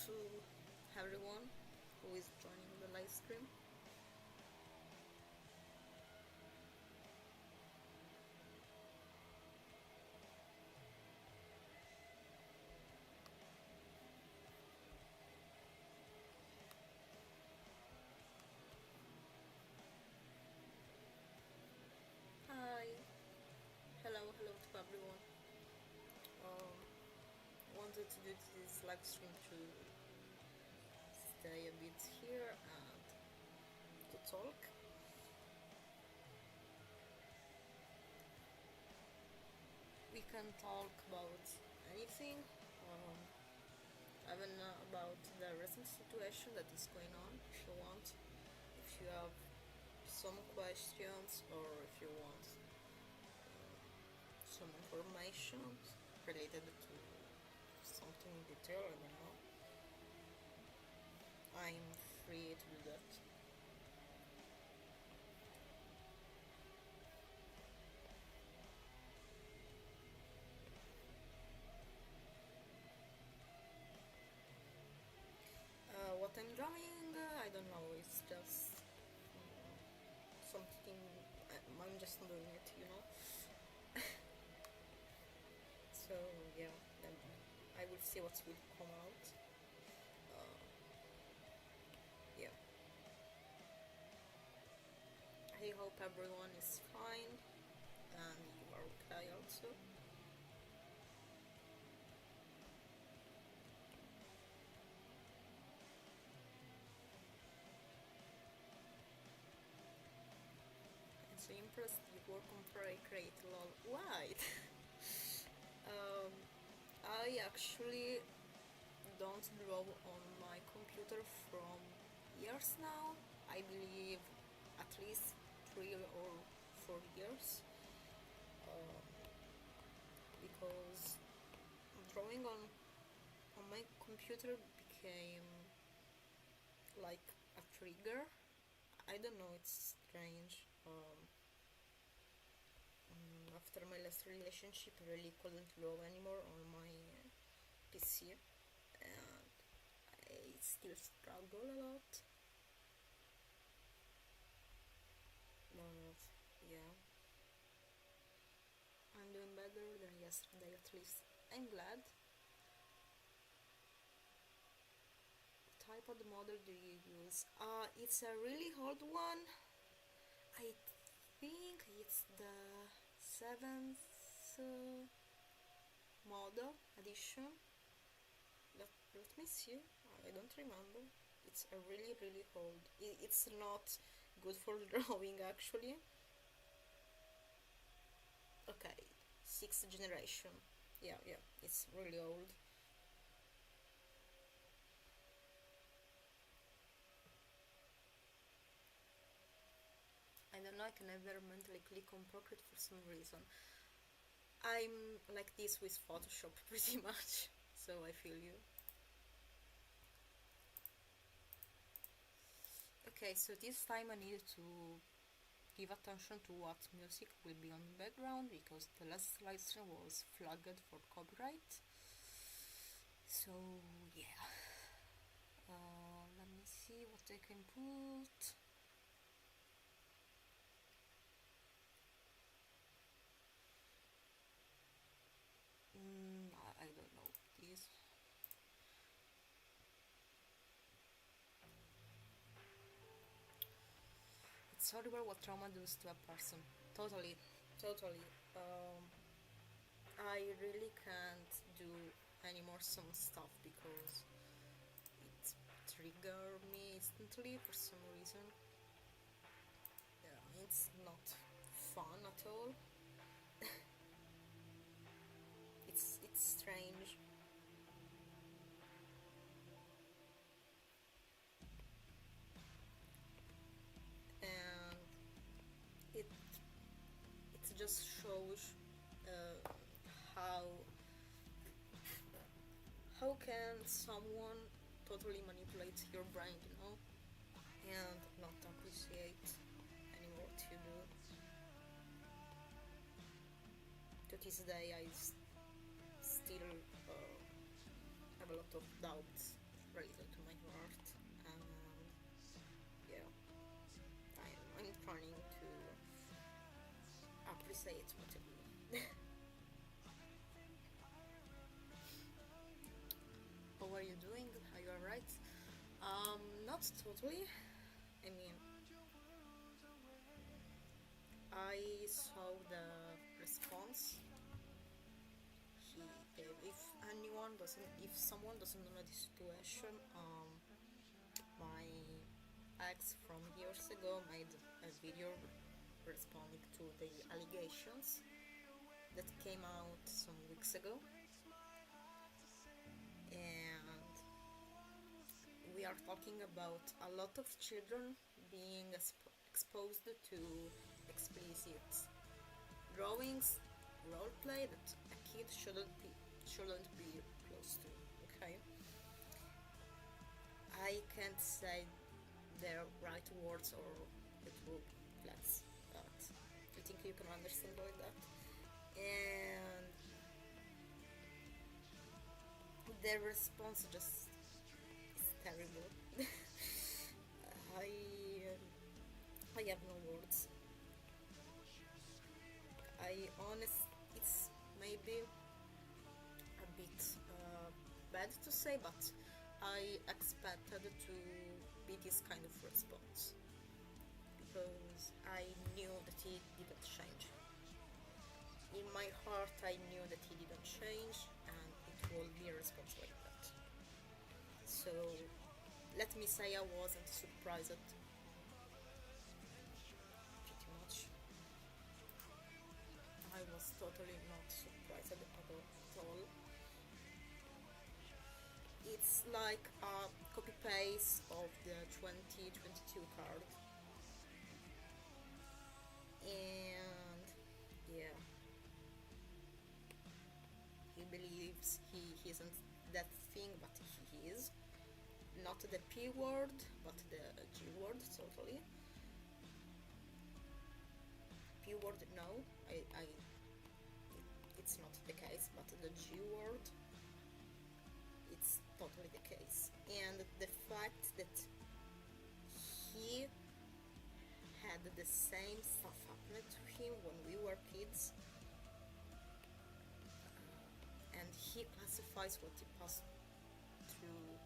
to everyone who is joining the live stream. Hi, hello to everyone. Um, wanted to do this live stream to stay a bit here and to talk. We can talk about anything, even about the recent situation that is going on if you want. If you have some questions or if you want some information related to something in detail, I don't know. I'm free to do that. What I'm drawing, I don't know, it's just something, I'm just doing it, you know. So yeah, then I will see what will come out. Yeah, I hope everyone is fine and you are okay also. I'm so impressed you work on Create lol. Why? um, I actually don't draw on my computer from years now. I believe at least 3 or 4 years. Um, because drawing on my computer became like a trigger. I don't know, it's strange. After my last relationship, I really couldn't draw anymore on my PC, and I still struggle a lot. But yeah, I'm doing better than yesterday at least. I'm glad. What type of the model do you use? It's a really old one. I think it's the 7th model edition. Let me see. I don't remember. It's a really old. It's not good for drawing actually. Okay, 6th generation. Yeah, it's really old. I don't know, I can never mentally click on Procreate for some reason. I'm like this with Photoshop pretty much, so I feel you. Okay, so this time I need to give attention to what music will be on the background because the last live stream was flagged for copyright. So yeah, let me see what I can put. I don't know this. It's horrible what trauma does to a person. Totally. I really can't do any more some stuff because it triggered me instantly for some reason. Yeah, it's not fun at all. it's strange. And it just shows how can someone totally manipulate your brain, you know, and not appreciate anymore what you do. To this day, I still have a lot of doubts crazy to my heart, and yeah, I'm trying to appreciate what I do. How are you doing? Are you alright? Not totally. I mean, I saw the response he gave. If someone doesn't know the situation, my ex from years ago made a video responding to the allegations that came out some weeks ago, and we are talking about a lot of children being exposed to explicit drawings, roleplay that a kid shouldn't be close to. Okay, I can't say the right words or the true flags, but I think you can understand like that. And their response just is terrible. I I have no words. It's maybe a bit bad to say, but I expected to be this kind of response because I knew that he didn't change. In my heart, I knew that he didn't change, and it will be a response like that. So let me say I wasn't surprised pretty much. I was totally not surprised at all. It's like a copy paste of the 2022 card, and yeah, he believes he isn't that thing, but he is. Not the P word, but the G word, totally. P word, no, it's not the case, but the G word, it's totally the case. And the fact that he had the same stuff happen to him when we were kids, and he classifies what he passed through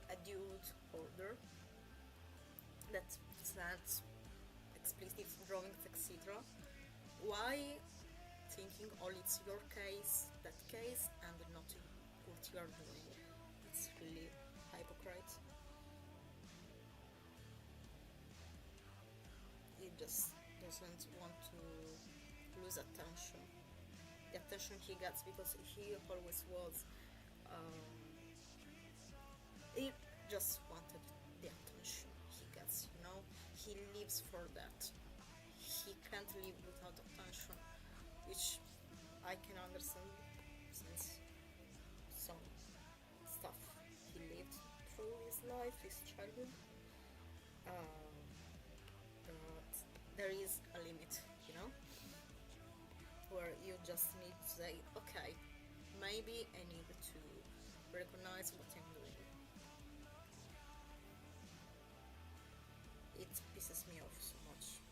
adult order that sends explicit drawings, etc. Why thinking all it's your case, that case, and not what you are doing? It's really hypocrite. He just doesn't want to lose attention. The attention he gets because he always was. He just wanted the attention he gets, you know? He lives for that. He can't live without attention, which I can understand since some stuff he lived through his life, his childhood. But there is a limit, you know? Where you just need to say, okay, maybe I need to recognize what I'm doing. It pisses me off so much.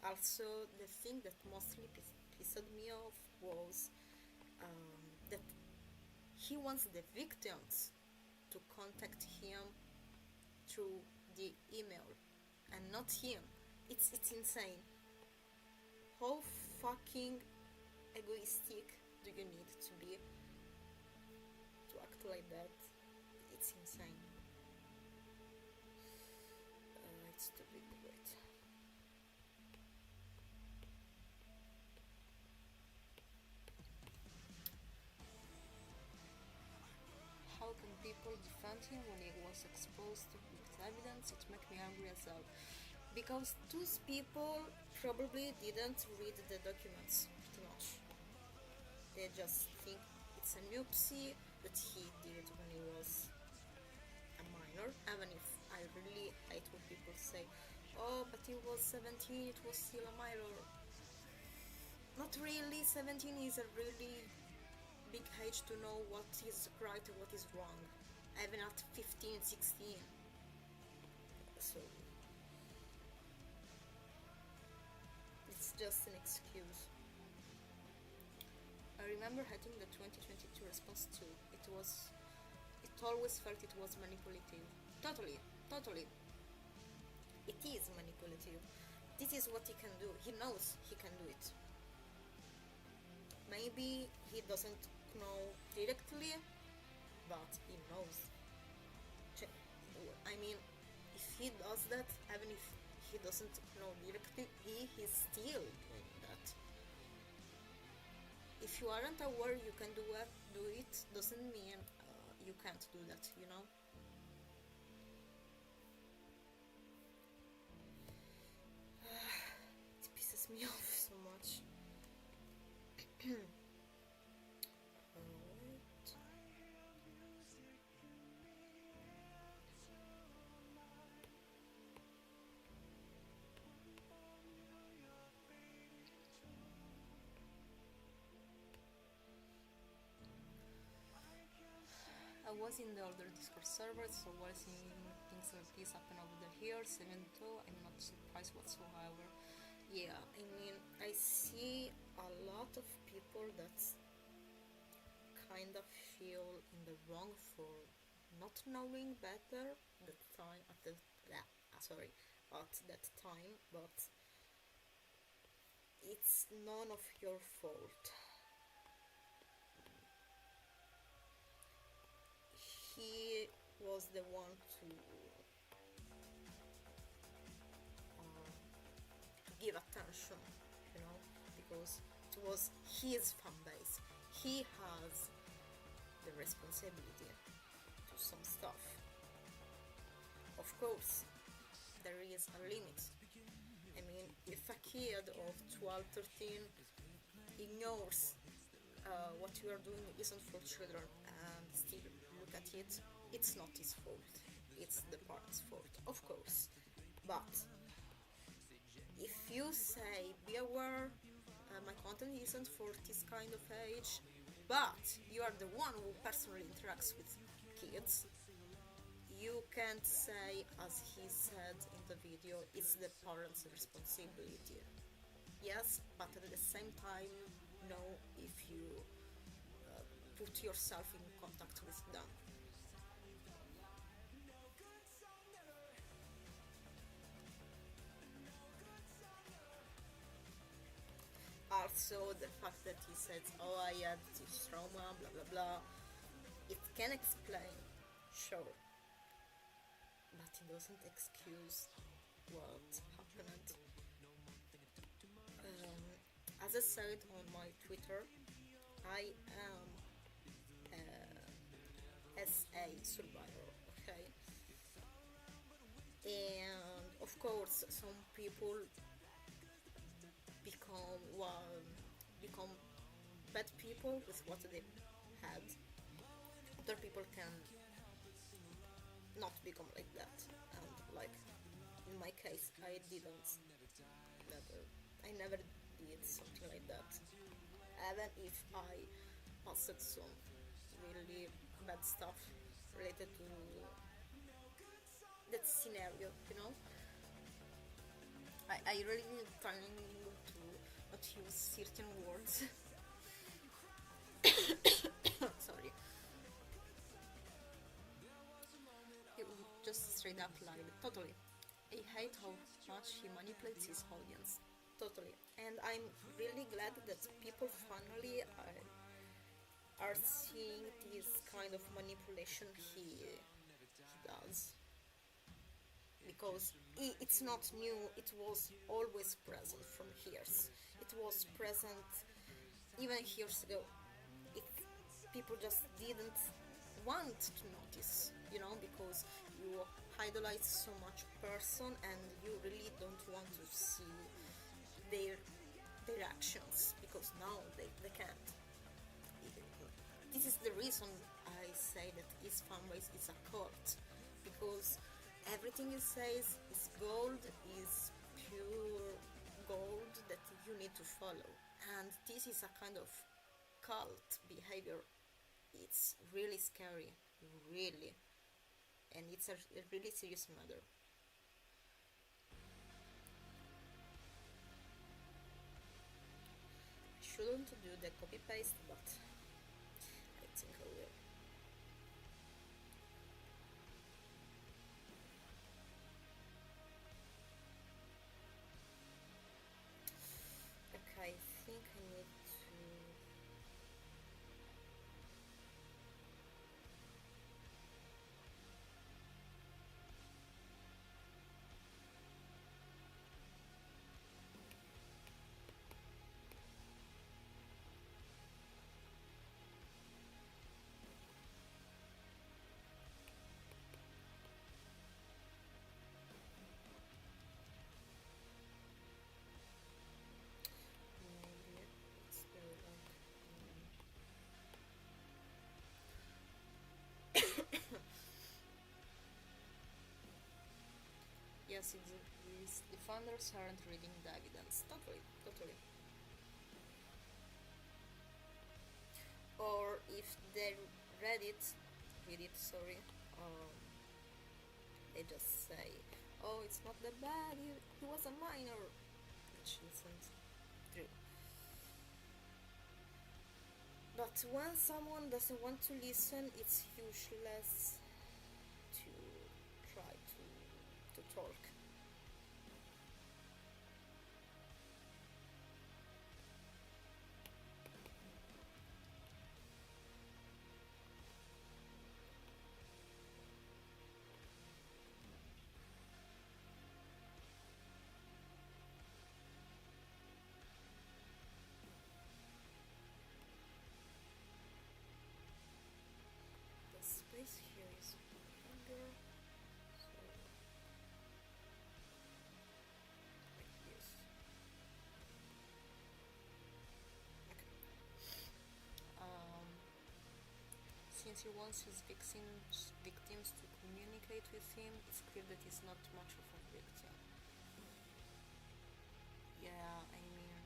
Also, the thing that mostly pissed me off was that he wants the victims to contact him through the email and not him. It's insane. How fucking egoistic do you need to be to act like that? It's insane. It's too big, wait. How can people defend him when he was exposed with evidence? It makes me angry as hell. Because those people probably didn't read the documents pretty much. They just think it's an oopsie that he did when he was a minor, even if I really hate when people say, oh, but he was 17, it was still a minor. Not really. 17 is a really big age to know what is right and what is wrong, even at 15, 16. So it's just an excuse. I remember hating the 2022 response too. It always felt it was manipulative. Totally, totally. It is manipulative. This is what he can do. He knows he can do it. Maybe he doesn't know directly, but he knows. I mean, if he does that, even if he doesn't know directly, he is still doing that. If you aren't aware you can do it doesn't mean you can't do that, you know? It pisses me off so much. I was in the older Discord servers, so while seeing things like this happen over the years, even though I'm not surprised whatsoever. Yeah, I mean, I see a lot of people that kind of feel in the wrong for not knowing better at that time, but it's none of your fault. He was the one to give attention, you know, because it was his fan base. He has the responsibility to some stuff. Of course, there is a limit. I mean, if a kid of 12, 13 ignores what you are doing isn't for children and still look at it, it's not his fault. It's the parents' fault, of course. But if you say, be aware, my content isn't for this kind of age, but you are the one who personally interacts with kids, you can't say, as he said in the video, it's the parents' responsibility. Yes, but at the same time, know if you put yourself in contact with them. Also, the fact that he said, oh, I had this trauma, blah blah blah, it can explain, sure, but it doesn't excuse what happened. As I said on my Twitter, I am SA survivor, okay? And of course, some people become bad people with what they had. Other people can not become like that, and like in my case, I never did something like that. Even if I passed some really bad stuff related to that scenario, you know. I really trying to not use certain words. Sorry. He just straight up lied. Totally. I hate how much he manipulates his audience. Totally. And I'm really glad that people finally are seeing this kind of manipulation he does. Because it's not new, it was always present from years. It was present even years ago. People just didn't want to notice, you know, because you idolize so much person and you really don't want to see their actions, because now they can't. This is the reason I say that his fanbase is a cult, because everything he says is gold, is pure gold that you need to follow. And this is a kind of cult behavior. It's really scary, really, and it's a really serious matter. I shouldn't do the copy paste, but I think I will. Okay, I think I need to. Maybe it's very like. Yes, these defenders aren't reading the evidence. Totally, totally. Or if they read it, sorry, um, they just say, "Oh, it's not that bad. He was a minor," which isn't true. But when someone doesn't want to listen, it's useless to try to talk. The space here is bigger, so like this. Okay. Um, since he wants his victims to communicate with him, it's clear that he's not much of a victim. Yeah, I mean,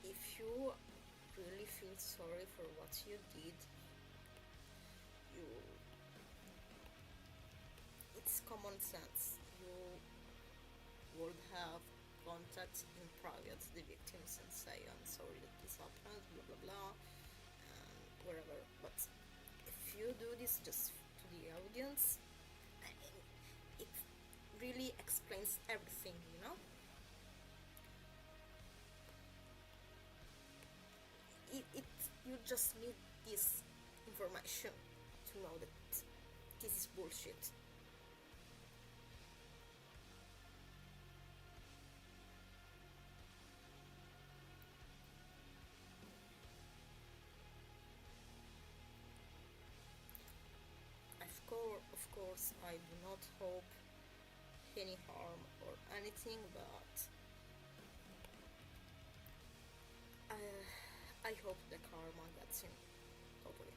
if you really feel sorry for what you did, you it's common sense. You would have contact in private the victims and say, "I'm sorry that this happened, blah blah blah," and wherever. But if you do this just to the audience, I mean, it really explains everything, you know? It you just need this information to know that this is bullshit. Of course, I do not hope any harm or anything, but I hope the karma gets him totally.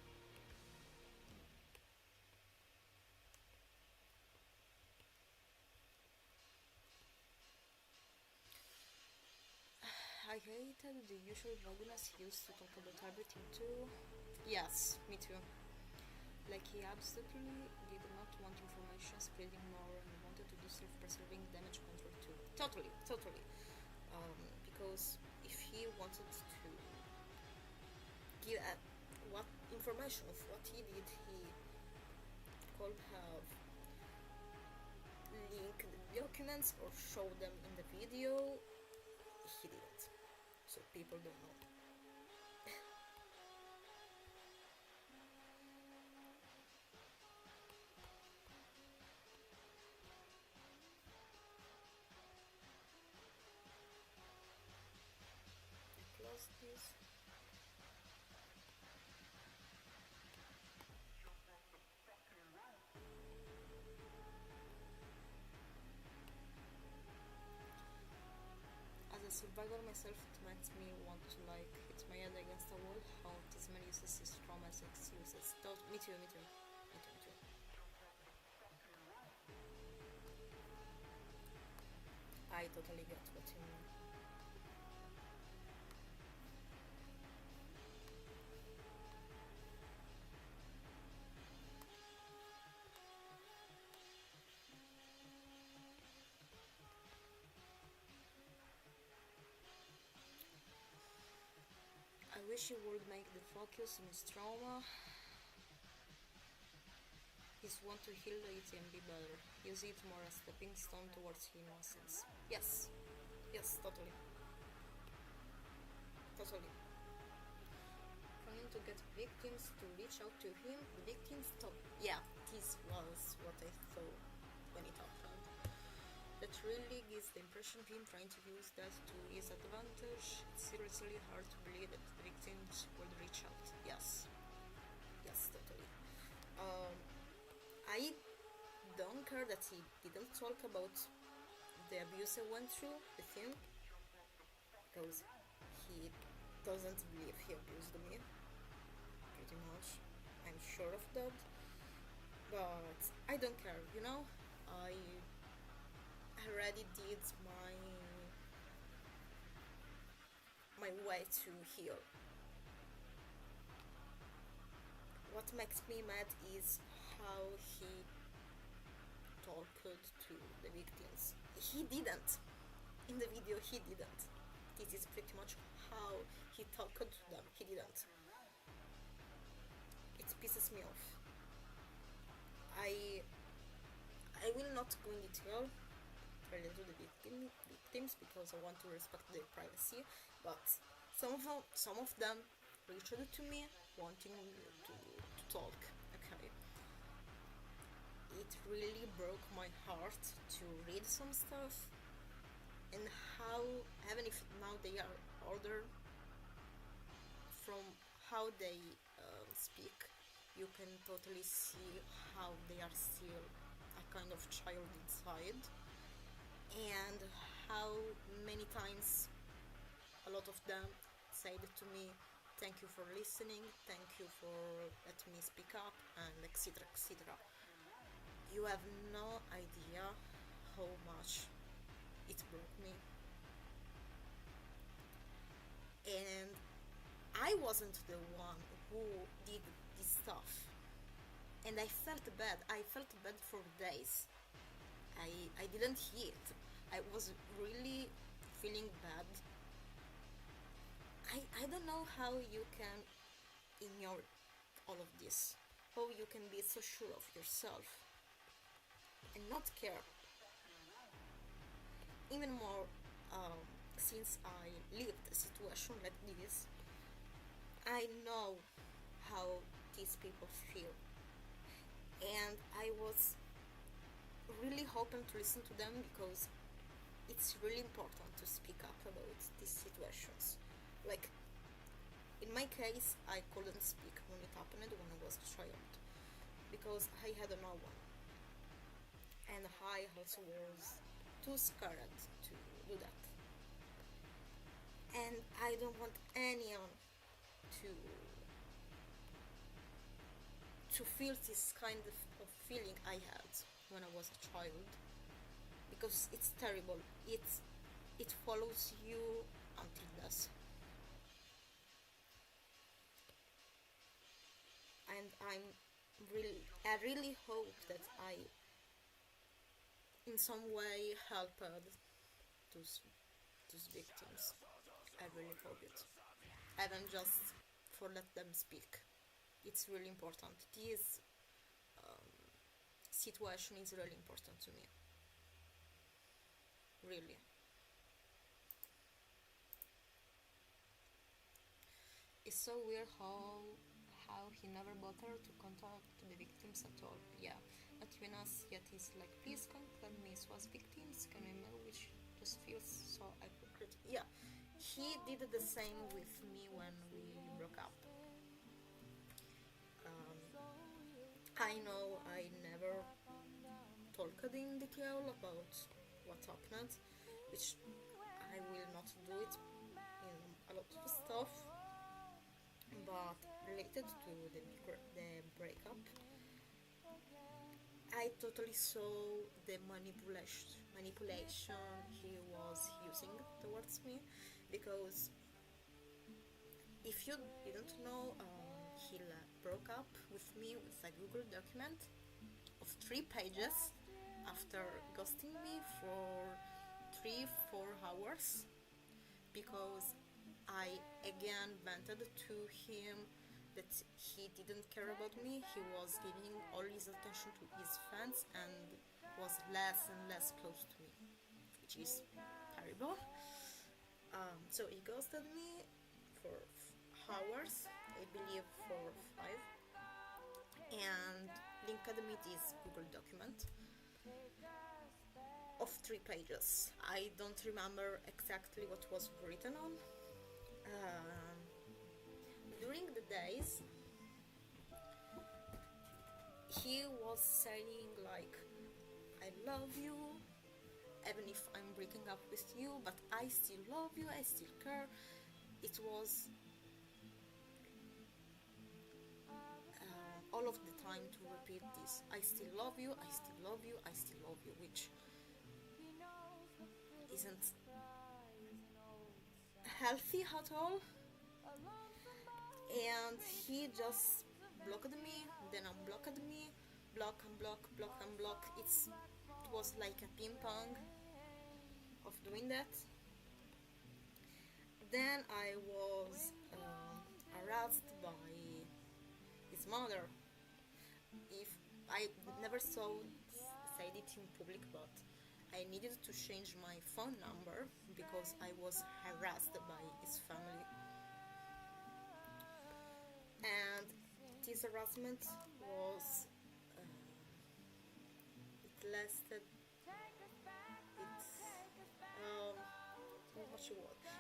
I hated the usual vagueness he used to talk about everything too. Yes, me too. Like he absolutely did not want information spreading more and wanted to do self-preserving damage control too. Totally, totally. Because if he wanted to give what information of what he did, he could have linked the documents or show them in the video. He didn't, so people don't know. I close this. As a survivor myself, it makes me want to like hit my head against the wall. How Tasman uses his trauma as excuses. Me too, me too, me too, me too. I totally get what you mean. wish he would make the focus on his trauma. His want to heal it and be better. Use it more as a stepping stone towards innocence. Yes. Yes, totally. Totally. Trying to get victims to reach out to him. The victims thought, yeah, this was what I thought when it happened. That really gives the impression of him trying to use that to his advantage. It's seriously hard to believe that the victims would reach out. Yes. Yes, totally. I don't care that he didn't talk about the abuse I went through with him, because he doesn't believe he abused me, pretty much. I'm sure of that. But I don't care, you know? I already did my way to heal. What makes me mad is how he talked to the victims. He didn't. In the video, he didn't. This is pretty much how he talked to them. He didn't. It pisses me off. I will not go in detail related to the victims because I want to respect their privacy, but some of them reached out to me wanting to talk. Okay, it really broke my heart to read some stuff, and how, even if now they are older, from how they speak, you can totally see how they are still a kind of child inside, and how many times a lot of them said to me, thank you for listening, thank you for letting me speak up, and etc, etc. You have no idea how much it broke me. And I wasn't the one who did this stuff, and I felt bad. I felt bad for days. I didn't eat. I was really feeling bad. I don't know how you can ignore all of this, how you can be so sure of yourself and not care. Even more, since I lived a situation like this, I know how these people feel, and I was really hoping to listen to them, because it's really important to speak up about these situations. Like, in my case, I couldn't speak when it happened when I was a child, because I had no one, and I also was too scared to do that. And I don't want anyone to feel this kind of feeling I had when I was a child, because it's terrible. It follows you until death. And I really hope that I in some way helped those victims. I really hope it. I don't just for let them speak. It's really important. This situation is really important to me. Really. It's so weird how he never bothered to contact the victims at all. Yeah, not even us. Yet he's like, please contact me as victims. Can I email? Which just feels so hypocrite. Yeah, he did the same with me when we broke up. I know I never talked in detail about what happened, which I will not do it in a lot of stuff, but related to the breakup, I totally saw the manipulation he was using towards me, because if you didn't know, he broke up with me with a Google document of 3 pages after ghosting me for 3-4 hours, because I again vented to him that he didn't care about me. He was giving all his attention to his fans and was less and less close to me, which is terrible. So he ghosted me for hours, I believe for 5, and linked me this Google document of 3 pages. I don't remember exactly what was written on. During the days, he was saying like, I love you, even if I'm breaking up with you, but I still love you, I still care. It was all of the time to repeat this, I still love you, I still love you, I still love you, which isn't healthy at all. And he just blocked me, then unblocked me, block and block, block and block. It was like a ping pong of doing that. Then I was harassed by his mother. If I never said it in public, but I needed to change my phone number because I was harassed by his family. And this harassment was it lasted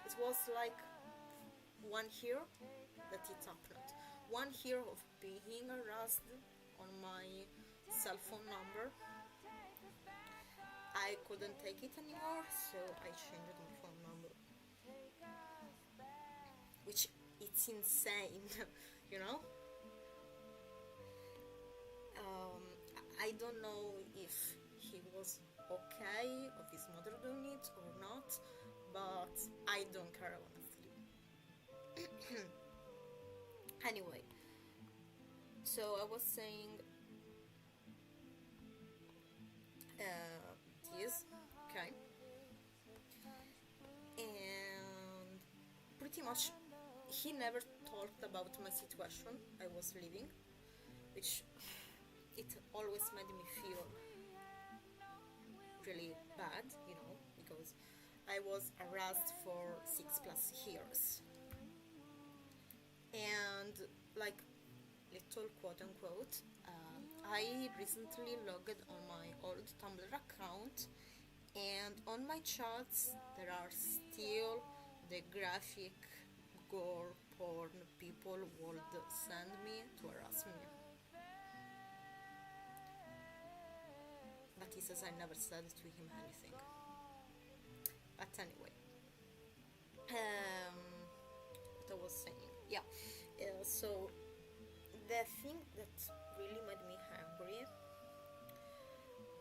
it was like 1 year that it happened. 1 year of being harassed on my cell phone number. I couldn't take it anymore, so I changed my phone number, which it's insane. You know, I don't know if he was okay of his mother doing it or not, but I don't care, honestly. Anyway, so I was saying this, okay, and pretty much he never talked about my situation I was living, which it always made me feel really bad, you know, because I was harassed for 6+ years. And like, little quote unquote, I recently logged on my old Tumblr account, and on my chats there are still the graphic gore porn people would send me to harass me. But he says I never said to him anything. But anyway, what I was saying, yeah. So the thing that really made me angry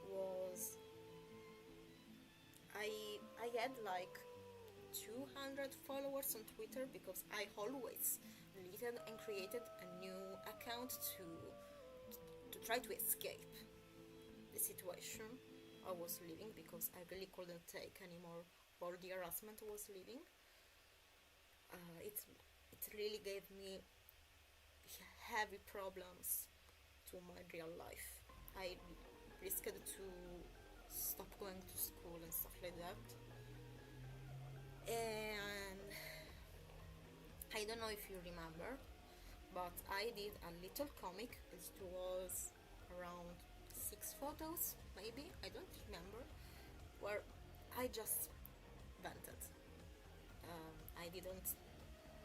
was I had like 200 followers on Twitter because I always deleted and created a new account to try to escape the situation I was living, because I really couldn't take anymore all the harassment I was living. It really gave me heavy problems to my real life. I risked to stop going to school and stuff like that. And I don't know if you remember, but I did a little comic. It was around 6 photos, maybe, I don't remember, where I just vented. I didn't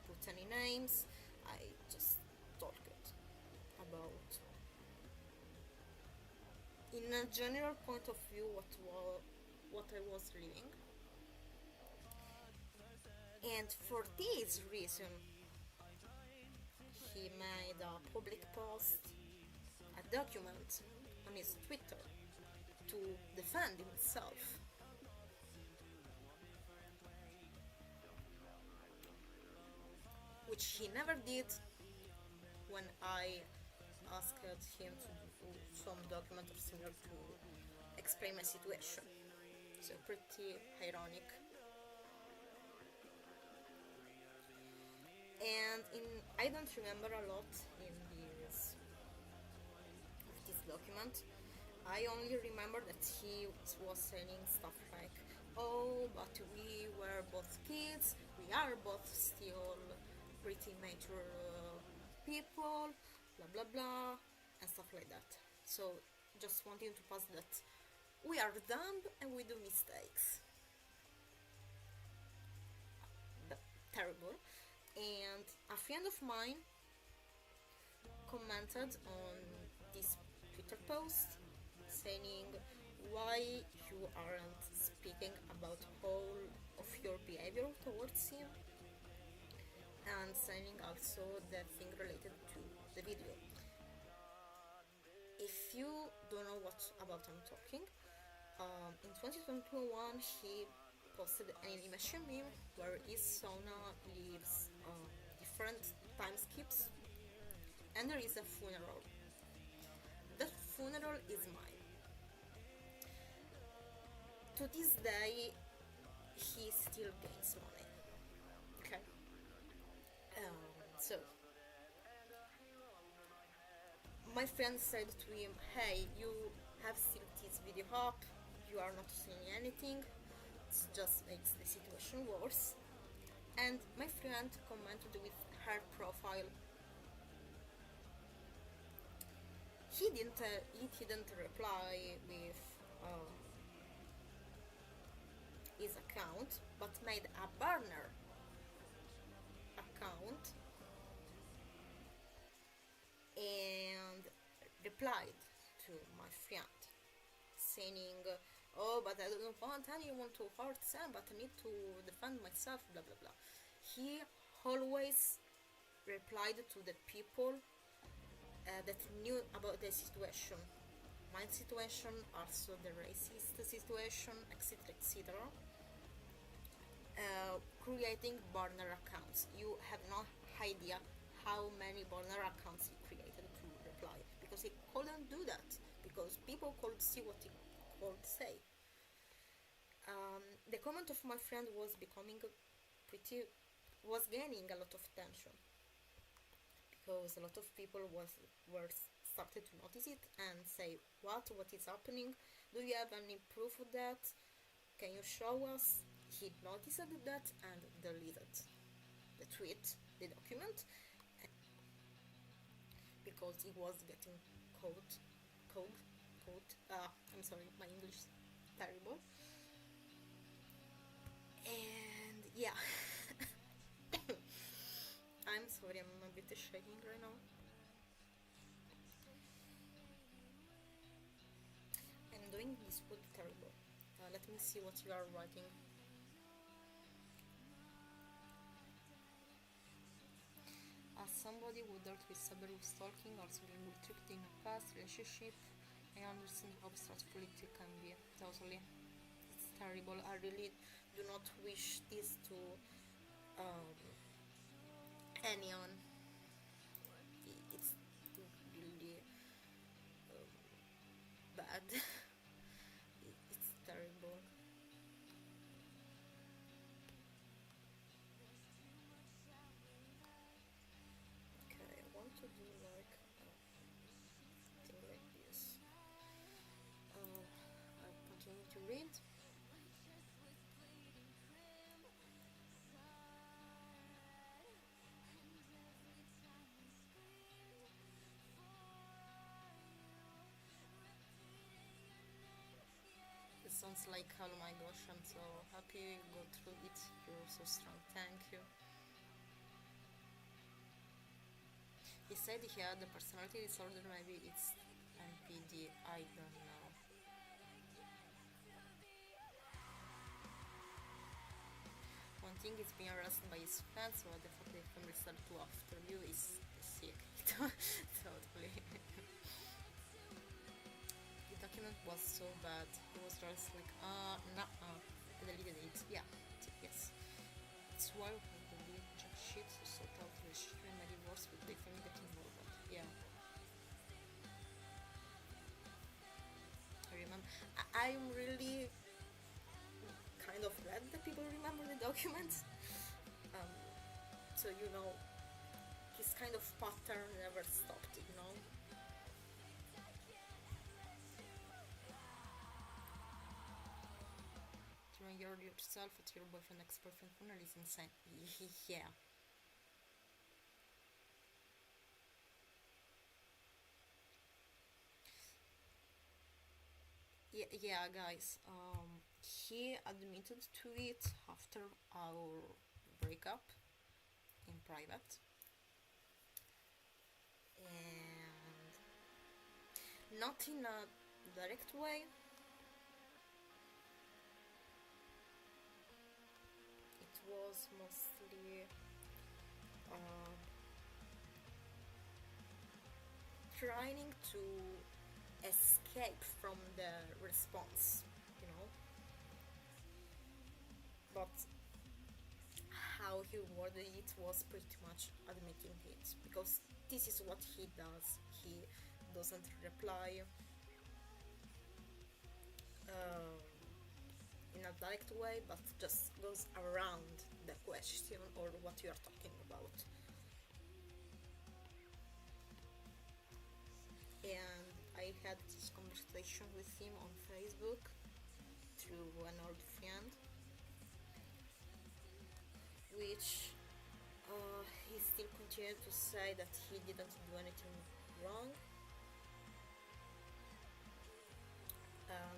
put any names, I just talked about, in a general point of view, what I was living. And for this reason, he made a public post, a document on his Twitter to defend himself. Which he never did when I asked him to do some document or similar to explain my situation. So pretty ironic. And I don't remember a lot in this document. I only remember that he was saying stuff like, "Oh, but we were both kids. We are both still pretty mature people, blah blah blah," and stuff like that. So just wanting to pass that we are dumb and we do mistakes. Terrible. And a friend of mine commented on this Twitter post saying why you aren't speaking about all of your behavior towards him, and saying also the thing related to the video. If you don't know what about I'm talking, in 2021 he posted an animation meme where his sauna lives different time skips, and there is a funeral. The funeral is mine. To this day, he still gains money. Okay. So my friend said to him, "Hey, you have still this video up. You are not saying anything. It just makes the situation worse." And my friend commented with her profile. He didn't reply with his account, but made a burner account and replied to my friend saying, "Oh, but I don't want anyone to hurt Sam, but I need to defend myself, blah blah blah." He always replied to the people that knew about the situation, my situation, also the racist situation, etc., etc. Creating burner accounts. You have no idea how many burner accounts he created to reply, because he couldn't do that, because people could see what he could say. The comment of my friend was gaining a lot of attention, because a lot of people were started to notice it and say, what is happening? Do you have any proof of that? Can you show us? He noticed that and deleted the tweet, the document, because he was getting caught. I'm sorry, my English is terrible. And yeah, I'm sorry, I'm a bit shaking right now. I'm doing this wood terrible. Let me see what you are writing. As somebody who dealt with cyber stalking, also being tricked in a past relationship, I understand how stressful it can be. Totally. It's terrible. I really do not wish this to anyone. It's really bad. It's terrible. Okay, I want to do like thing like this. I'll continue to read. It sounds like, oh my gosh, I'm so happy you go through it. You're so strong. Thank you. He said he had a personality disorder, maybe it's NPD, I don't know. One thing is being arrested by his fans, so the fact they family started to after you is sick. Totally. The document was so bad. He was just like, nah, I deleted it. Yeah, yes. It's why we delete jack shit to sort out the shit in my divorce with the family getting involved. Yeah. I remember. I'm really kind of glad that people remember the documents. So you know this kind of pattern never stopped, you know. Throwing yourself at your boyfriend ex-boyfriend funeral is insane. Yeah. Yeah, guys. He admitted to it after our breakup in private, and not in a direct way. It was mostly uh, trying to escape from the response, you know. But how he worded it was pretty much admitting it, because this is what he does. He doesn't reply um, in a direct way, but just goes around the question or what you are talking about. And I had this conversation with him on Facebook through an old friend, which he still continued to say that he didn't do anything wrong,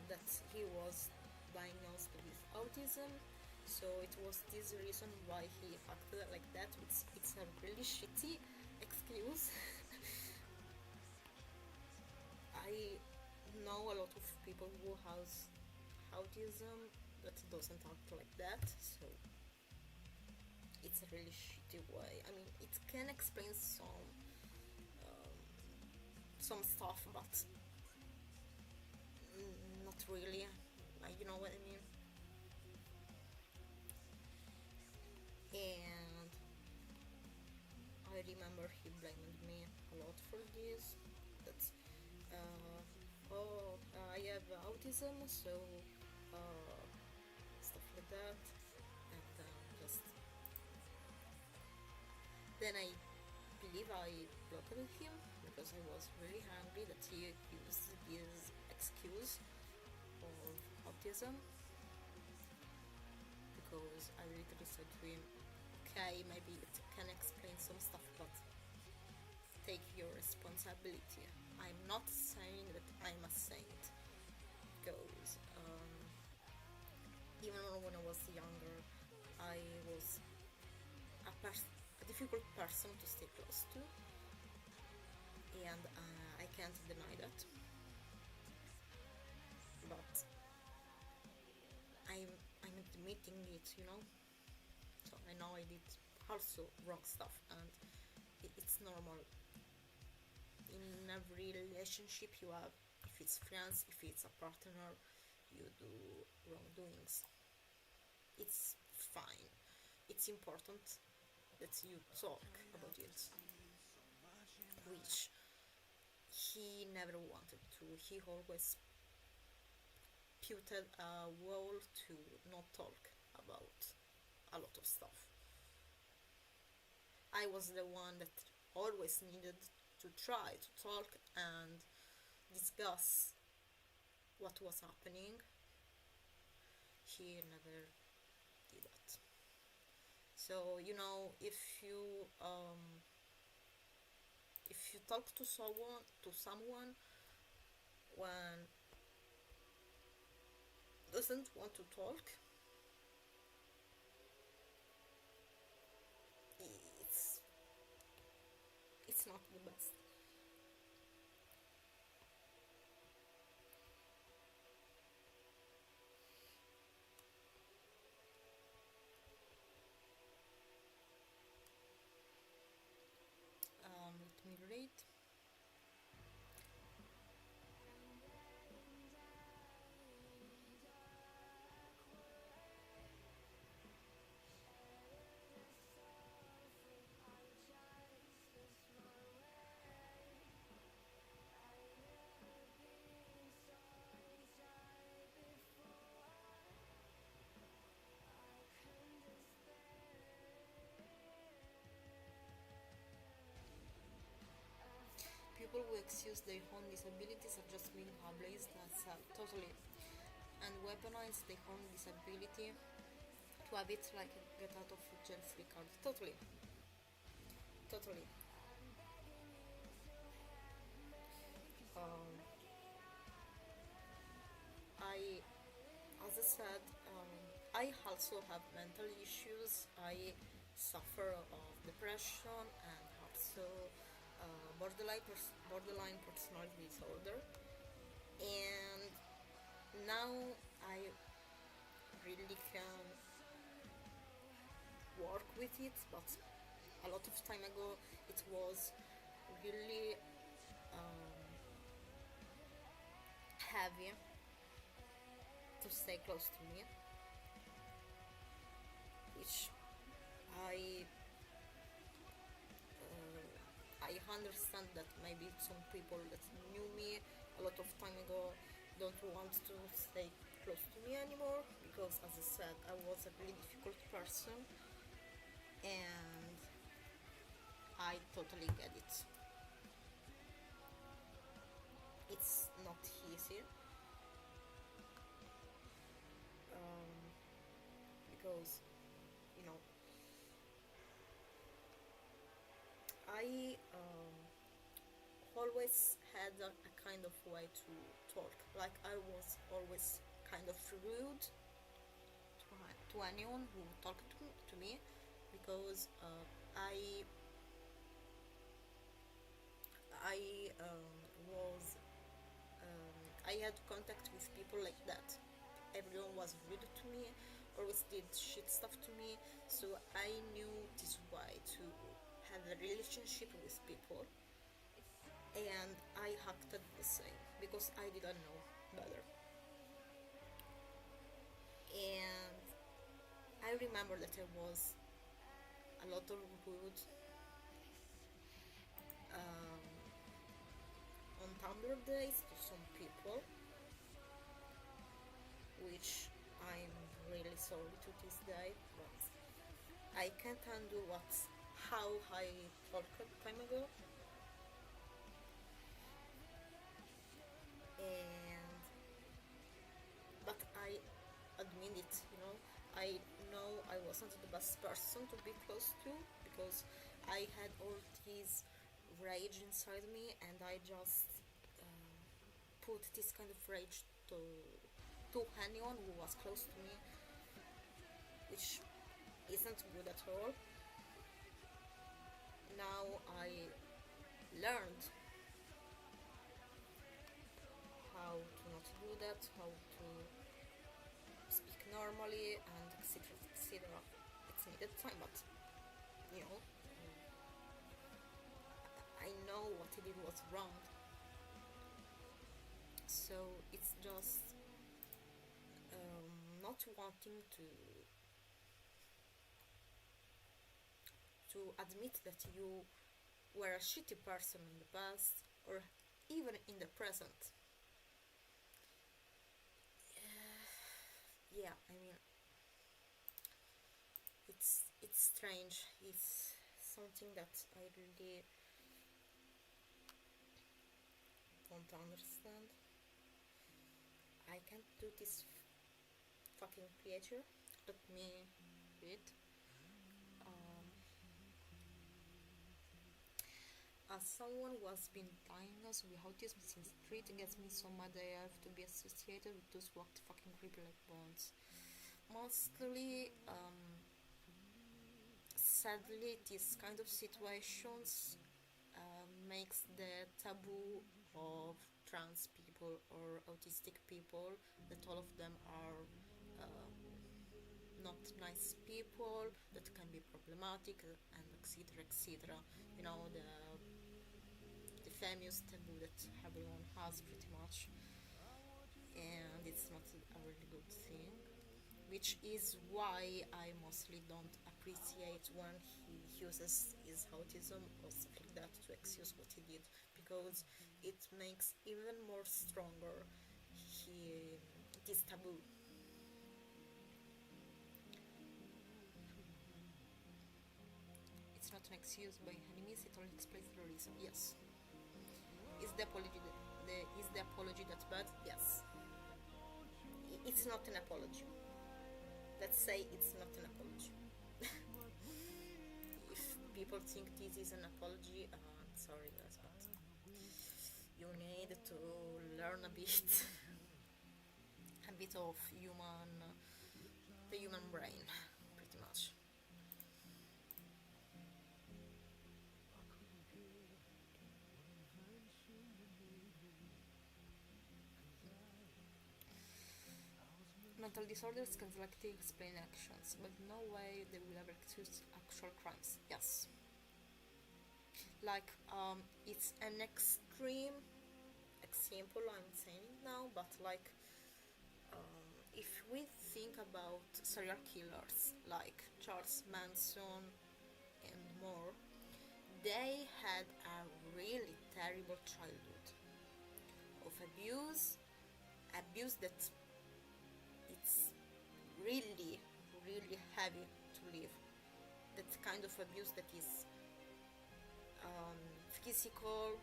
that he was diagnosed with autism, so it was this reason why he acted like that. It's a really shitty excuse. I know a lot of people who has autism that doesn't act like that, so it's a really shitty way. I mean, it can explain some stuff, but not really. You know what I mean? And I remember he blamed me a lot for this. That's I have autism, so stuff like that, and just then I believe I blocked him because I was really angry that he used this excuse of autism, because I literally said to him, okay, maybe it can explain some stuff, but take your responsibility. I'm not saying that I'm a saint, because even when I was younger, I was a difficult person to stay close to, and I can't deny that. But I'm admitting it, you know. So I know I did also wrong stuff, and it's normal. In every relationship you have, if it's friends, if it's a partner, you do wrongdoings. It's fine. It's important that you talk about it, which he never wanted to. He always put a wall to not talk about a lot of stuff. I was the one that always needed to try to talk and discuss what was happening. He never did that. So you know, if you talk to someone when doesn't want to talk, it's it's not the best. Let me read. excuse their own disabilities are just being ableist, that's totally, and weaponize their own disability to have it like a get out of jail free card. Totally, totally. Um, I, as I said, I also have mental issues. I suffer of depression and also borderline personality disorder. And now I really can work with it, but a lot of time ago it was really heavy to stay close to me, which I I understand that maybe some people that knew me a lot of time ago don't want to stay close to me anymore, because as I said, I was a really difficult person, and I totally get it. It's not easy, because you know I always had a kind of way to talk. Like I was always kind of rude to anyone who talked to me, because I was I had contact with people like that. Everyone was rude to me, always did shit stuff to me. So I knew this way to have a relationship with people, and I acted the same because I didn't know better. And I remember that I was a lot of rude on Tumblr days to some people, which I'm really sorry to this day, but I can't undo how I talked a time ago. And but I admit it, I know I wasn't the best person to be close to, because I had all this rage inside me, and I just put this kind of rage to anyone who was close to me, which isn't good at all. Now I learned how to not do that, how to speak normally, and etc. etc. It's needed time, but you know, I know what I did was wrong. So it's just not wanting to admit that you were a shitty person in the past, or even in the present. Yeah, I mean, it's strange. It's something that I really don't understand. I can't do this fucking creature. Let me read. As someone who has been diagnosed with autism since 3, it gets me so mad that I have to be associated with those walked fucking creepy like bones. Mostly, sadly, these kind of situations makes the taboo of trans people or autistic people, that all of them are not nice people, that can be problematic, and etc. etc. The famous taboo that everyone has pretty much, and it's not a really good thing, which is why I mostly don't appreciate when he uses his autism or stuff like that to excuse what he did, because it makes even more stronger this taboo. It's not an excuse by any means, it only explains the reason. Yes, Is the apology is the apology that bad? Yes. It's not an apology. Let's say it's not an apology. If people think this is an apology, I'm sorry guys, but you need to learn a bit, a bit of the human brain, pretty much. Mental disorders can selectively explain actions, but no way they will ever excuse actual crimes. Yes. Like, it's an extreme example I'm saying now, but like, if we think about serial killers like Charles Manson and more, they had a really terrible childhood of abuse that it's really, really heavy to live. That kind of abuse that is physical,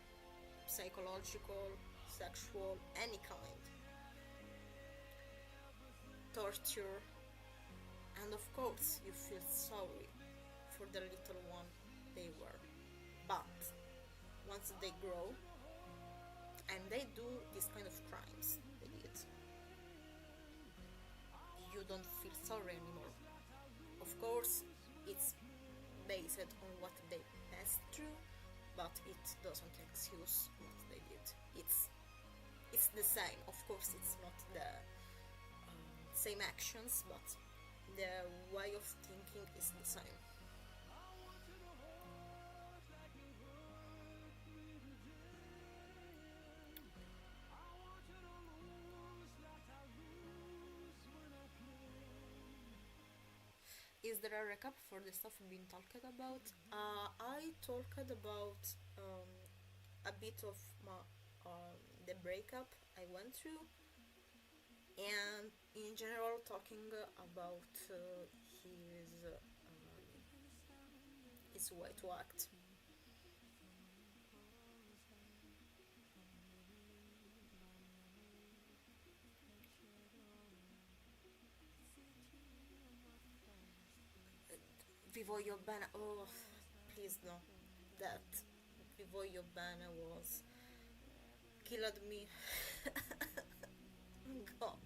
psychological, sexual, any kind, torture, and of course you feel sorry for the little one they were. But once they grow and they do this kind of crimes they did, you don't feel sorry anymore. Of course, it's based on what they passed through, but it doesn't excuse what they did. It's the same. Of course, it's not the same actions, but the way of thinking is the same. Is there a recap for the stuff we've been talking about? I talked about a bit of the breakup I went through, and in general talking about his way to act. Vi voglio bene. Oh, please no. That Vi voglio bene was killed me. God.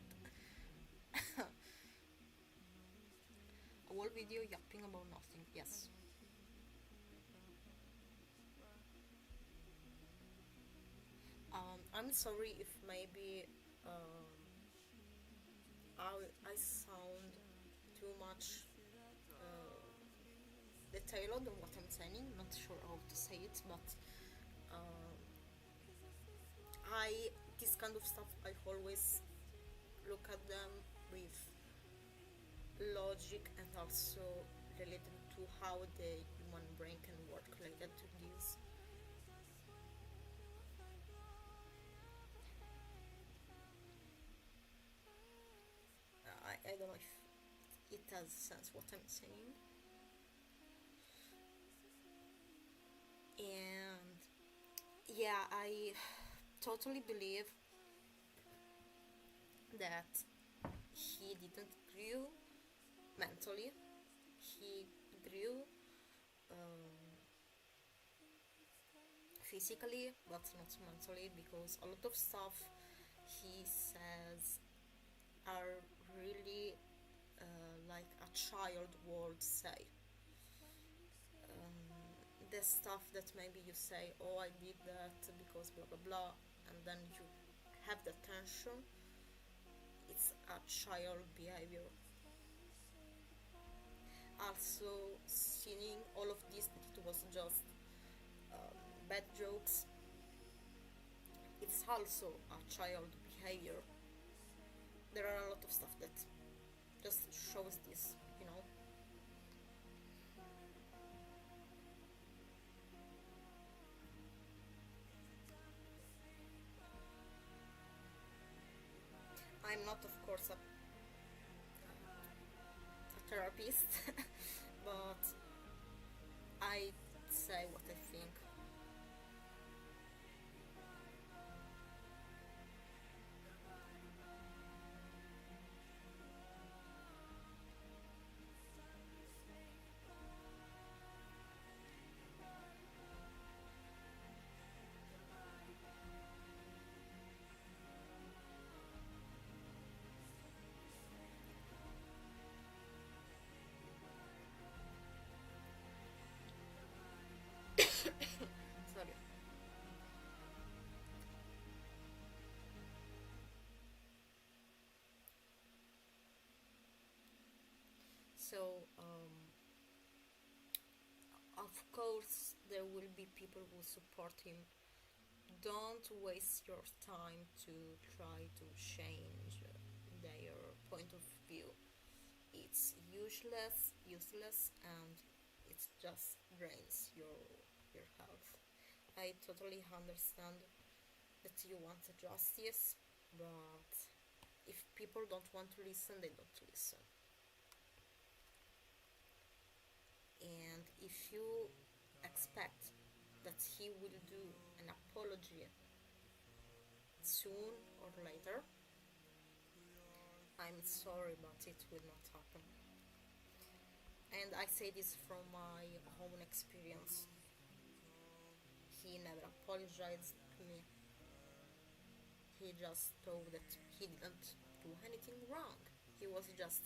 A whole video yapping about nothing. Yes. I'm sorry if maybe I sound too much detailed on what I'm saying. Not sure how to say it, but I this kind of stuff I always look at them with logic and also related to how the human brain can work related to this. I don't know if it has sense what I'm saying. And yeah, I totally believe that he didn't grow mentally. He grew physically, but not mentally, because a lot of stuff he says are really like a child would say. The stuff that maybe you say, oh, I did that because blah blah blah, and then you have the tension. It's a child behavior. Also, seeing all of this, that it was just bad jokes, it's also a child behavior. There are a lot of stuff that just shows this, you know. I'm not, of course, a therapist, but I say what I think. Of course, there will be people who support him. Don't waste your time to try to change their point of view. It's useless, and it just drains your health. I totally understand that you want justice, but if people don't want to listen, they don't listen. And if you expect that he will do an apology soon or later, I'm sorry, but it will not happen. And I say this from my own experience. He never apologized to me. He just told that he didn't do anything wrong. He was just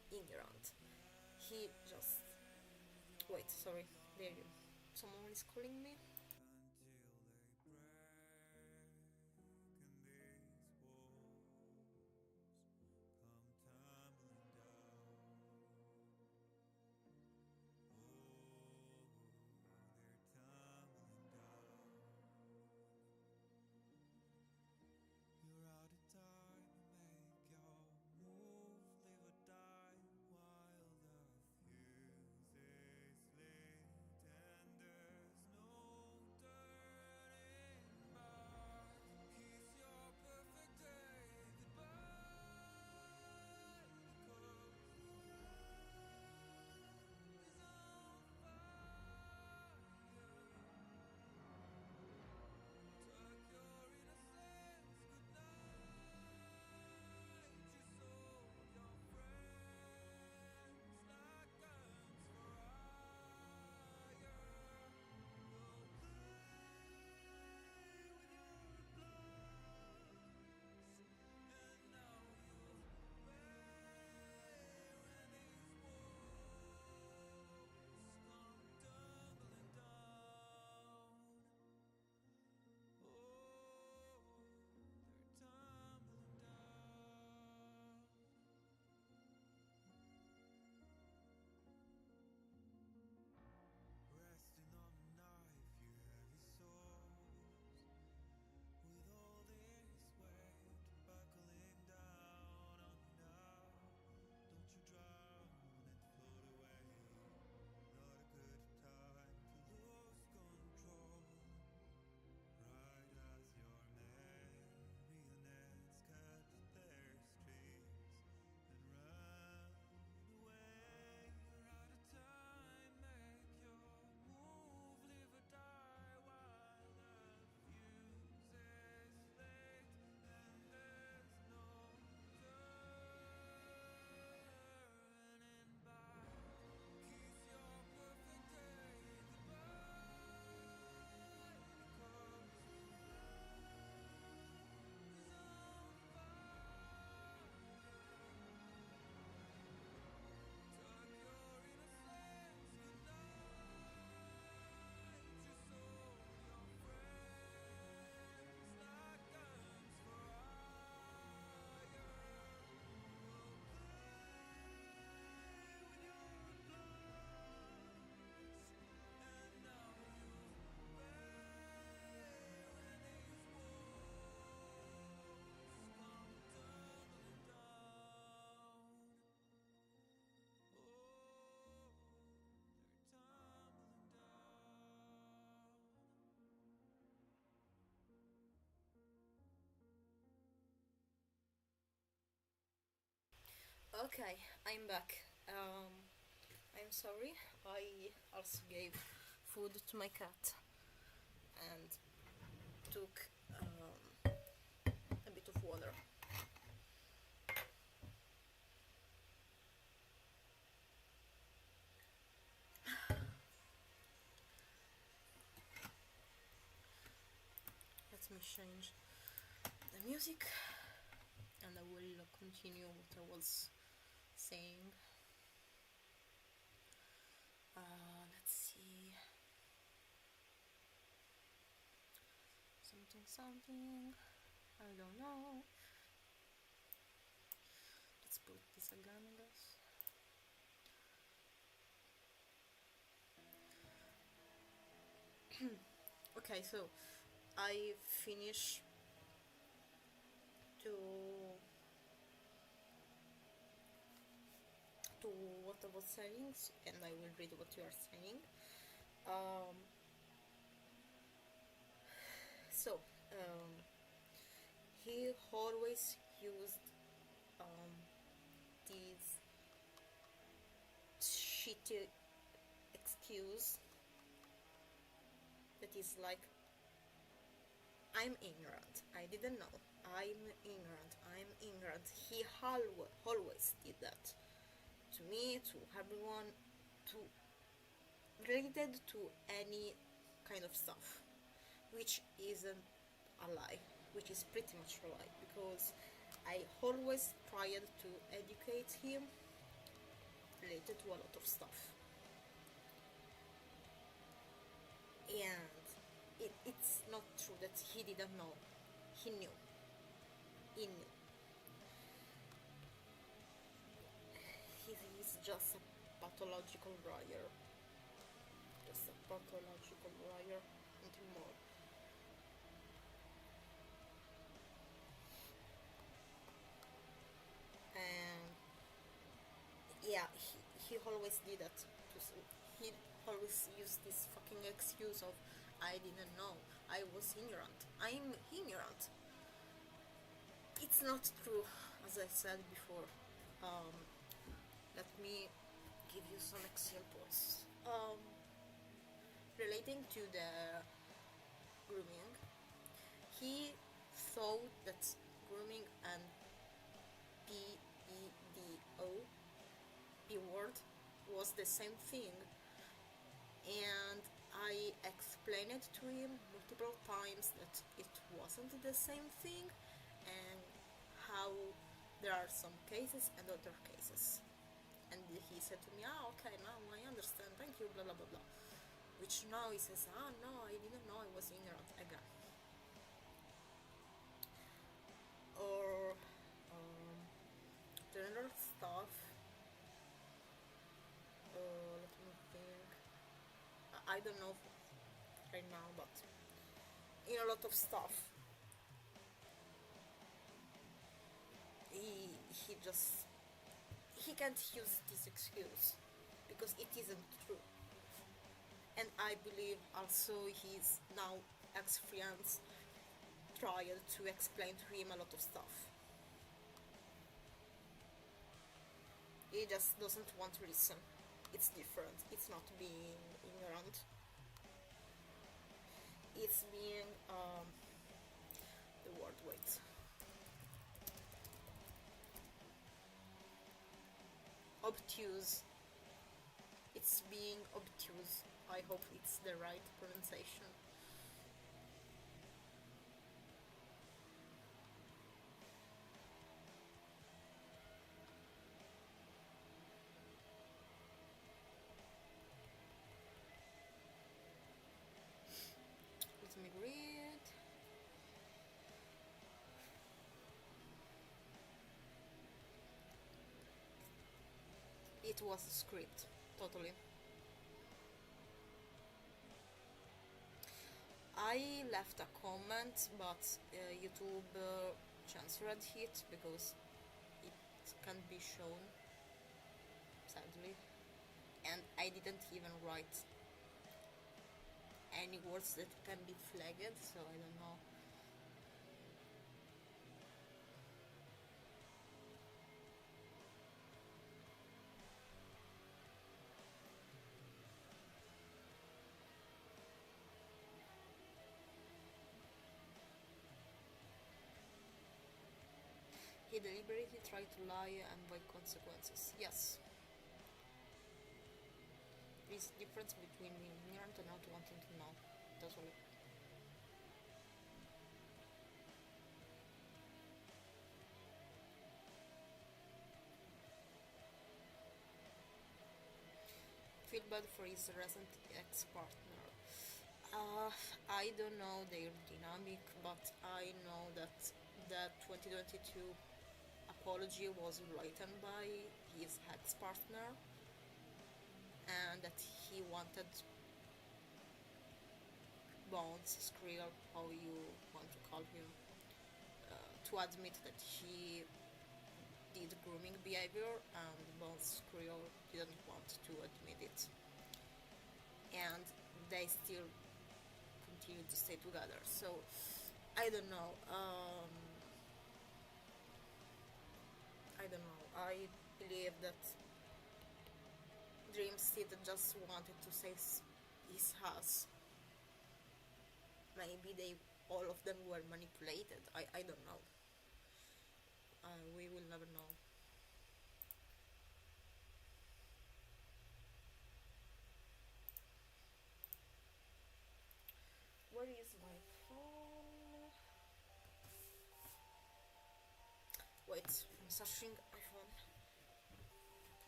ignorant. He just. Wait, sorry. There you. Someone is calling me. Okay, I'm back. I'm sorry. I also gave food to my cat and took a bit of water. Let me change the music and I will continue what I was saying. Let's see. Something. I don't know. Let's put this again, I guess. Okay, so I finish to what I was saying, and I will read what you are saying. Um, so um, he always used um, these shitty excuse that is like, I'm ignorant, I didn't know, I'm ignorant. He always did that to me, to everyone, to related to any kind of stuff, which isn't a lie, which is pretty much a lie, because I always tried to educate him related to a lot of stuff, and it's not true that he didn't know. He knew. He knew. He's just a pathological liar. Just a pathological liar, nothing more. And yeah, he always did that. He always used this fucking excuse of, I didn't know, I was ignorant, I'm ignorant. It's not true, as I said before. Um, Let me give you some examples. Relating to the grooming, he thought that grooming and PEDO, P word, was the same thing, and I explained it to him multiple times that it wasn't the same thing, and how there are some cases and other cases. And he said to me, ah, okay, now I understand, thank you, blah blah blah blah. Which now he says, ah, no, I didn't know, I was ignorant again. Or general stuff. Let me think. I don't know right now, but in a lot of stuff, he just, he can't use this excuse because it isn't true. And I believe also his now ex-friends tried to explain to him a lot of stuff. He just doesn't want to listen. It's different. It's not being ignorant. It's being the word, wait. Obtuse. It's being obtuse. I hope it's the right pronunciation. Let me read. It was a script, totally. I left a comment, but YouTube censored it because it can't be shown, sadly. And I didn't even write any words that can be flagged, so I don't know. He deliberately tried to lie and avoid consequences. Yes. There is a difference between being ignorant and not wanting to know. Totally. Feel bad for his recent ex-partner. I don't know their dynamic, but I know that the 2022 apology was written by his ex-partner, and that he wanted Bones, Skrill, how you want to call him, to admit that he did grooming behavior, and Bones Skrill didn't want to admit it. And they still continue to stay together. So I don't know. I don't know. I believe that Dreamseed just wanted to save his house. Maybe they, all of them, were manipulated. I don't know. We will never know. Where is my phone? Wait, I'm searching my phone.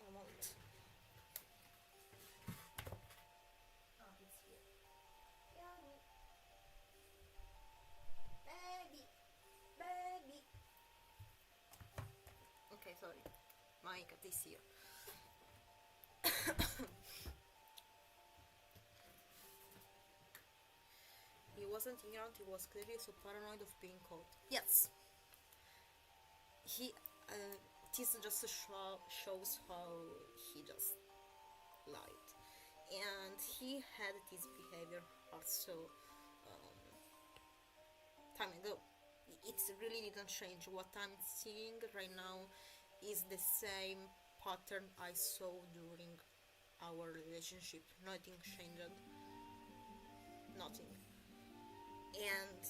A moment. Ah, it's here. Yummy. Baby. Baby. Okay, sorry. My cat is here. He wasn't ignorant, he was clearly so paranoid of being caught. Yes. He, this just shows how he just lied. And he had this behavior also time ago. It really didn't change. What I'm seeing right now is the same pattern I saw during our relationship. Nothing changed. Nothing. And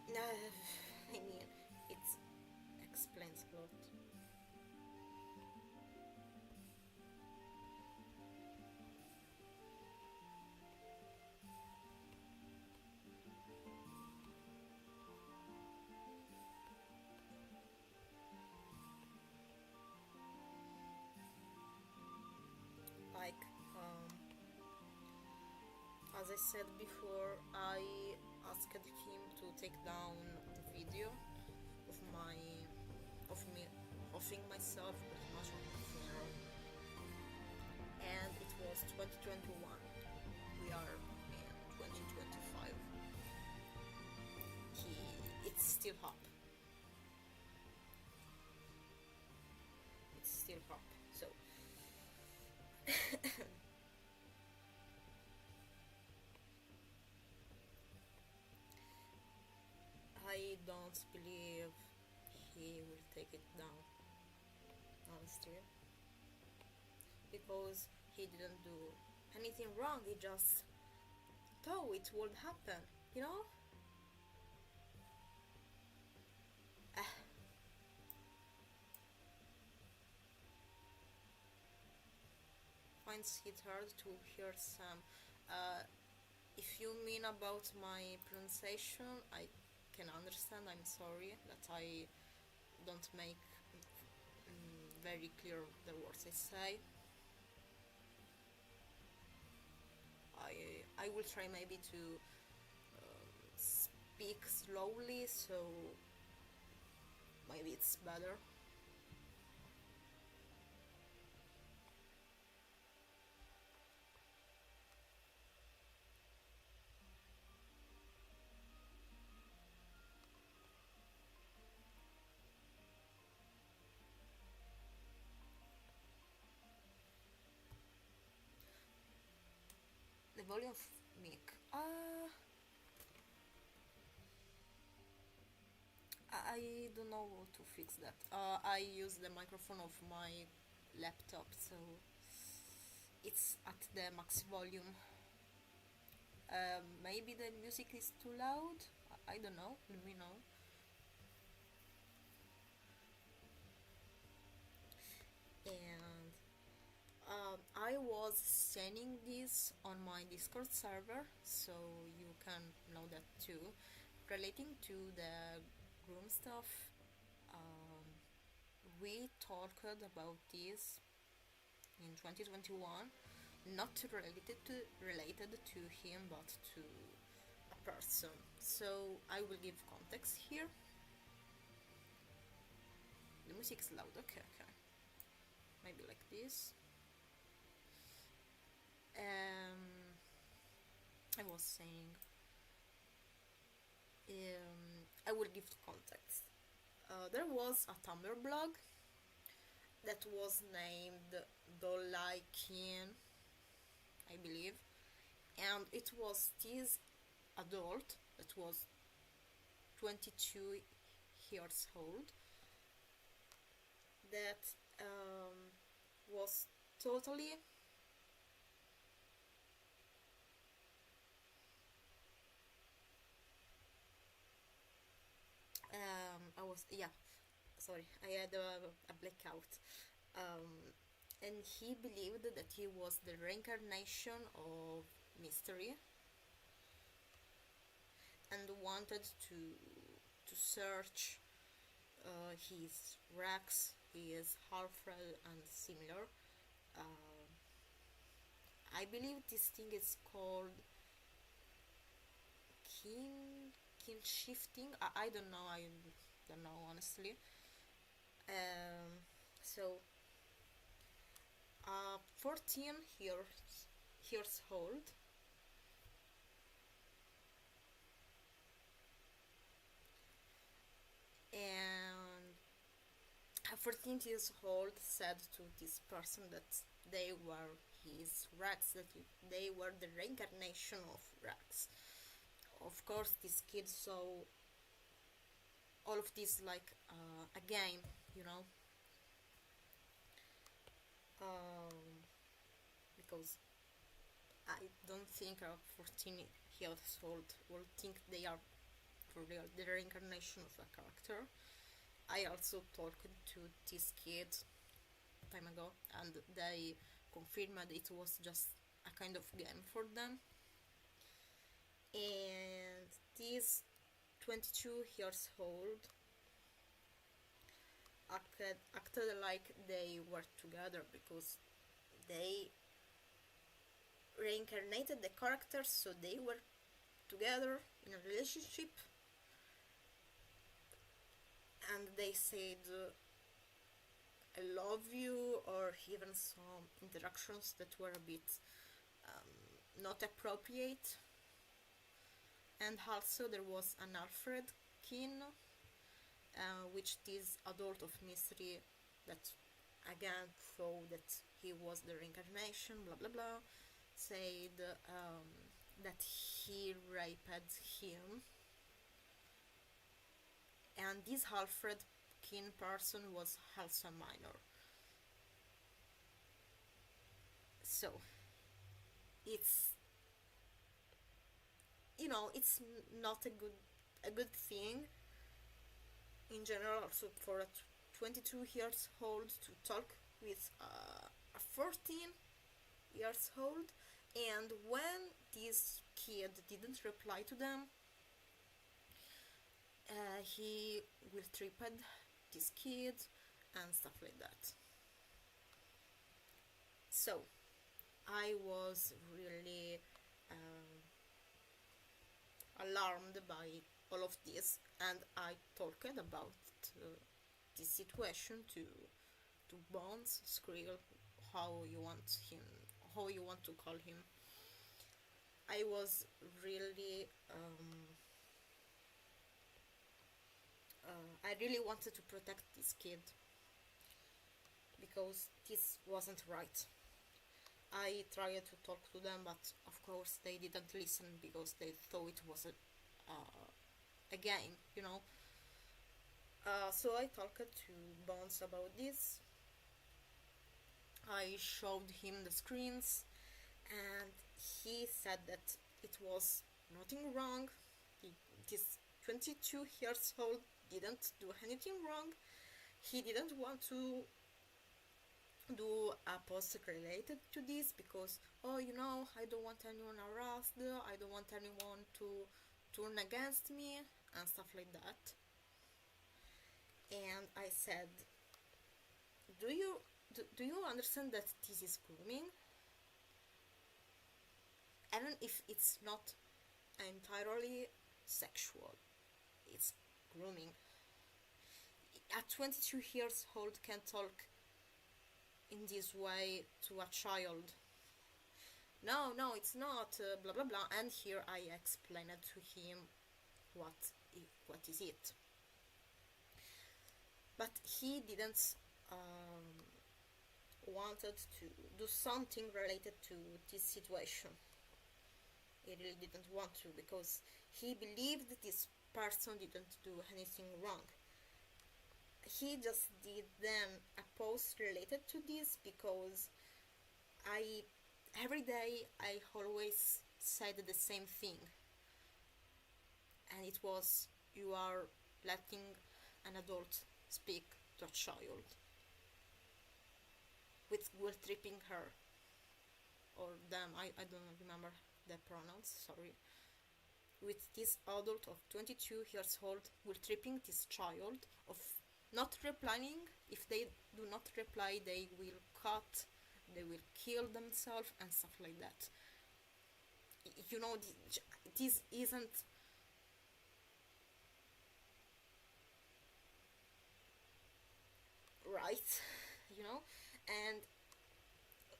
I mean, it explains a lot. Like, as I said before, I asked him to take down the video of me offing myself pretty much on the funeral, and it was 2021. We are in 2025. It's still up. It's still up. So. I don't believe he will take it down, honestly, because he didn't do anything wrong. He just thought it would happen, you know? Finds it hard to hear some. If you mean about my pronunciation, I can understand. I'm sorry that I don't make very clear the words I say. I will try maybe to speak slowly, so maybe it's better. The volume of mic. I don't know how to fix that. I use the microphone of my laptop, so it's at the max volume. Maybe the music is too loud. I don't know. Let me know. And I was sending this on my Discord server, so you can know that too. Relating to the groom stuff, we talked about this in 2021, not related to him, but to a person. So I will give context here. The music is loud. Okay. Maybe like this. I was saying, I will give the context. There was a Tumblr blog that was named Dolaikin, I believe, and it was this adult that was 22 years old that was totally I was, yeah, sorry, I had a blackout. And he believed that he was the reincarnation of Mystery and wanted to search his Rex, his Halfred, and similar. Uh, I believe this thing is called kin shifting. I don't know. I don't know honestly. So 14 years old and a 14 years old said to this person that they were his Rex, that they were the reincarnation of Rex. Of course, this kid saw all of this like a game, you know, um, because I don't think a 14 years old will think they are for real the reincarnation of a character. I also talked to this kid time ago, and they confirmed it was just a kind of game for them. And this 22 years old acted like they were together because they reincarnated the characters, so they were together in a relationship, and they said I love you, or even some interactions that were a bit not appropriate. And also there was an Alfred kin, which this adult of mystery that again thought that he was the reincarnation, blah blah blah, said that he raped him. And this Alfred kin person was also minor. So it's, you know, it's not a good thing in general, also for a 22 years old to talk with a 14 years old. And when this kid didn't reply to them, he will trip this kid and stuff like that. So I was really alarmed by all of this, and I talked about this situation to Bones, Skrill, how you want him, how you want to call him. I was really I really wanted to protect this kid because this wasn't right. I tried to talk to them, but of course they didn't listen because they thought it was a game, you know. So I talked to Bones about this. I showed him the screens, and he said that it was nothing wrong. This 22 years old didn't do anything wrong. He didn't want to do a post related to this because, oh, you know, I don't want anyone arrested, I don't want anyone to turn against me and stuff like that. And I said, do you understand that this is grooming? Even if it's not entirely sexual, it's grooming. A 22 years old can talk in this way to a child. no, it's not, blah blah blah. And here I explained to him what is it, but he didn't wanted to do something related to this situation. He really didn't want to, because he believed this person didn't do anything wrong. He just did then a post related to this, because I every day I always said the same thing, and it was, you are letting an adult speak to a child with guilt tripping her or them. I don't remember the pronouns, sorry. With this adult of 22 years old guilt tripping this child of not replying. If they do not reply, they will cut, they will kill themselves and stuff like that. You know, this isn't right, you know. And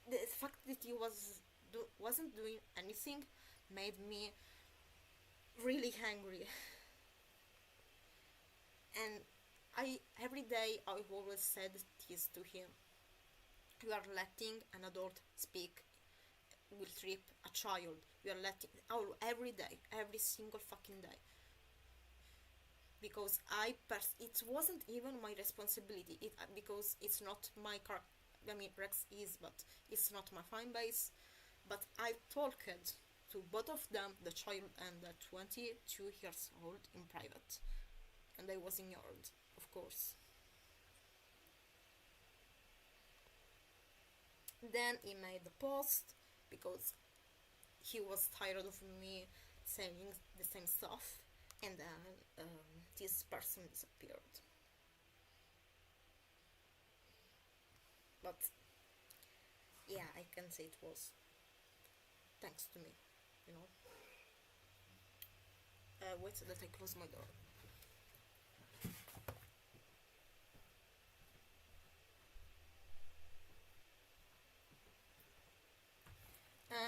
the fact that he wasn't doing anything made me really angry. And I every day I always said this to him: you are letting an adult speak will trip a child. You are letting, every day, every single fucking day. Because it wasn't even my responsibility. Because it's not my car. I mean, Rex is, but it's not my fan base. But I talked to both of them, the child and the 22 years old, in private, and I was ignored, of course. Then he made the post because he was tired of me saying the same stuff, and then this person disappeared. But yeah, I can say it was thanks to me, you know. Wait so that I close my door.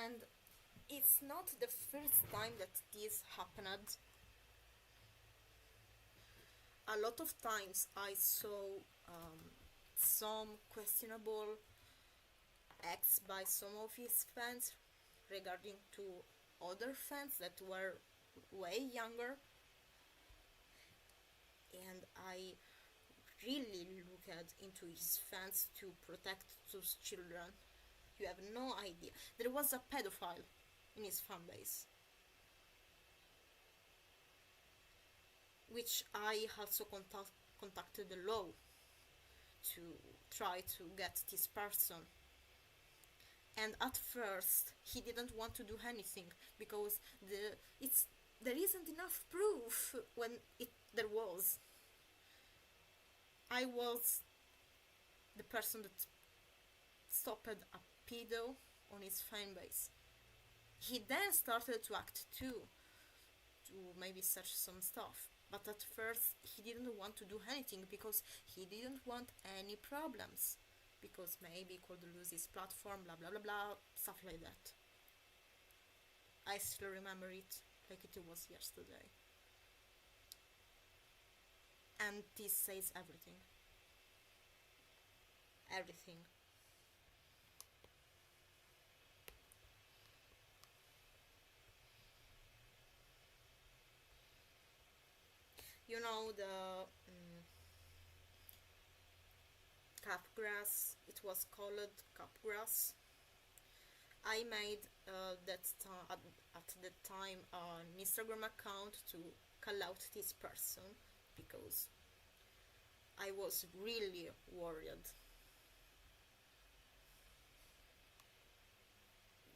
And it's not the first time that this happened. A lot of times I saw some questionable acts by some of his fans regarding to other fans that were way younger, and I really looked into his fans to protect those children. You have no idea. There was a pedophile in his fan base, which I also contacted the law to try to get this person. And at first he didn't want to do anything because there isn't enough proof when there was. I was the person that stopped a pedo on his fan base. He then started to act too, to maybe search some stuff. But at first he didn't want to do anything because he didn't want any problems. Because maybe he could lose his platform, blah blah blah blah, stuff like that. I still remember it like it was yesterday. And this says everything. Everything. You know the capgrass. It was called capgrass. I made at the time an Instagram account to call out this person because I was really worried.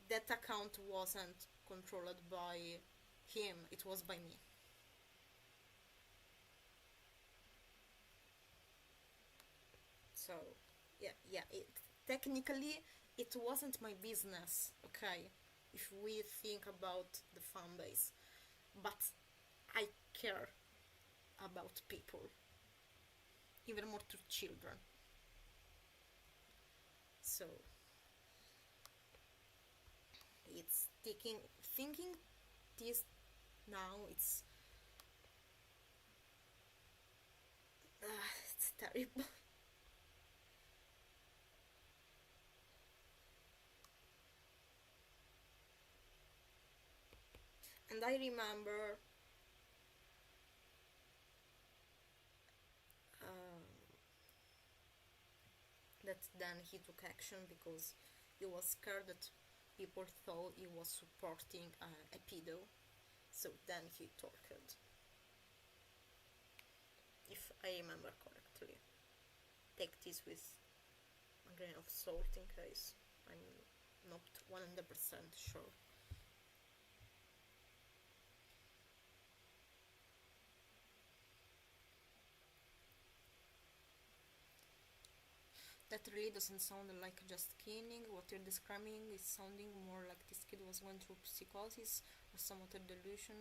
That account wasn't controlled by him, it was by me. So yeah, technically it wasn't my business, okay, if we think about the fan base, but I care about people, even more to children. So It's thinking this now, it's terrible. And I remember um, that then he took action because he was scared that people thought he was supporting a pedo. So then he talked, if I remember correctly. Take this with a grain of salt in case I'm not 100% sure. That really doesn't sound like just caning. What you're describing is sounding more like this kid was going through psychosis or some other delusion.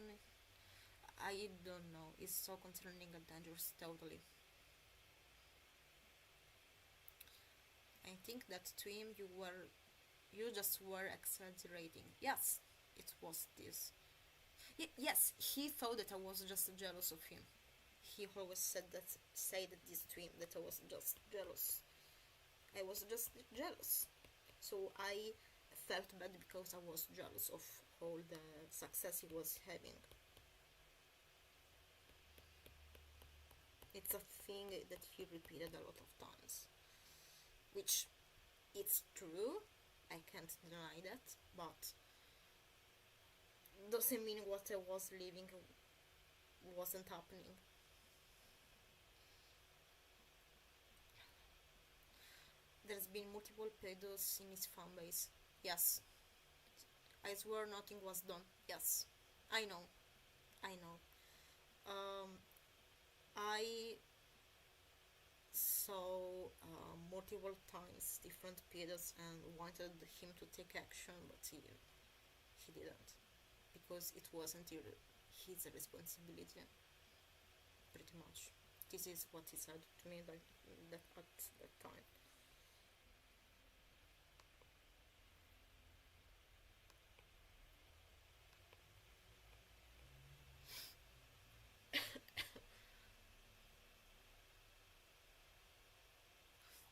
I don't know. It's so concerning and dangerous, totally. I think that to him you just were exaggerating. Yes, it was this. Yes, he thought that I was just jealous of him. He always said this to him, that I was just jealous. I was just jealous. So I felt bad because I was jealous of all the success he was having. It's a thing that he repeated a lot of times, which it's true. I can't deny that, but doesn't mean what I was living wasn't happening. There's been multiple pedos in his fan base. Yes, I swear nothing was done. Yes, I know, I know. Um, I saw multiple times different pedos and wanted him to take action, but he didn't because it wasn't his responsibility. Pretty much, this is what he said to me that at that time.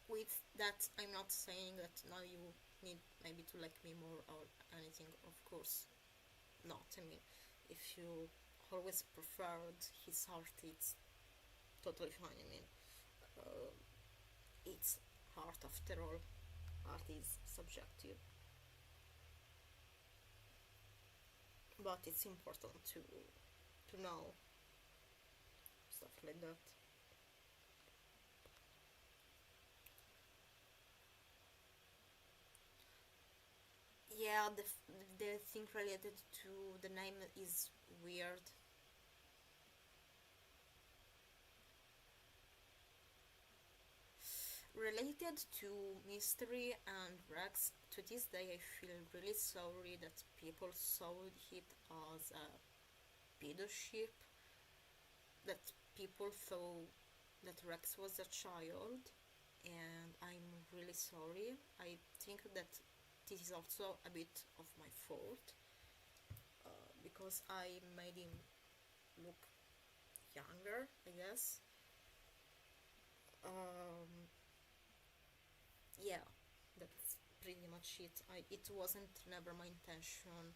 With that, I'm not saying that now you need maybe to like me more or anything. Of course not. I mean, if you always preferred his art, it's totally fine. I mean, uh, it's art after all. Art is subjective, but it's important to know stuff like that. Yeah, the thing related to the name is weird. Related to mystery and Rex, to this day I feel really sorry that people saw it as a pedo ship, that people thought that Rex was a child, and I'm really sorry. I think that this is also a bit of my fault because I made him look younger, I guess. Um, yeah, that's pretty much it. It wasn't never my intention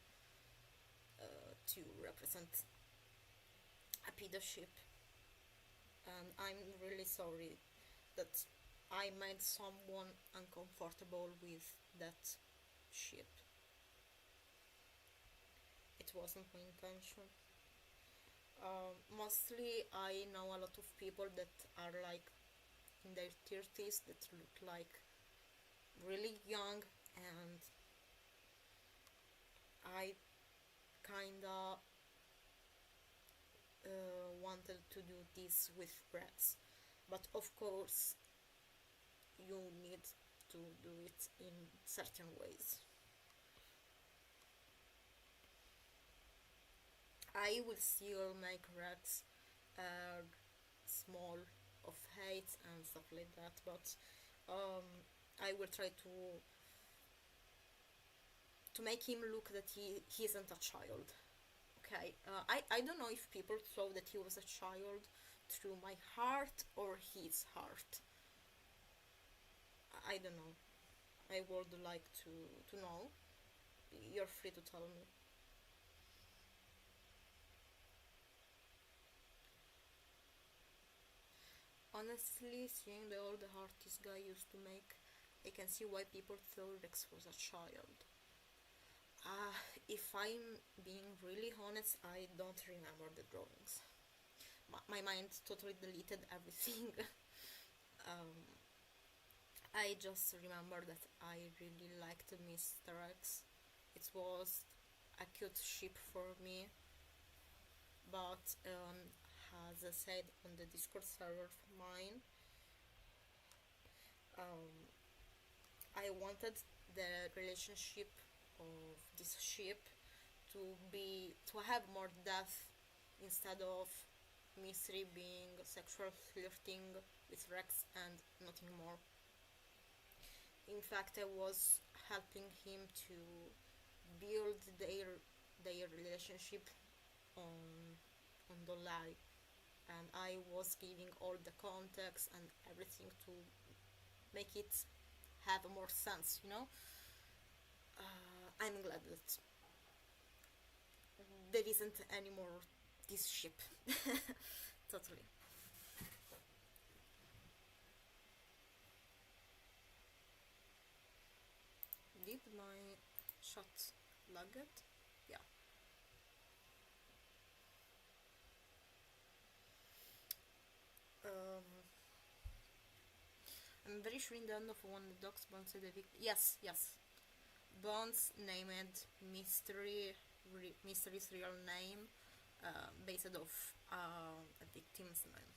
to represent a pedo ship, and I'm really sorry that I made someone uncomfortable with that ship. It wasn't my intention. Mostly, I know a lot of people that are like in their 30s that look like really young, and I kinda wanted to do this with breads, but of course, you need to do it in certain ways. I will still make racks uh, small of height and stuff like that, but um, I will try to make him look that he isn't a child. Okay, I don't know if people thought that he was a child through my heart or his heart. I don't know. I would like to know. You're free to tell me. Honestly, seeing all the art this guy used to make, I can see why people thought Rex was a child. If I'm being really honest, I don't remember the drawings. My mind totally deleted everything. um, I just remember that I really liked Mr. X. It was a cute ship for me, but as I said on the Discord server of mine, um, I wanted the relationship of this ship to have more depth instead of Mystery being sexual flirting with Rex and nothing more. In fact, I was helping him to build their relationship on the lie, and I was giving all the context and everything to make it have more sense. I'm glad that there isn't anymore this ship. Totally. Did my shot lag it? Yeah. Um, I'm very sure in the end of one the dogs Bond said the victim. Yes, yes. Bond's named Mystery's real name, based off a victim's name.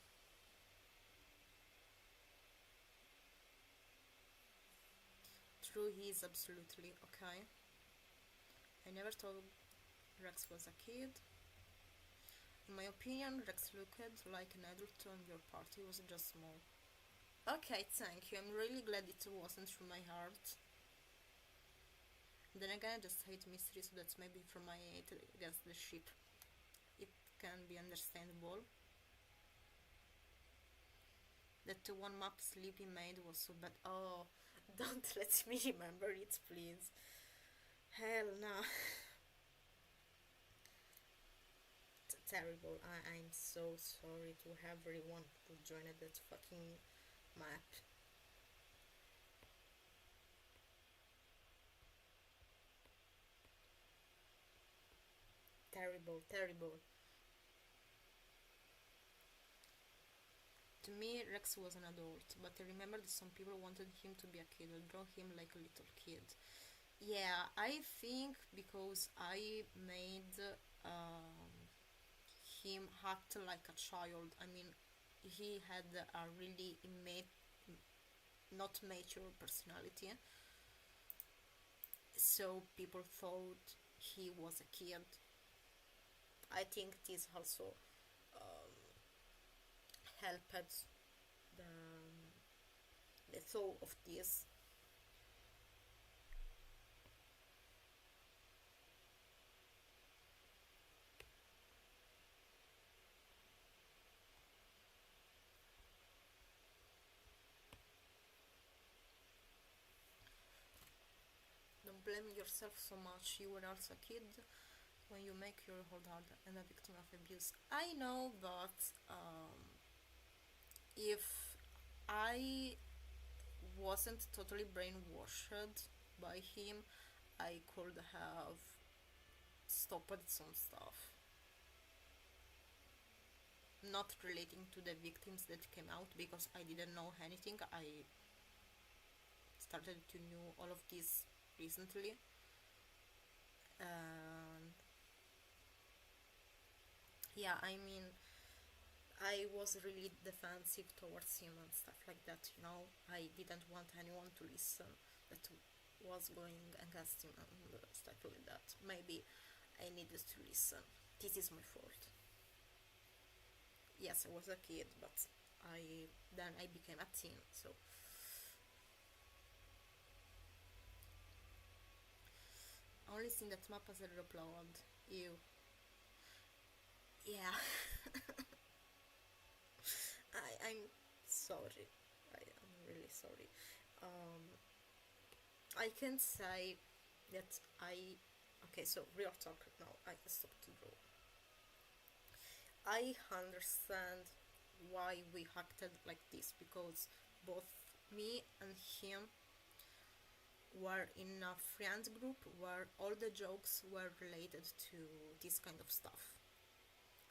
True, he is absolutely okay. I never thought Rex was a kid. In my opinion, Rex looked like an adult and your party was just small. Okay, thank you. I'm really glad it wasn't through my heart. Then again, I just hate mystery, so that's maybe from my hate against the ship. It can be understandable. That one map Sleepy made was so bad. Oh, don't let me remember it, please. Hell no. Terrible. I'm so sorry to everyone who joined that fucking map. Terrible, terrible. To me, Rex was an adult, but I remember that some people wanted him to be a kid or draw him like a little kid. Yeah, I think because I made him act like a child. I mean, he had a really not mature personality, so people thought he was a kid. I think this also helped the thought of this. Don't blame yourself so much. You were also a kid when you make your whole heart and a victim of abuse. I know, but if I wasn't totally brainwashed by him, I could have stopped some stuff. Not relating to the victims that came out because I didn't know anything. I started to know all of this recently. And yeah, I mean, I was really defensive towards him and stuff like that, I didn't want anyone to listen that was going against him and stuff like that. Maybe I needed to listen. This is my fault. Yes, I was a kid, but I became a teen, so only seen that map as a upload. Ew. Yeah. I'm sorry. I'm really sorry. Um, I can say that okay, so real talk now. I stopped to draw. I understand why we acted like this because both me and him were in a friends group where all the jokes were related to this kind of stuff.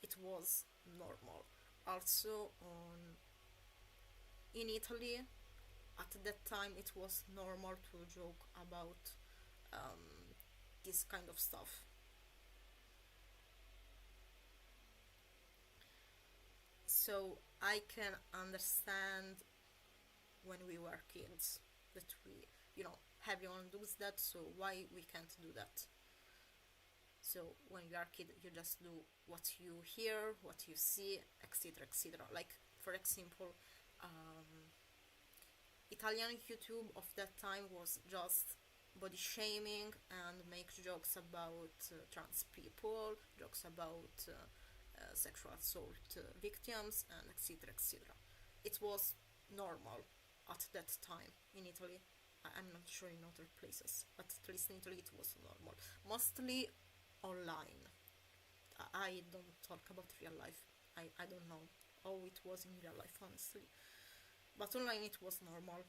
It was normal. Also, in Italy, at that time, it was normal to joke about this kind of stuff. So I can understand when we were kids that we, everyone does that, so why we can't do that? So when you are a kid, you just do what you hear, what you see, etc., etc. Like, for example, Italian YouTube of that time was just body shaming and make jokes about trans people, jokes about sexual assault victims, and etc., etc. It was normal at that time in Italy. I'm not sure in other places, but at least in Italy it was normal. Mostly online. I don't talk about real life. I don't know how it was in real life, honestly. But online it was normal.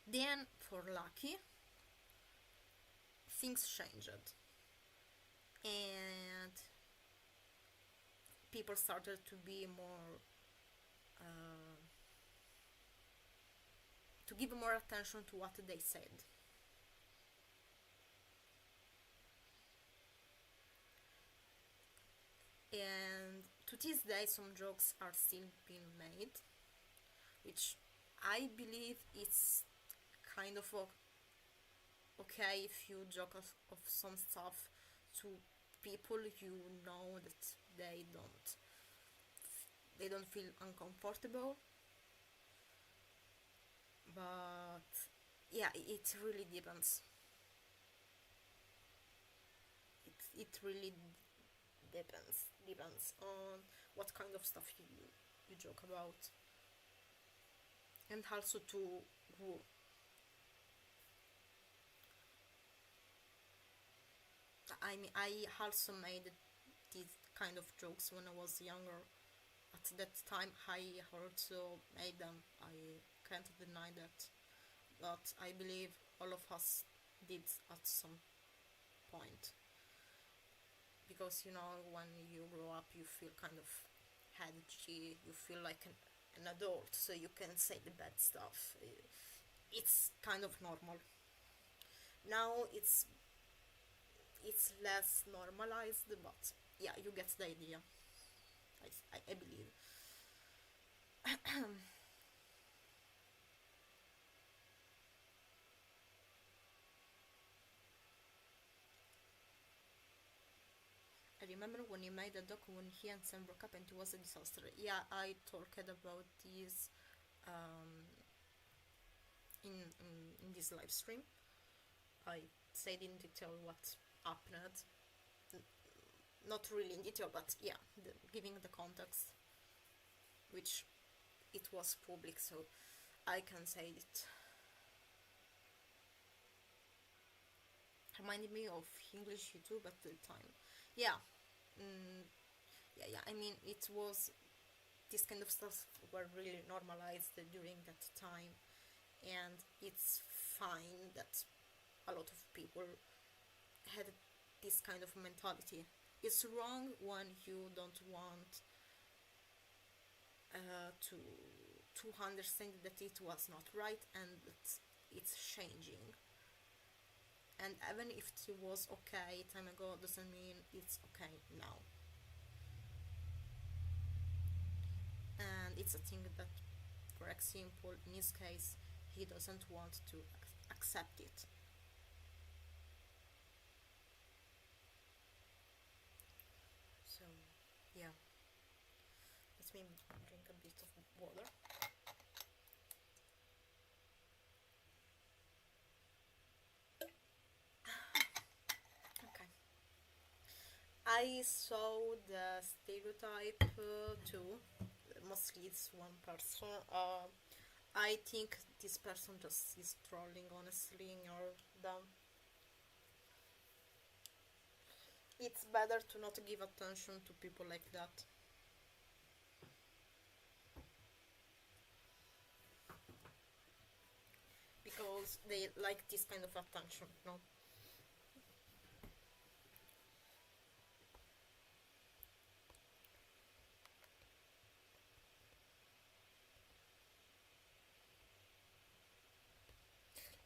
Then, for Lucky, things changed. And people started to be more. To give more attention to what they said. And to this day, some jokes are still being made, which I believe it's kind of okay if you joke of some stuff to people you know that they don't feel uncomfortable. But yeah, it really depends. It really depends on what kind of stuff you joke about, and also to who. I mean, I also made these kind of jokes when I was younger. At that time, I also made them. I can't deny that. But I believe all of us did at some point. Because, when you grow up, you feel kind of edgy, you feel like an adult, so you can say the bad stuff. It's kind of normal. Now it's less normalized, but yeah, you get the idea. I believe. I remember when you made a doc when he and Sam broke up and it was a disaster. Yeah, I talked about this um, in this live stream. I said in detail what happened. Not really in detail, but yeah, giving the context, which it was public, so I can say it. Reminded me of English YouTube at the time. Yeah, yeah. I mean, it was this kind of stuff were really normalized during that time, and it's fine that a lot of people had this kind of mentality. It's wrong when you don't want to understand that it was not right and that it's changing. And even if it was okay time ago, doesn't mean it's okay now. And it's a thing that, for example, in his case, he doesn't want to accept it. So, yeah. Let me drink a bit of water. I saw the stereotype too. Mostly it's one person. I think this person just is trolling, honestly, or dumb. It's better to not give attention to people like that because they like this kind of attention, no?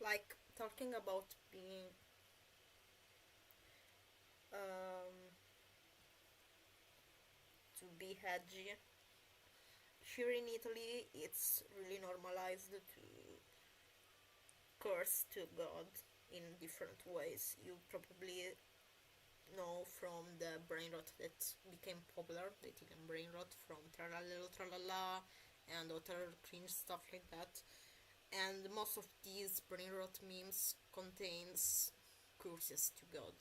Like talking about being um, to be hedgy. Here in Italy, it's really normalized to curse to God in different ways. You probably know from the brain rot that became popular, the Italian brain rot from Tralala Tralala and other cringe stuff like that. And most of these brain rot memes contains curses to God.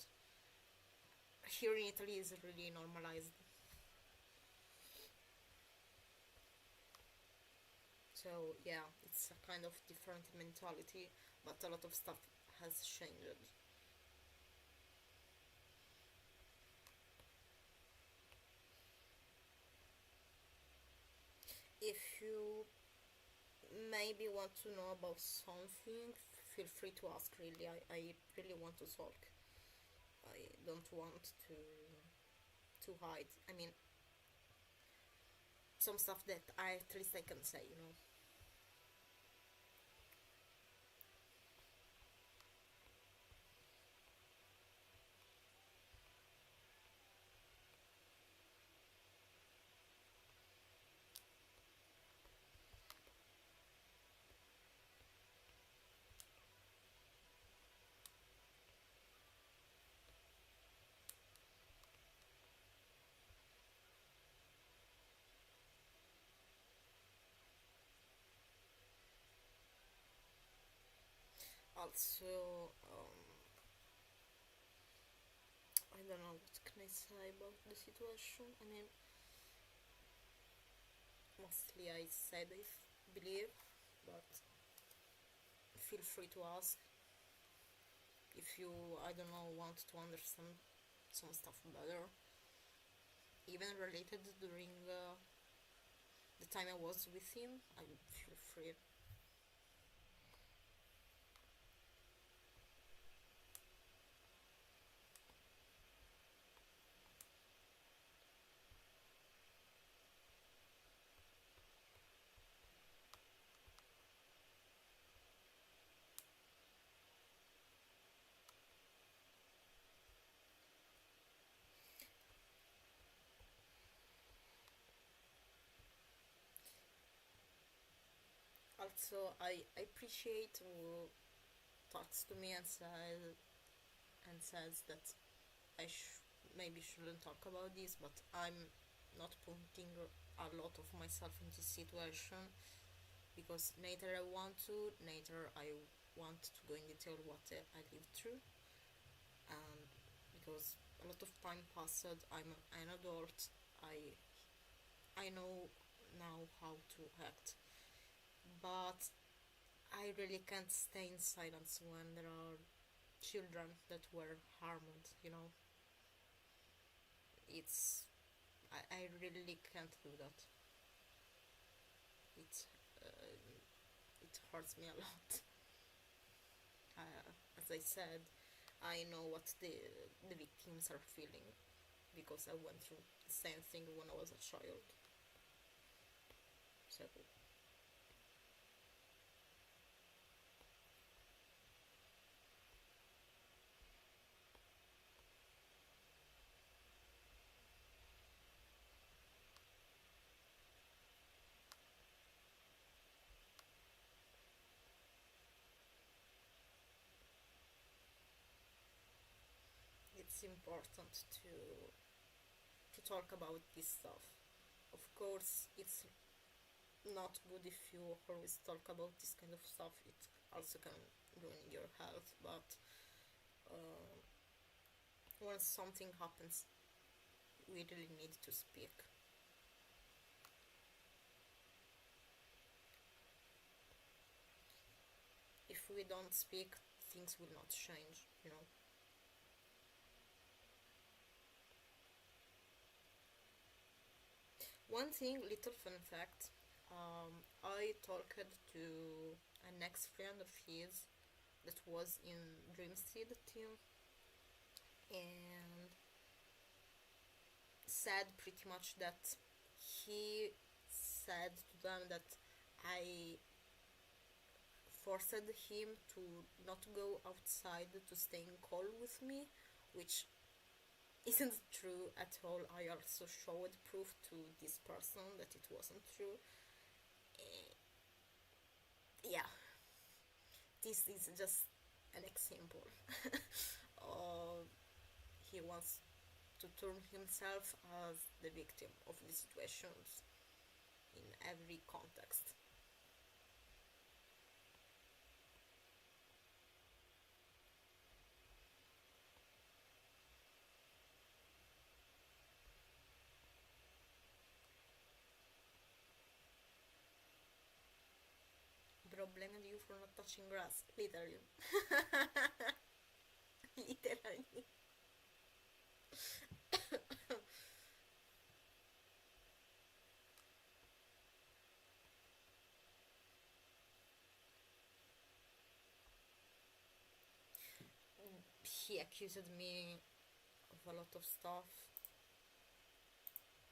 Here in Italy is really normalized. So yeah, it's a kind of different mentality, but a lot of stuff has changed. If you maybe want to know about something, feel free to ask. Really, I really want to talk. I don't want to hide. I mean, some stuff that at least I can say, you know. Also, I don't know what can I say about the situation. I mean, mostly I said I believe, but feel free to ask if you, I don't know, want to understand some stuff better, even related during the time I was with him. I feel free. Also, I appreciate who talks to me and says that I maybe shouldn't talk about this, but I'm not putting a lot of myself into the situation because neither I want to, neither I want to go in detail what I lived through, and because a lot of time passed, I'm an adult. I know now how to act, but I really can't stay in silence when there are children that were harmed. You know, it's I really can't do that. It uh, it hurts me a lot. As I said, I know what the victims are feeling because I went through the same thing when I was a child. So it's important to talk about this stuff. Of course, it's not good if you always talk about this kind of stuff. It also can ruin your health. But uh, when something happens we really need to speak. If we don't speak, things will not change, you know. One thing, little fun fact, I talked to an ex-friend of his that was in Dreamseed team, and said pretty much that he said to them that I forced him to not go outside to stay in call with me, which isn't true at all. I also showed proof to this person that it wasn't true. Yeah, this is just an example. uh, he wants to turn himself as the victim of the situations in every context. Bro blamed you for not touching grass, literally. Literally. He accused me of a lot of stuff.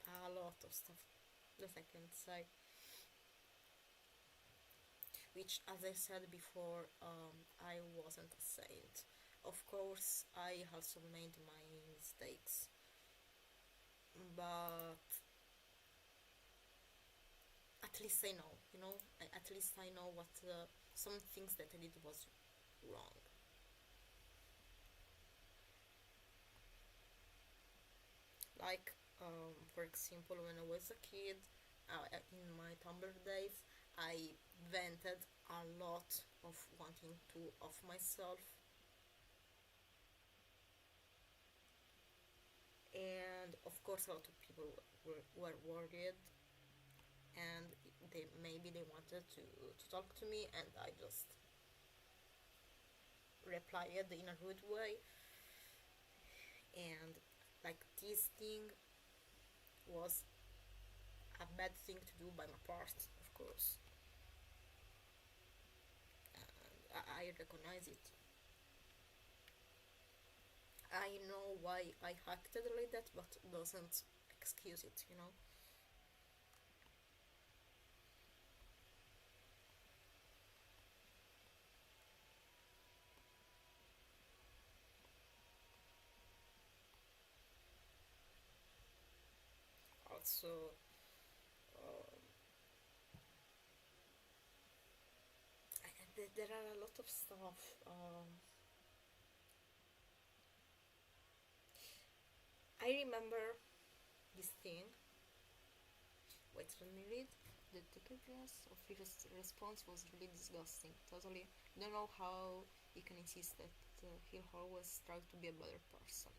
A lot of stuff that I can't say. Which, as I said before, I wasn't a saint. Of course, I also made my mistakes, but at least I know, you know, at least I know what some things that I did was wrong. Like, for example, when I was a kid, in my Tumblr days, I vented a lot of wanting to off myself, and of course, a lot of people were worried, and they wanted to talk to me, and I just replied in a rude way, and like this thing was a bad thing to do by my part, of course. I recognize it. I know why I acted like that, but doesn't excuse it, you know. Also, um, there are a lot of stuff. I remember this thing. Wait, let me read. The ticketness of his response was really disgusting. Totally don't know how you can insist that he'll always try to be a better person,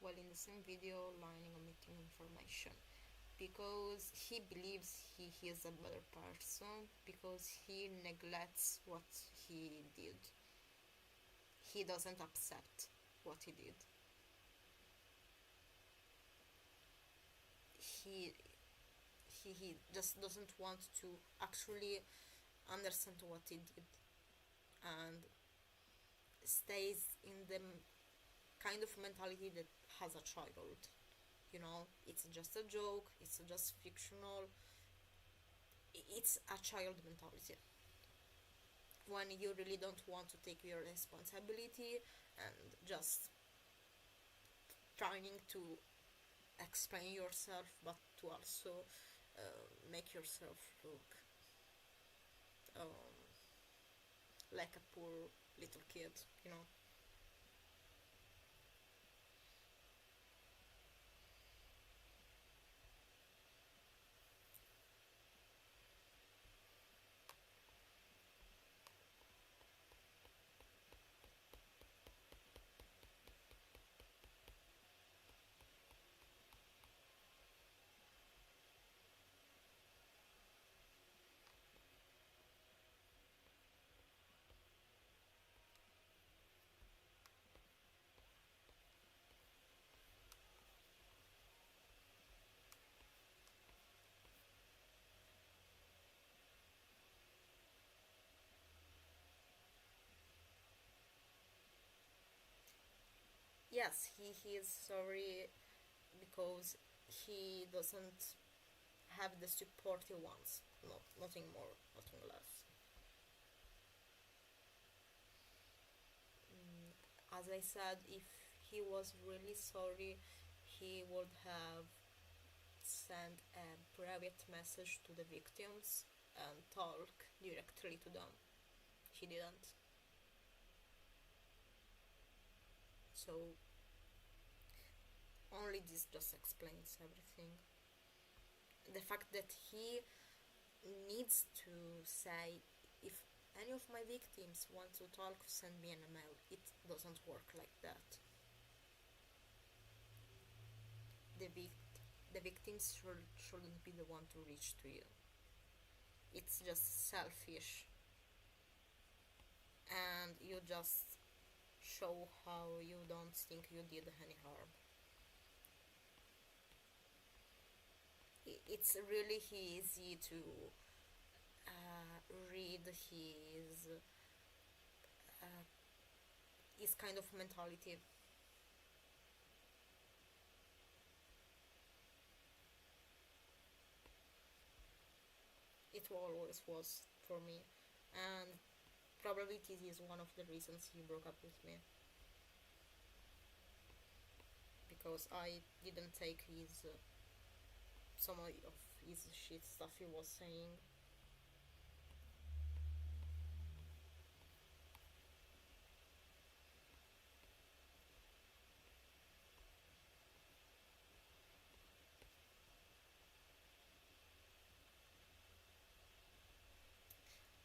while in the same video lying omitting information. Because he believes he is a better person, because he neglects what he did. He doesn't accept what he did. He he just doesn't want to actually understand what he did, and stays in the kind of mentality that has a child. You know, it's just a joke, it's just fictional, it's a child mentality. When you really don't want to take your responsibility and just trying to explain yourself, but to also make yourself look um, like a poor little kid, you know. yes, he is sorry because he doesn't have the support he wants. No, nothing more, nothing less. As I said, if he was really sorry, he would have sent a private message to the victims and talk directly to them. He didn't. So only this just explains everything. The fact that he needs to say, if any of my victims want to talk, send me an email. It doesn't work like that. The victims shouldn't be the one to reach to you. It's just selfish, and you just show how you don't think you did any harm. It's really easy to read uh, his kind of mentality. It always was for me, and probably this is one of the reasons he broke up with me, because I didn't take his some of his shit stuff he was saying.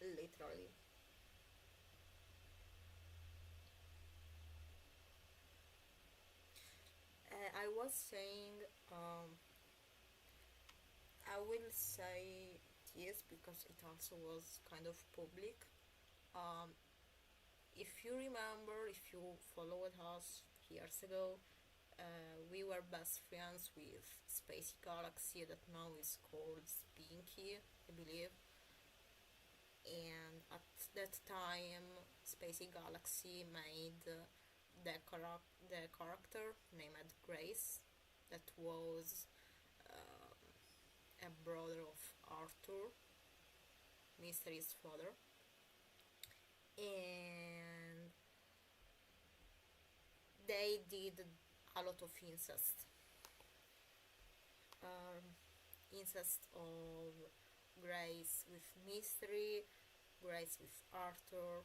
Literally. I was saying, I will say this because it also was kind of public. Um, if you remember, if you followed us years ago, we were best friends with Space Galaxy that now is called Spinky, I believe. And at that time, Spacey Galaxy made the character named Grace, that was a brother of Arthur, Mystery's father, and they did a lot of incest. Incest of Grace with Mystery, Grace with Arthur,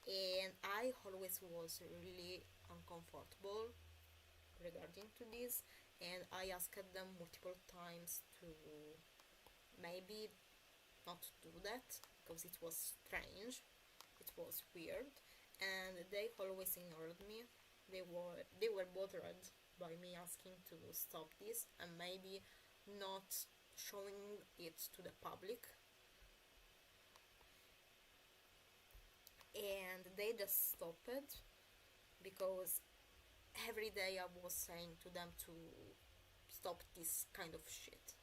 and I always was really uncomfortable regarding to this, and I asked them multiple times to maybe not do that because it was strange, it was weird, and they always ignored me. They were bothered by me asking to stop this and maybe not showing it to the public, and they just stopped because every day I was saying to them to stop this kind of shit.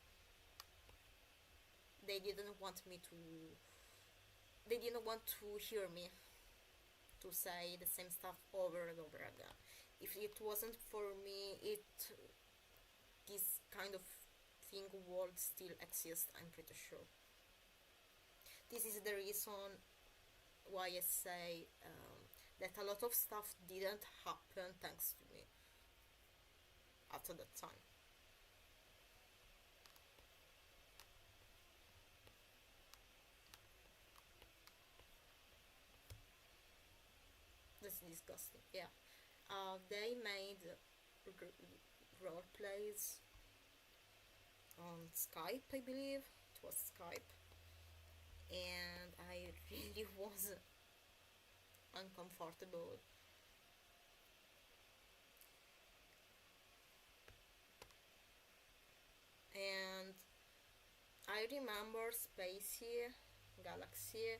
They didn't want me to. They didn't want to hear me to say the same stuff over and over again. If it wasn't for me, this kind of thing would still exist. I'm pretty sure. This is the reason why I say that a lot of stuff didn't happen thanks to me at that time. That's disgusting. Yeah. They made role plays on Skype, I believe. It was Skype. And I really was uncomfortable. And I remember Spacey Galaxy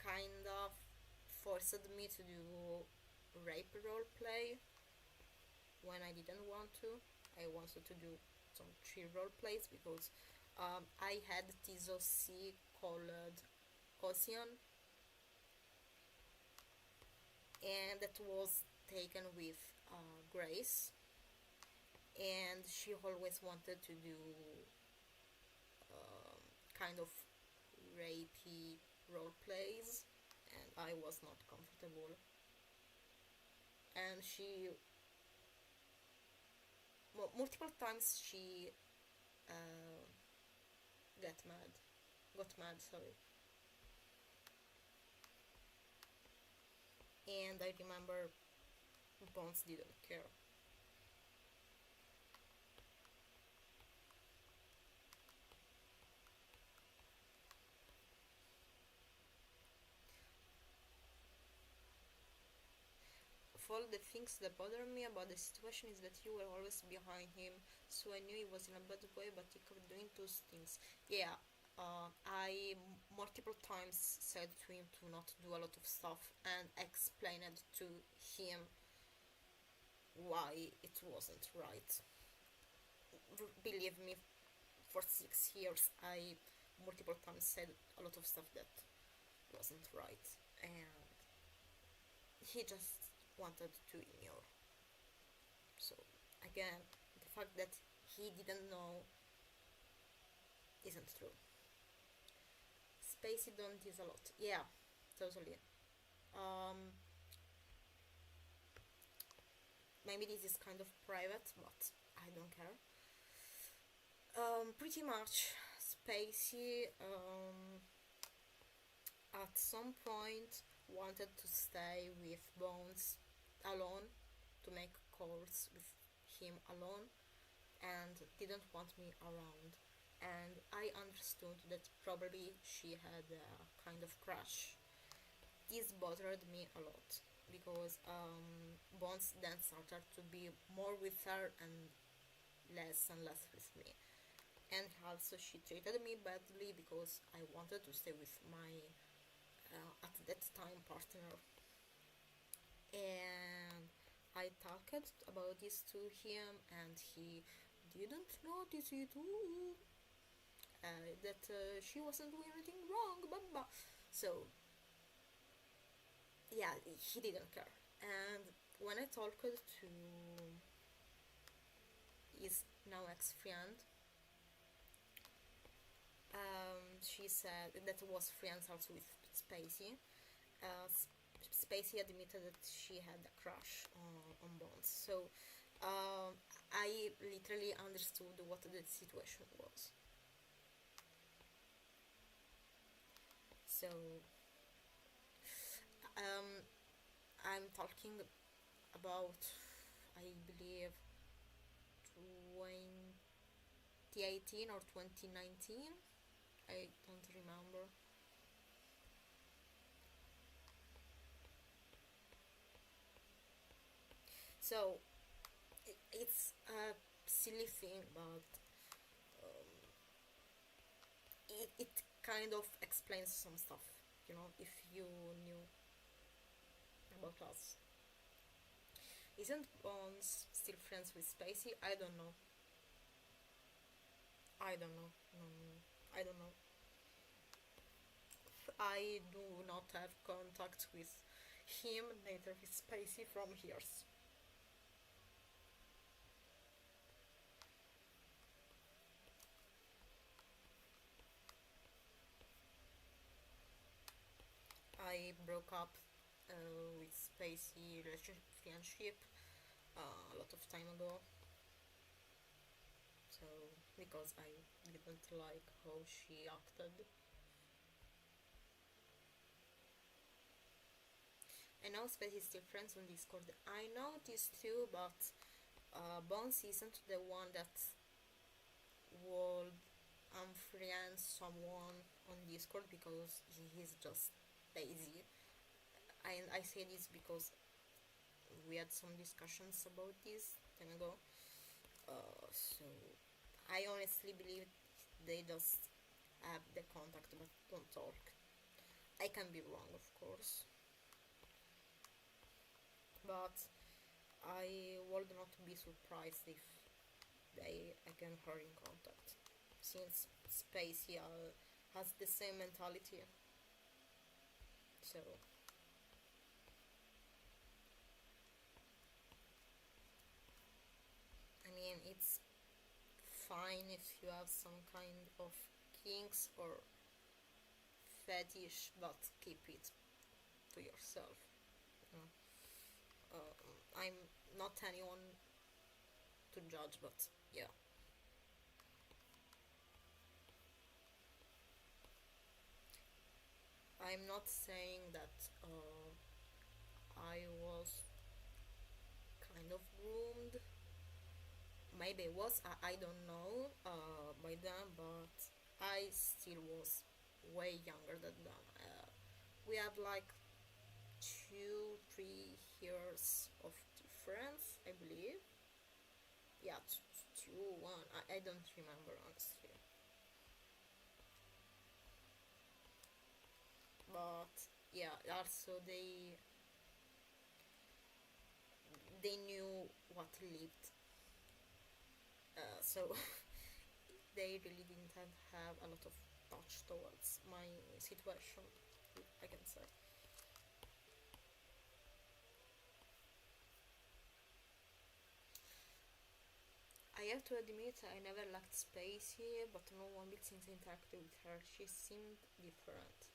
kind of forced me to do rape roleplay when I didn't want to. I wanted to do some chill role plays because I had this OC called Ocean, and that was taken with Grace, and she always wanted to do kind of rapey role plays, and I was not comfortable. And she multiple times she uh, got mad, sorry. And I remember Bones didn't care. Of all the things that bother me about the situation is that you were always behind him, so I knew he was in a bad way, but he kept doing those things. Yeah, I multiple times said to him to not do a lot of stuff and explained to him why it wasn't right. Believe me, for 6 years I multiple times said a lot of stuff that wasn't right, and he just wanted to ignore. So again, the fact that he didn't know isn't true. Spacey done this a lot. Yeah, totally. Um, Maybe this is kind of private, but I don't care. Pretty much, Spacey at some point wanted to stay with Bones alone, to make calls with him alone, and didn't want me around. And I understood that probably she had a kind of crush. This bothered me a lot because Bones then started to be more with her and less with me. And also, she treated me badly because I wanted to stay with my at that time partner, and I talked about this to him, and he didn't notice it. Ooh, that she wasn't doing anything wrong, blah blah. So yeah, he didn't care. And when I talked to his now ex-friend, she said that was friends also with Spacey. Uh, Spacey admitted that she had a crush on Bones. So I literally understood what the situation was. So um, I'm talking about, I believe, 2018 or 2019. I don't remember. So it's a silly thing, but it kind of explains some stuff, if you knew about us. Isn't Bones still friends with Spacey? I don't know. I don't know. I don't know. I do not have contact with him, neither with Spacey, from years. I broke up with Spacey friendship a lot of time ago. So because I didn't like how she acted. I know Spacey is still friends on Discord. I know this too, but Bones isn't the one that would unfriend someone on Discord because he's just lazy. And I say this because we had some discussions about this time ago. So I honestly believe they just have the contact but don't talk. I can be wrong, of course, but I would not be surprised if they again are in contact, since Spacey has the same mentality. So fine if you have some kind of kinks or fetish, but keep it to yourself. You know? I'm not anyone to judge, but yeah. I'm not saying that I was kind of groomed. Maybe it was, I don't know by then, but I still was way younger than them. We have like 2, 3 years of difference, I believe. Yeah, 2, 1. I don't remember honestly. But yeah, also they knew what lived, so they really didn't have a lot of touch towards my situation, I can say. I have to admit, I never lacked space here, but no one bit since I interacted with her. She seemed different.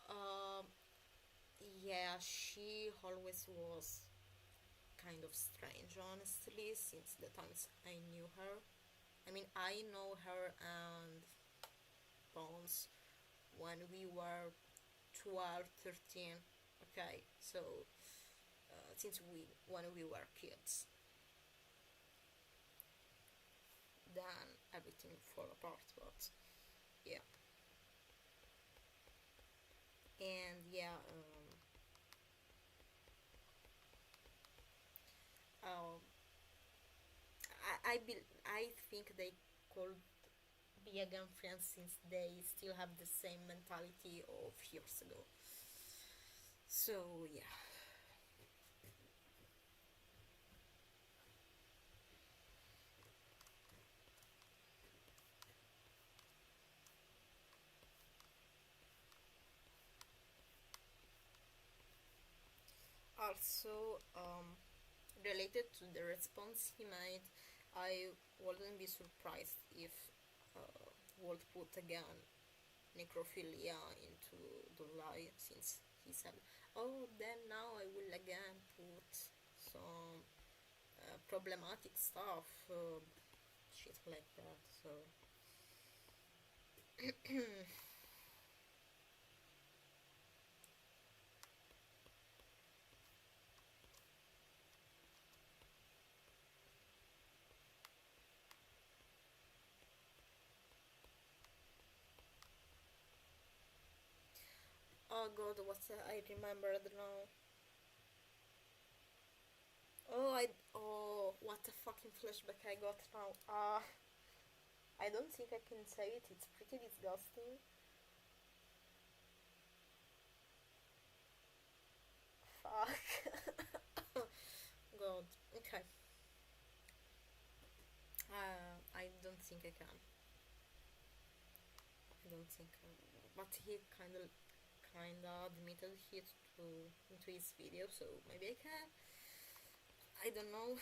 Um, yeah, she always was kind of strange, honestly, since the times I knew her. I mean, I know her and Bones when we were 12, 13. Okay, so since when we were kids, then everything fall apart. But yeah, and yeah, um, I think they could be again friends since they still have the same mentality of years ago. So yeah. Also, related to the response he made, I wouldn't be surprised if would put again necrophilia into the lie, since he said, "Oh, then now I will again put some problematic stuff, shit like that." So oh god, what's I remembered now. What a fucking flashback I got now. I don't think I can say it. It's pretty disgusting. Fuck. God. Okay. I don't think I can. I don't think. But he kinda admitted it to into his video, so maybe I can. I don't know.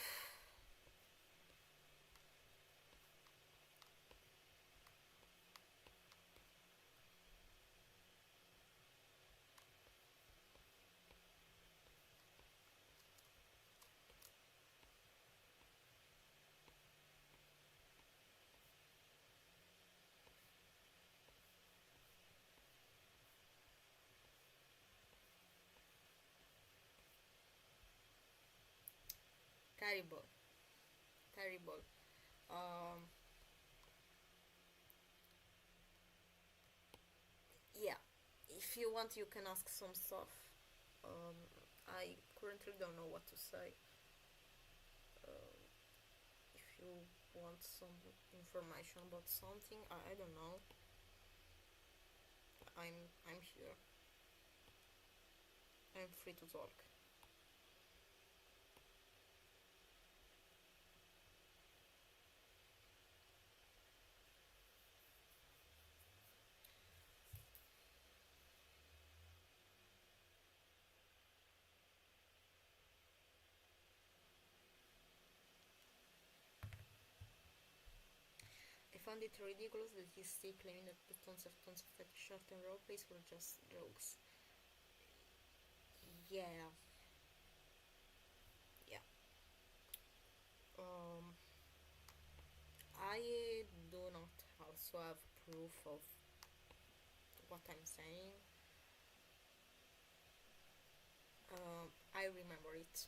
Terrible. Terrible. Um. Yeah. If you want, you can ask some stuff. Um. I currently don't know what to say. Um, if you want some information about something, I don't know. I'm here. I'm free to talk. found it ridiculous that he's still claiming that the tons of fetish shirt and roleplays were just jokes. Yeah, yeah. Um, I do not also have proof of what I'm saying. I remember it,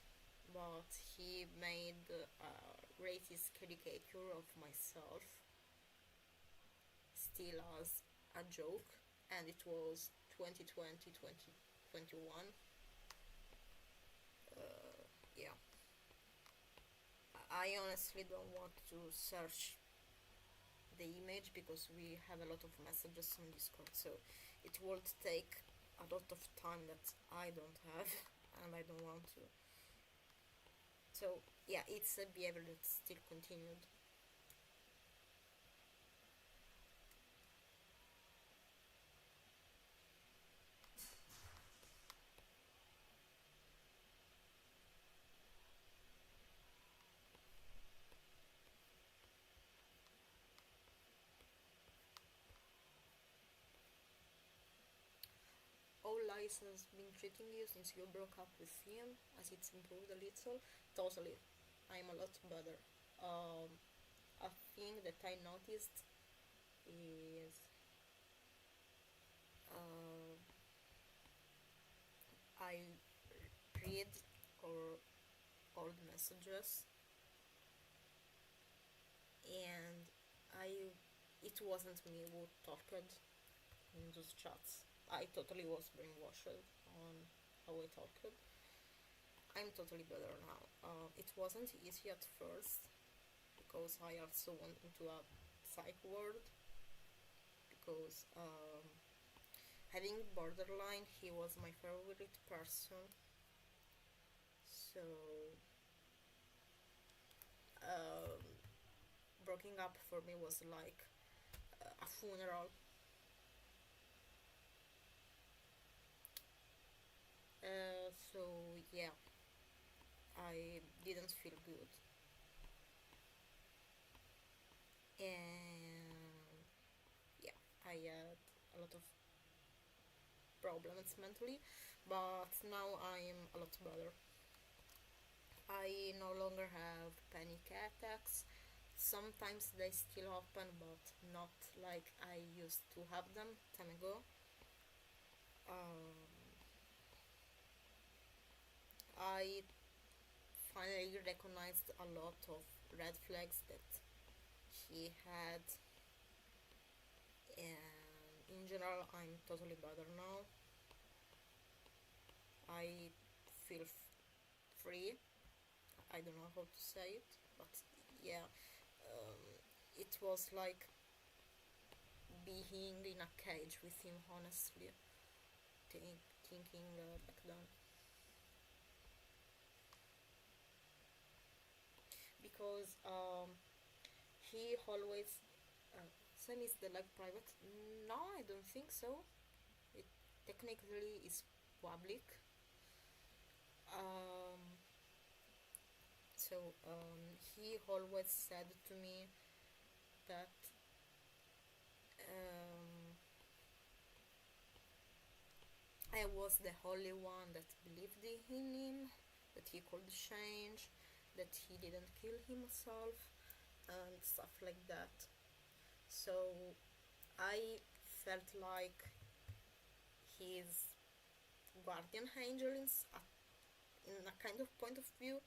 but he made a racist caricature of myself still as a joke, and it was 2020, 2021. Yeah, I honestly don't want to search the image because we have a lot of messages on Discord, so it would take a lot of time that I don't have and I don't want to. So yeah, it's a behavior that still continued. All lies has been treating you since you broke up with him, as it's improved a little. Totally, I'm a lot better. Um, a thing that I noticed is uh, I read or old messages, and I it wasn't me who talked in those chats. I totally was brainwashed on how I talked. I'm totally better now. It wasn't easy at first because I also went into a psych ward because having borderline, he was my favorite person. So um, breaking up for me was like a funeral. So yeah, I didn't feel good, and yeah, I had a lot of problems mentally, but now I'm a lot better. I no longer have panic attacks. Sometimes they still happen, but not like I used to have them time ago. Um, I finally recognized a lot of red flags that he had, and in general, I'm totally better now. I feel free. I don't know how to say it, but yeah, um, it was like being in a cage with him, honestly, thinking back then. Because he always send is the like private. No, I don't think so. It technically is public. Um, he always said to me that um, I was the only one that believed in him, that he could change, that he didn't kill himself, and stuff like that. So I felt like his guardian angel in a kind of point of view,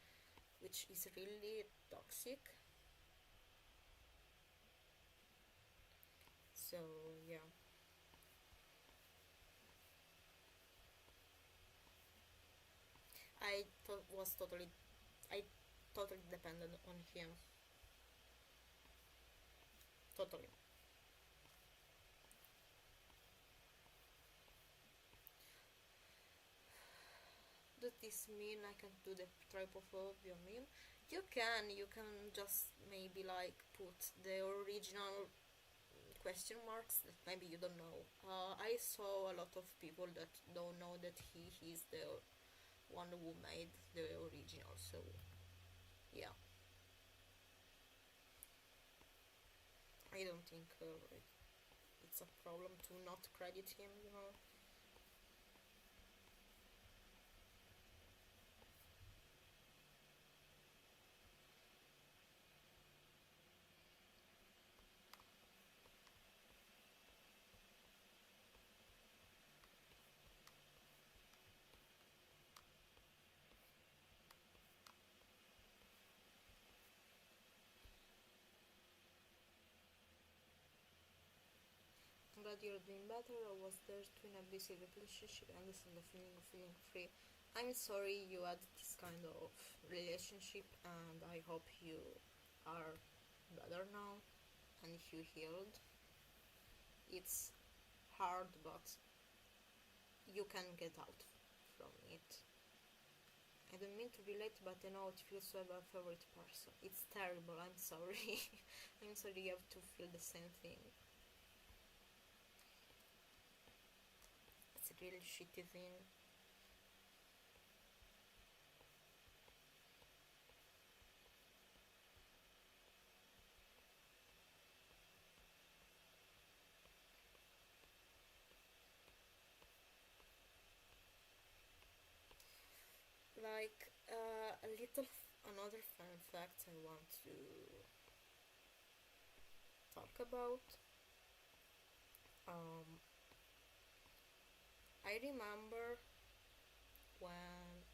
which is really toxic. So yeah, was totally, I totally depended on him, totally. Does this mean I can do the trypophobia meme? You can just maybe like put the original question marks that maybe you don't know. I saw a lot of people that don't know that he is the one who made the original. So yeah, I don't think it's a problem to not credit him, I'm glad you're doing better. I was there to in a busy relationship and this is the feeling free. I'm sorry you had this kind of relationship and I hope you are better now and you healed. It's hard but you can get out from it. I don't mean to be late, but I know it feels to have a favorite person. It's terrible, I'm sorry. I'm sorry you have to feel the same thing. It's a really shitty thing. Like, a little, another fun fact I want to talk about. Um, I remember when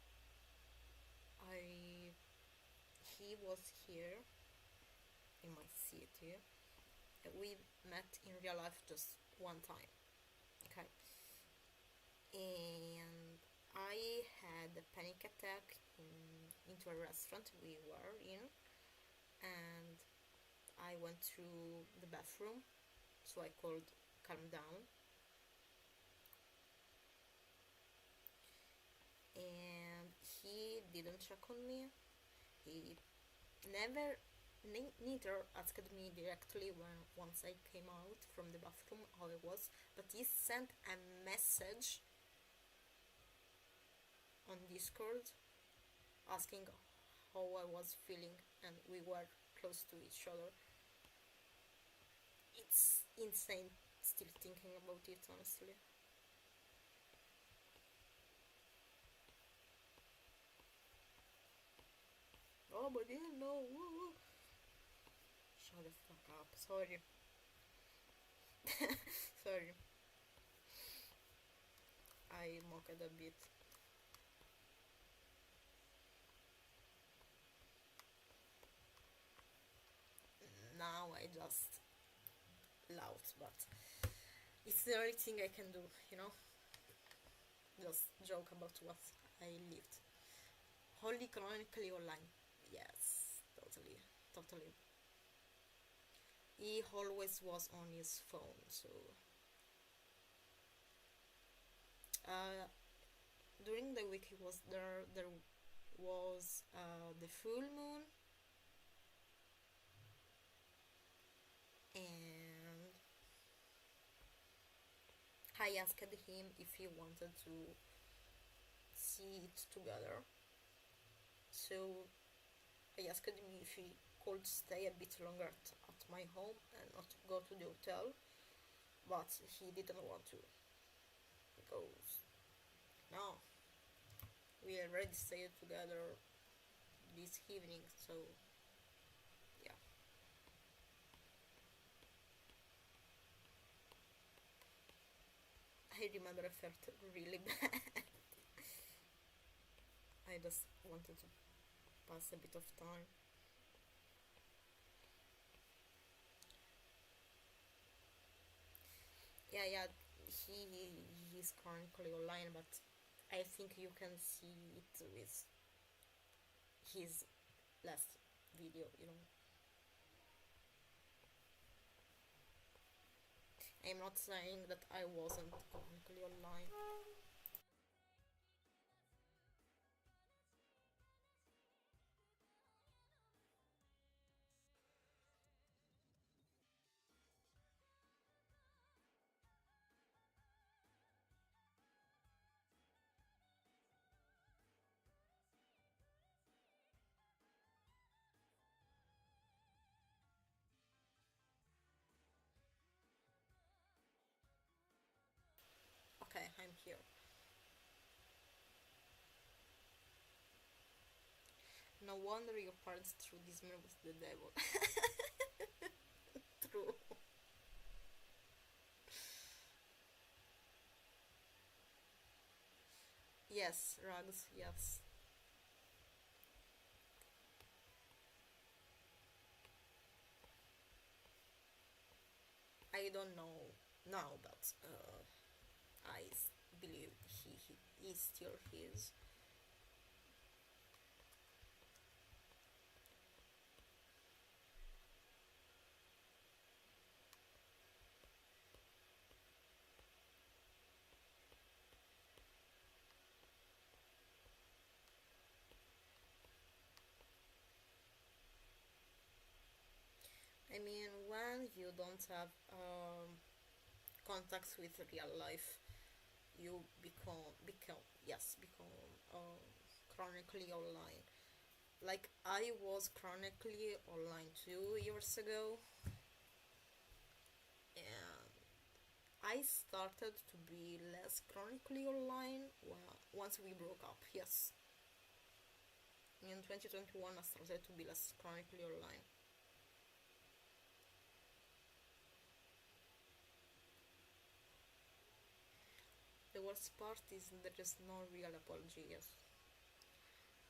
I he was here in my city. We met in real life just one time. Okay, and I had a panic attack into a restaurant we were in, and I went to the bathroom, so I could calm down. And he didn't check on me. He never, neither asked me directly when once I came out from the bathroom how I was, but he sent a message on Discord asking how I was feeling, and we were close to each other. It's insane still thinking about it, honestly. Oh, but yeah, no. Woo. Shut the fuck up. Sorry. Sorry. I mocked a bit. Now I just loud, but it's the only thing I can do, Just joke about what I lived. Wholly chronically online. Yes, totally. Totally. He always was on his phone, so uh, during the week he was there. There was the full moon, and I asked him if he wanted to see it together. So I asked him if he could stay a bit longer at my home and not go to the hotel, but he didn't want to because no, we already stayed together this evening, so yeah. I remember I felt really bad. I just wanted to pass a bit of time. Yeah, yeah, he's currently online, but I think you can see it with his last video. I'm not saying that I wasn't currently online. here. No wonder your parents threw this man with the devil. True. Yes, rugs, yes. I don't know now, but believe he is still his. I mean, when you don't have contacts with real life, you become chronically online. Like I was chronically online 2 years ago, and I started to be less chronically online once we broke up. Yes, in 2021 I started to be less chronically online. The worst part is there is no real apology. Yes,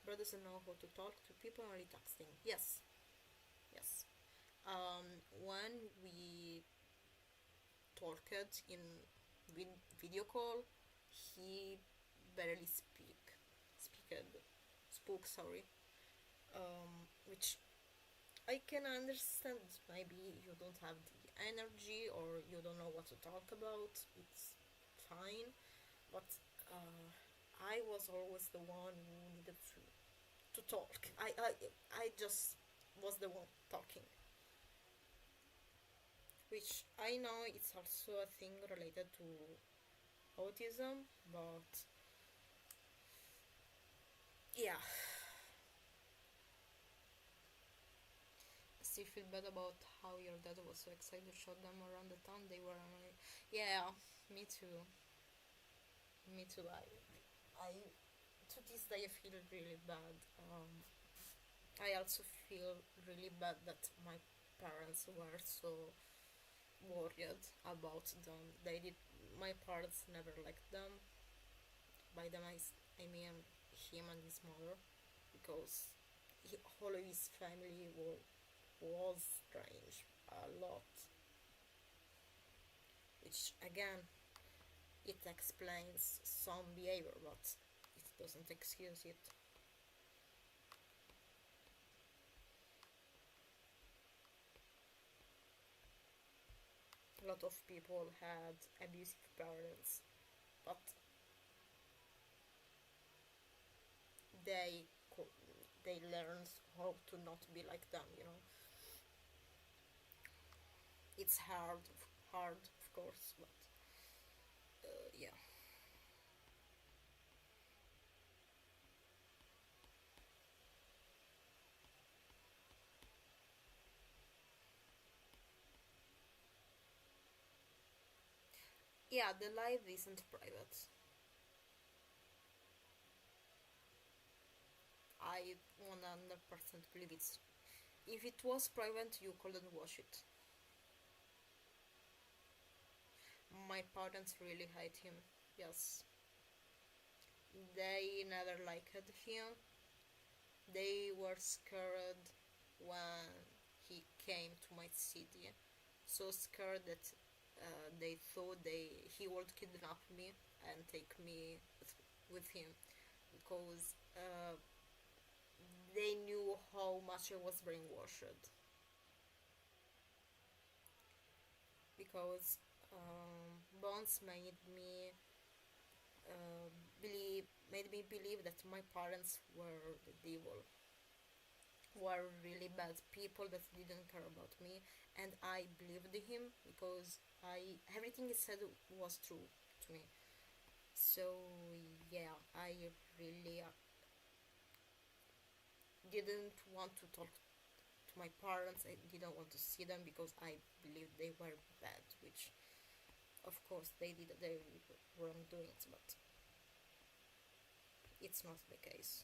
bro doesn't know how to talk to people, only texting. Yes, yes. When we talked in video call, he barely spoke. Sorry. Which I can understand. Maybe you don't have the energy or you don't know what to talk about. It's fine, but uh, I was always the one who needed to talk. I just was the one talking, which I know it's also a thing related to autism, but yeah, I still feel bad about how your dad was so excited to show them around the town. They were annoyed. Yeah, me too. Me too. I to this day I feel really bad. I also feel really bad that my parents were so worried about them. They did. My parents never liked them. By them, I mean him and his mother, because all of his family was strange a lot, which again it explains some behavior, but it doesn't excuse it. A lot of people had abusive parents, but they they learned how to not be like them. It's hard, of course, but yeah. Yeah, the life isn't private. I 100% believe it's. If it was private, you couldn't watch it. My parents really hate him. Yes, they never liked him. They were scared when he came to my city. So scared that they thought he would kidnap me and take me with him, because they knew how much I was brainwashed. Because bonds uh, believe made me believe that my parents were the devil, were really bad people that didn't care about me, and I believed him because I everything he said was true to me. So yeah, I really didn't want to talk to my parents. I didn't want to see them because I believed they were bad, which Of course, they weren't doing it, but it's not the case.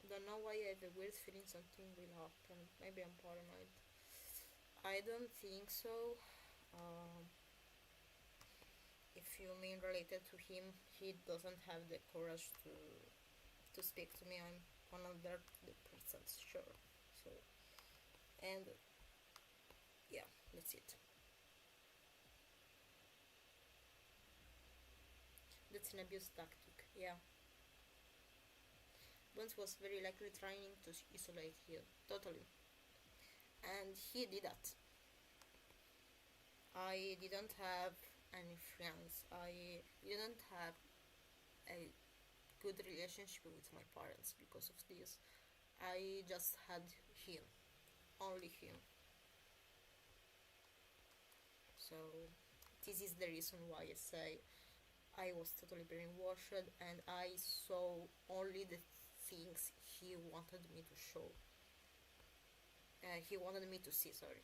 Don't know why I have a weird feeling something will happen. Maybe I'm paranoid. I don't think so. Um, if you mean related to him, he doesn't have the courage to speak to me. I'm 100% sure. So, and yeah, that's it. That's an abuse tactic. Yeah, Bones was very likely trying to isolate him totally, and he did that. I didn't have any friends. I didn't have a good relationship with my parents because of this. I just had him, only him. So this is the reason why I say I was totally brainwashed and I saw only the things he wanted me to show. He wanted me to see, sorry.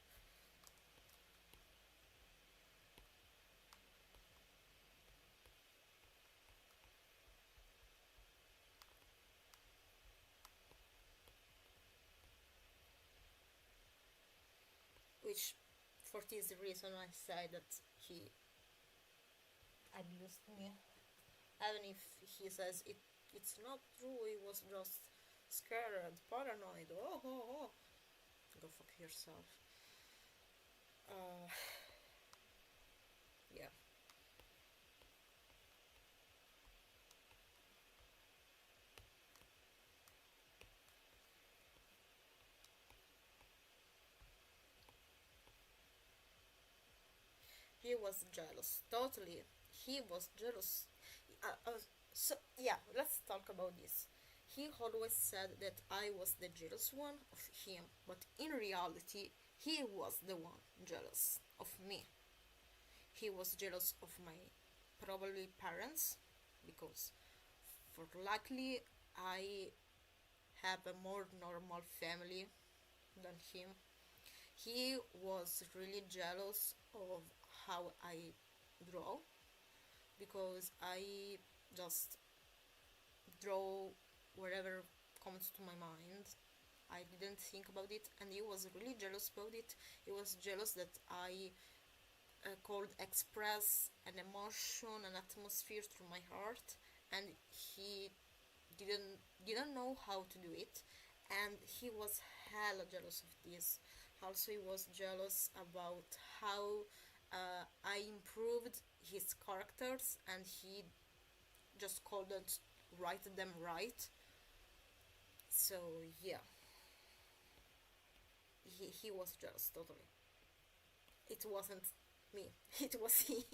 Which, for this reason, I say that he abused me. Even if he says it's not true, he was just scared, paranoid. Oh, oh, oh. Go fuck yourself. Uh, yeah. He was jealous, totally. He was jealous. So, yeah, let's talk about this. He always said that I was the jealous one of him, but in reality, he was the one jealous of me. He was jealous of my probably parents because, for luckily, I have a more normal family than him. He was really jealous of how I draw because I just draw wherever comes to my mind. I didn't think about it, and he was really jealous about it. He was jealous that I could express an emotion, an atmosphere through my heart, and he didn't know how to do it, and he was hella jealous of this. Also, he was jealous about how I improved his characters, and he just couldn't write them right. So yeah, he was jealous totally. It wasn't me. It was him.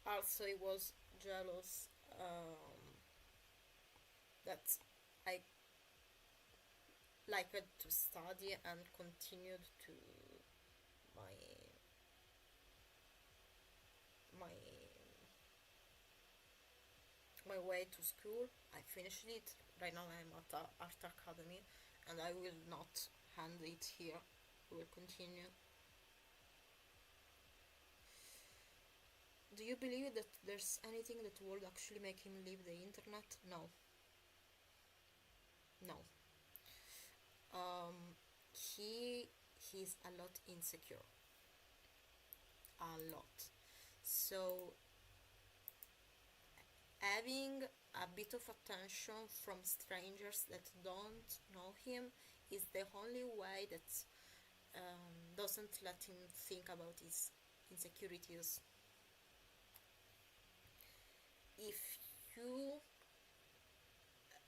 Also, he was jealous that I liked to study and continued to my my my way to school. I finished it. Right now I'm at the art academy, and I will not hand it here. We will continue. Do you believe that there's anything that would actually make him leave the internet? No. No. Um, he's a lot insecure. A lot. So having a bit of attention from strangers that don't know him is the only way that doesn't let him think about his insecurities. If you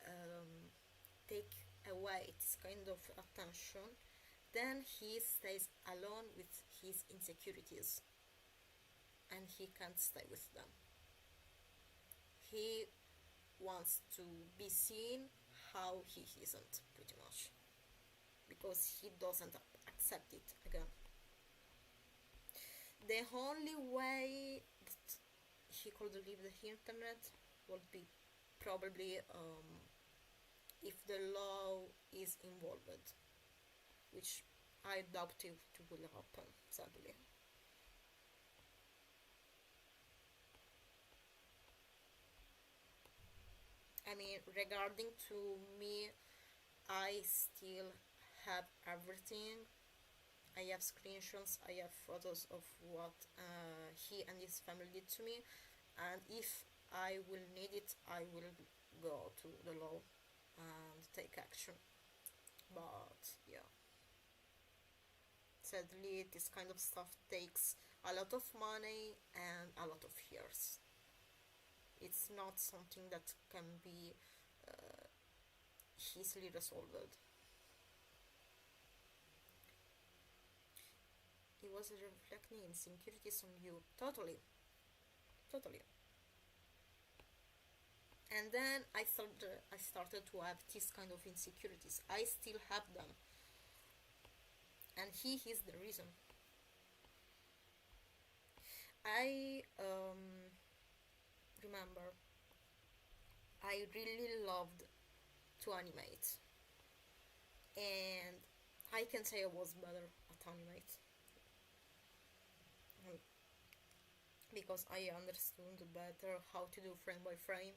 um, take away this kind of attention, then he stays alone with his insecurities and he can't stay with them. He wants to be seen how he isn't, pretty much. because he doesn't accept it again. The only way that he could leave the internet would be probably if the law is involved, which I doubt it will happen, sadly. I mean, regarding to me, I still have everything. I have screenshots, I have photos of what he and his family did to me, and if I will need it, I will go to the law and take action. But yeah, sadly, this kind of stuff takes a lot of money and a lot of years. It's not something that can be uh, easily resolved. It was reflecting insecurities on you. Totally, totally. And then I started to have this kind of insecurities. I still have them, and he is the reason. I remember I really loved to animate, and I can say I was better at animate because I understood better how to do frame by frame,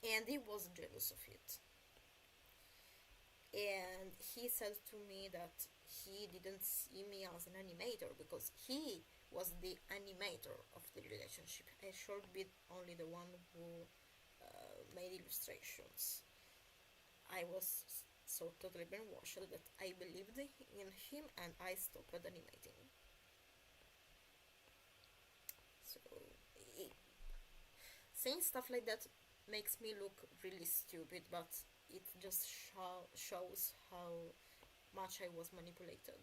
and he was jealous of it. And he said to me that he didn't see me as an animator because he was the animator of the relationship. I should be only the one who made illustrations. I was so totally brainwashed that I believed in him and I stopped animating. So, it, saying stuff like that makes me look really stupid, but it just shows how much I was manipulated.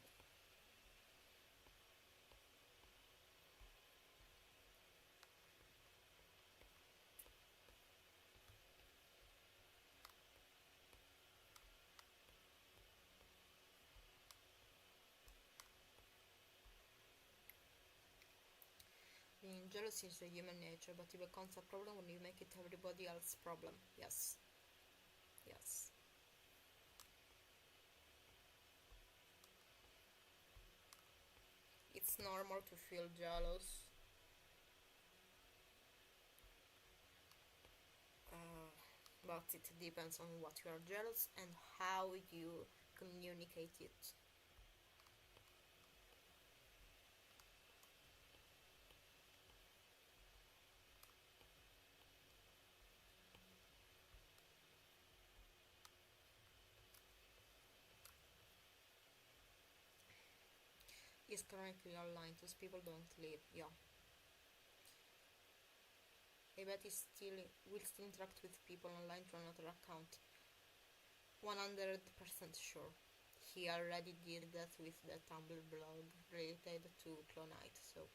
Being jealous is a human nature, but it becomes a problem when you make it everybody else's problem. Yes, yes. It's normal to feel jealous, uh, but it depends on what you are jealous and how you communicate it. Is currently online, those people don't leave. Yeah, I bet he still will still interact with people online through another account. 100% sure. He already did that with the Tumblr blog related to Clonite, so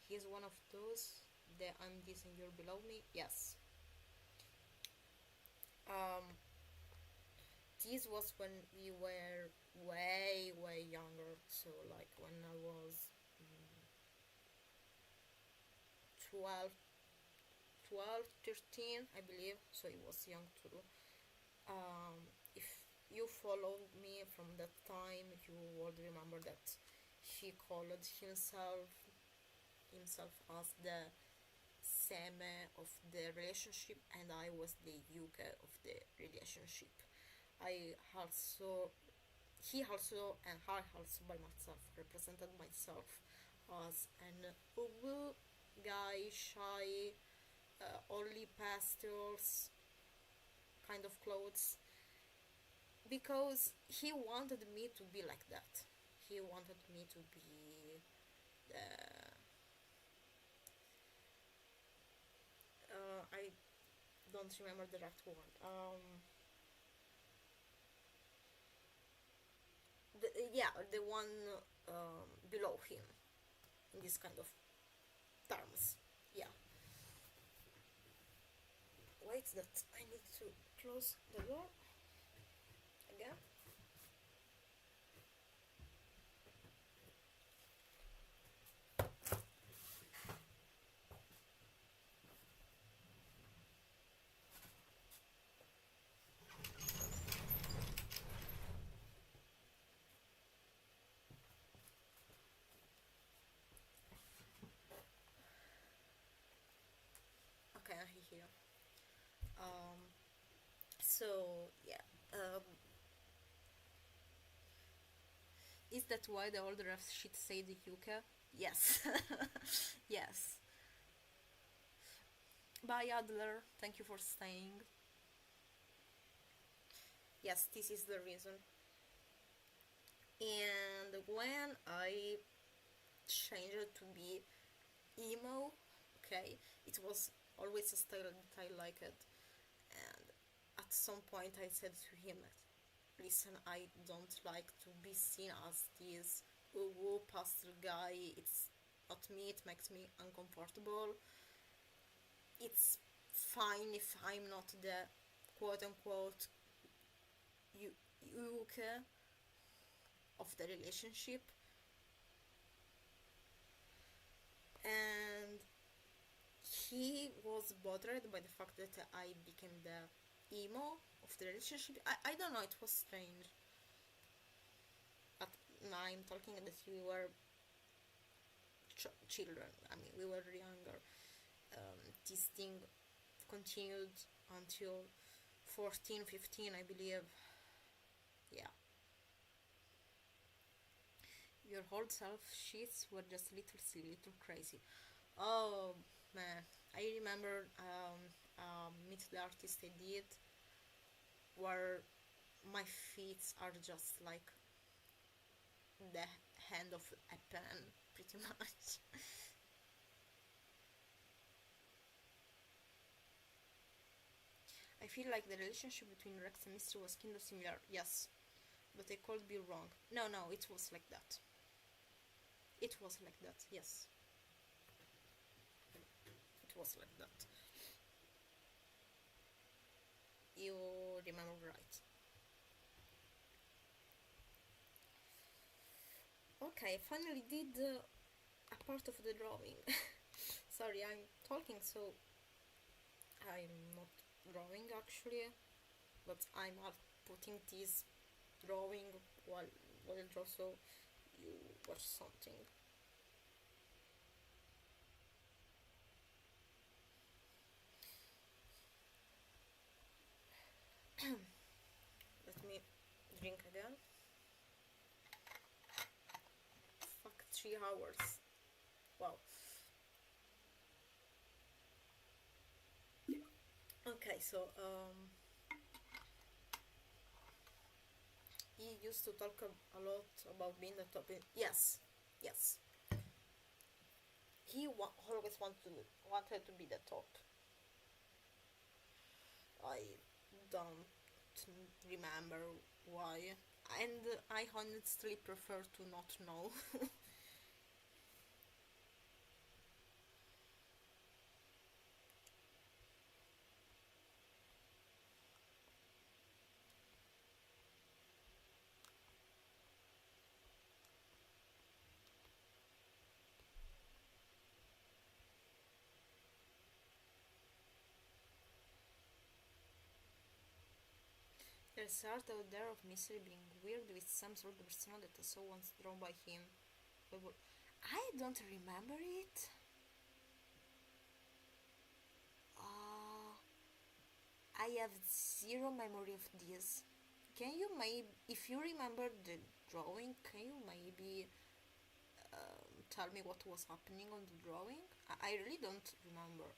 he's one of those. The I'm this and you're below me. Yes. Um, this was when we were way younger. So like when I was 12, 12, 13, I believe. So it was young too. If you followed me from that time, you would remember that he called himself as the seme of the relationship and I was the yuge of the relationship. I also he also and I also by myself represented myself as an ubu guy, shy, only pastels kind of clothes because he wanted me to be like that. He wanted me to be the I don't remember the right word. Yeah, the one below him in this kind of terms. Yeah, right that I need to close the door again. Okay, I'm here. Um, so yeah, is that why the older F shit say the UK? Yes, yes. Bye, Adler. Thank you for staying. Yes, this is the reason. And when I changed it to be emo, okay, it was always a style that I liked. And at some point, I said to him, listen, I don't like to be seen as this woo pastel guy. It's not me, it makes me uncomfortable. It's fine if I'm not the quote unquote Yuke of the relationship. And he was bothered by the fact that I became the emo of the relationship. I don't know, it was strange. But now I'm talking that we were children, I mean, we were younger. This thing continued until 14, 15, I believe. Yeah. Your whole self sheets were just little crazy. Oh man, I remember Meet the Artist I did where my feet are just like the hand of a pen, pretty much. I feel like the relationship between Rex and Mystery was kind of similar, yes, but I could be wrong. No, no, it was like that. It was like that, yes. It was like that. You remember right. Okay, I finally did a part of the drawing. Sorry, I'm talking, so I'm not drawing actually, but I'm putting this drawing while I draw, so you watch something. Let me drink again. Fuck, 3 hours. Wow. Okay, so he used to talk a lot about being the top. Yes, yes. He always wanted to be the top. I don't remember why, and I honestly prefer to not know. There's art out there of mystery being weird with some sort of persona that I saw once drawn by him. I don't remember it. Uh, I have zero memory of this. Can you maybe, if you remember the drawing, can you maybe tell me what was happening on the drawing? I really don't remember.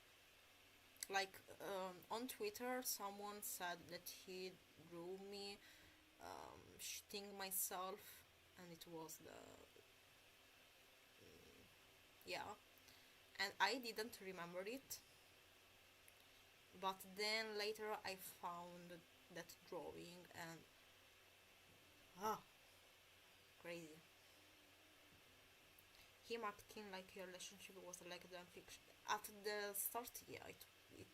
Like on Twitter, someone said that he drew me shitting myself, and it was the yeah, and I didn't remember it. But then later I found that drawing and ah, crazy. Him acting like your relationship was like the fiction. At the start, yeah,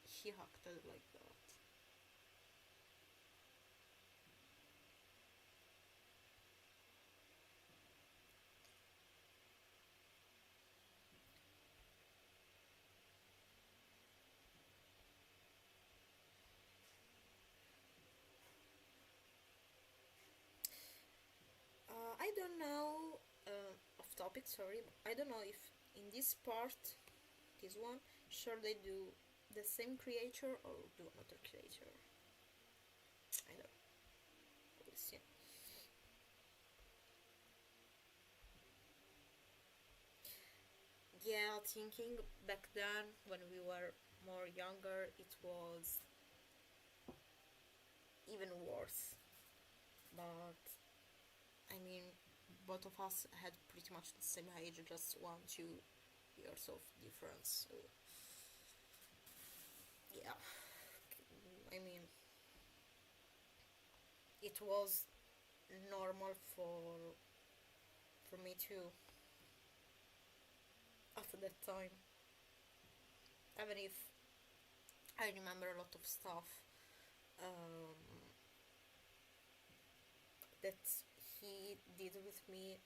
he acted like that. I don't know, off topic, sorry, but I don't know if in this part, this one, should they do the same creature or do another creature? I don't know. We'll see. Yeah, thinking back then when we were more younger, it was even worse. But I mean, both of us had pretty much the same age, just 1, 2 years of difference. So yeah, I mean, it was normal for me too at that time. Even if I remember a lot of stuff um, that he did with me,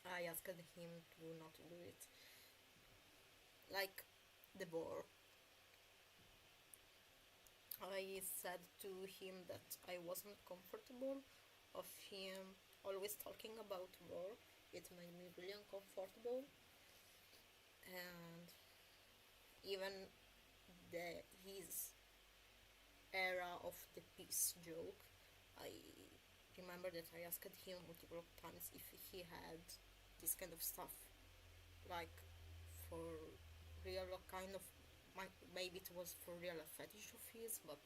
I asked him to not do it. Like the war. I said to him that I wasn't comfortable of him always talking about war. It made me really uncomfortable, and even his era of the peace joke, I remember that I asked him multiple times if he had this kind of stuff, like for real, kind of, maybe it was for real a fetish of his, but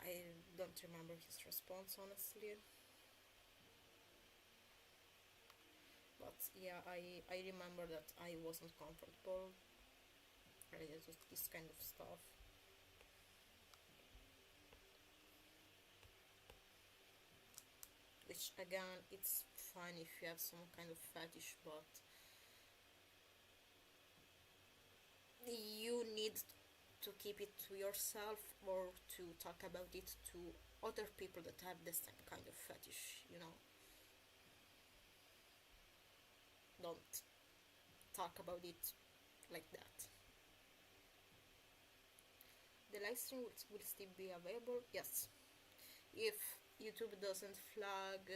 I don't remember his response honestly. But yeah, I remember that I wasn't comfortable related to this kind of stuff. Which again, it's fine if you have some kind of fetish, but you need to keep it to yourself or to talk about it to other people that have the same kind of fetish, Don't talk about it like that. The live stream will still be available, yes. If YouTube doesn't flag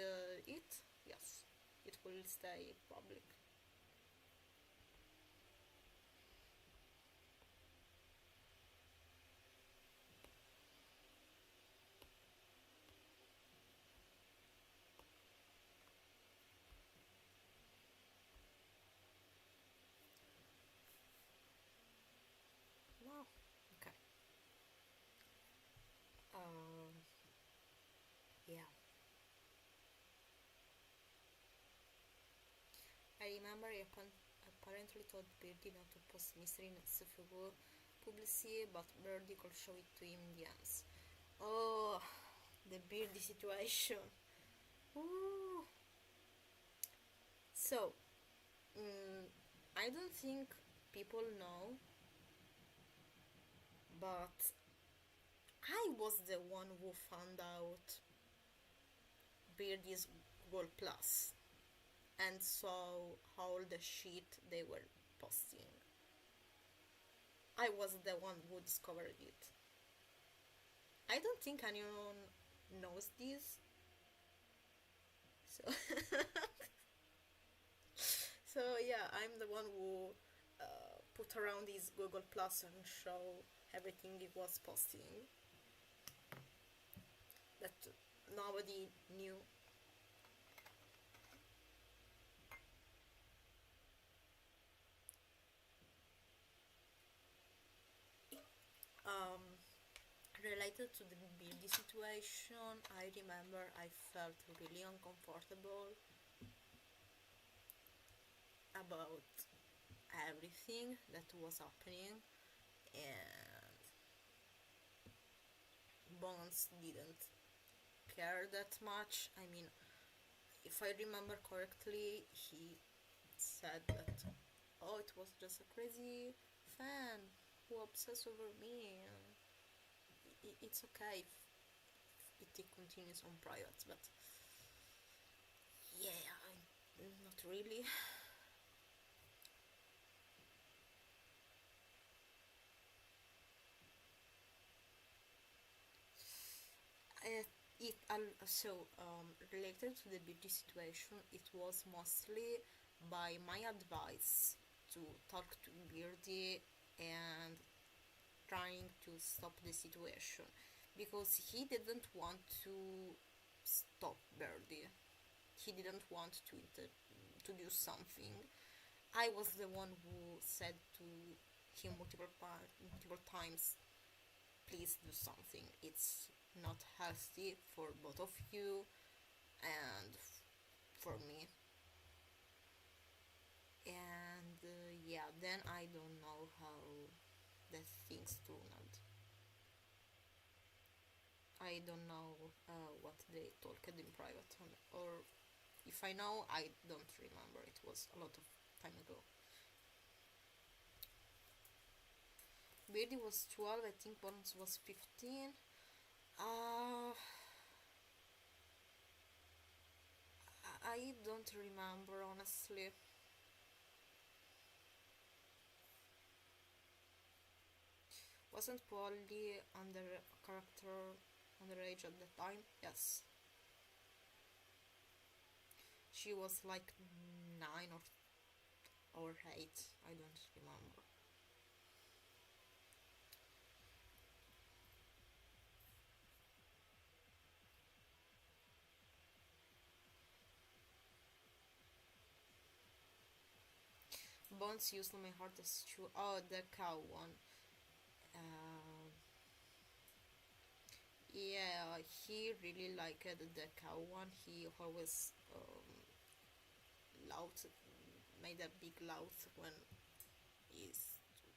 it, yes, it will stay public. No, okay. Um, yeah. I remember I apparently told Birdie not to post mystery next to Fugu publicity, but Birdie could show it to him in the ends. Oh, the Birdie situation. Ooh. So, I don't think people know, but I was the one who found out Birdie's Google Plus and saw all the shit they were posting. I was the one who discovered it. I don't think anyone knows this. So, so yeah, I'm the one who put around this Google Plus and show everything it was posting that nobody knew. Um, Related to the beauty situation, I remember I felt really uncomfortable about everything that was happening, and Bones didn't care that much. I mean, if I remember correctly, he said that, oh, it was just a crazy fan who obsessed over me, and it's okay if it continues on private, but yeah, not really. Related to the beauty situation, it was mostly by my advice to talk to Beardy and trying to stop the situation, because he didn't want to stop Birdie. He didn't want to do something. I was the one who said to him multiple times, please do something. It's not healthy for both of you and for me. And yeah, then I don't know how the things turned out. I don't know what they talked in private, or if I know, I don't remember. It was a lot of time ago. Beardy was 12, I think Bones was 15. Uh, I don't remember honestly. Wasn't Polly under character underage at the time? Yes. She was like 9 or 8, I don't remember. Bones used my heart as true. Oh, the cow one. Uh, yeah, he really liked the cow one. He always loud, made a big loud when he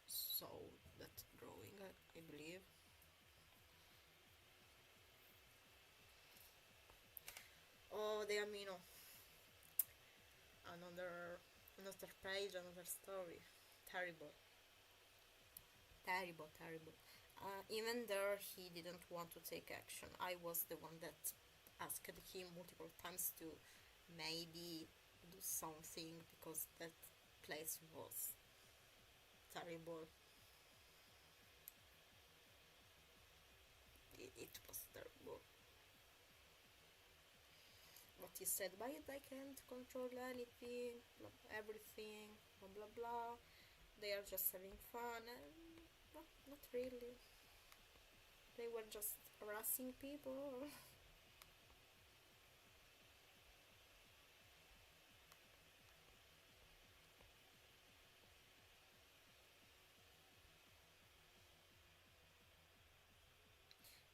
saw that drawing, I believe. Oh, the Amino. Another page, another story. Terrible. Terrible, terrible. Even there, he didn't want to take action. I was the one that asked him multiple times to maybe do something, because that place was terrible. It was terrible. What he said, by it I can't control anything, everything, blah blah blah. They are just having fun, and not really. They were just harassing people.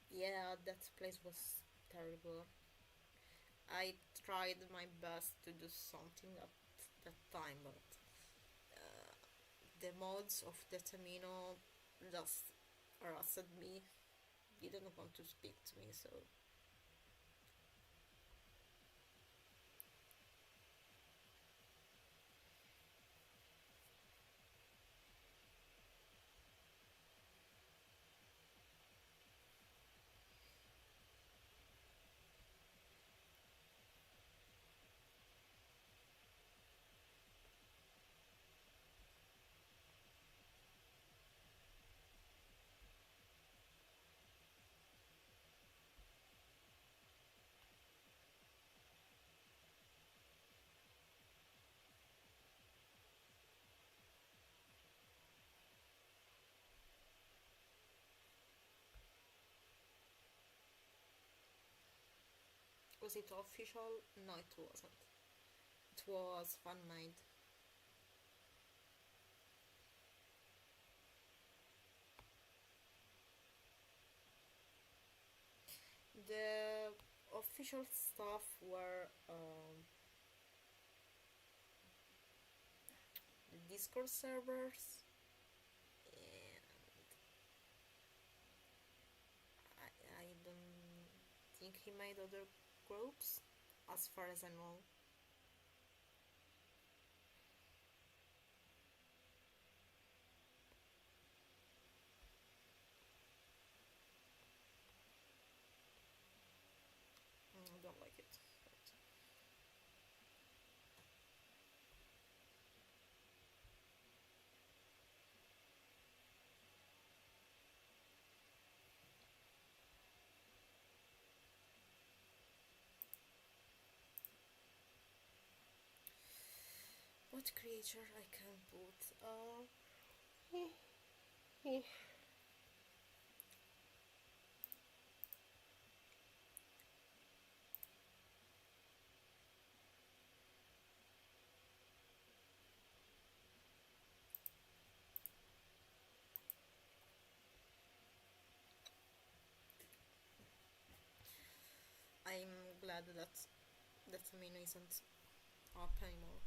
Yeah, that place was terrible. I tried my best to do something at that time, but the mods of the Tamino just harassed me, didn't want to speak to me, so was it official? No, it wasn't. It was fan made. The official stuff were the Discord servers, and I don't think he made other groups, as far as I know. I don't like it. what creature I can put? I'm glad that menu isn't up anymore.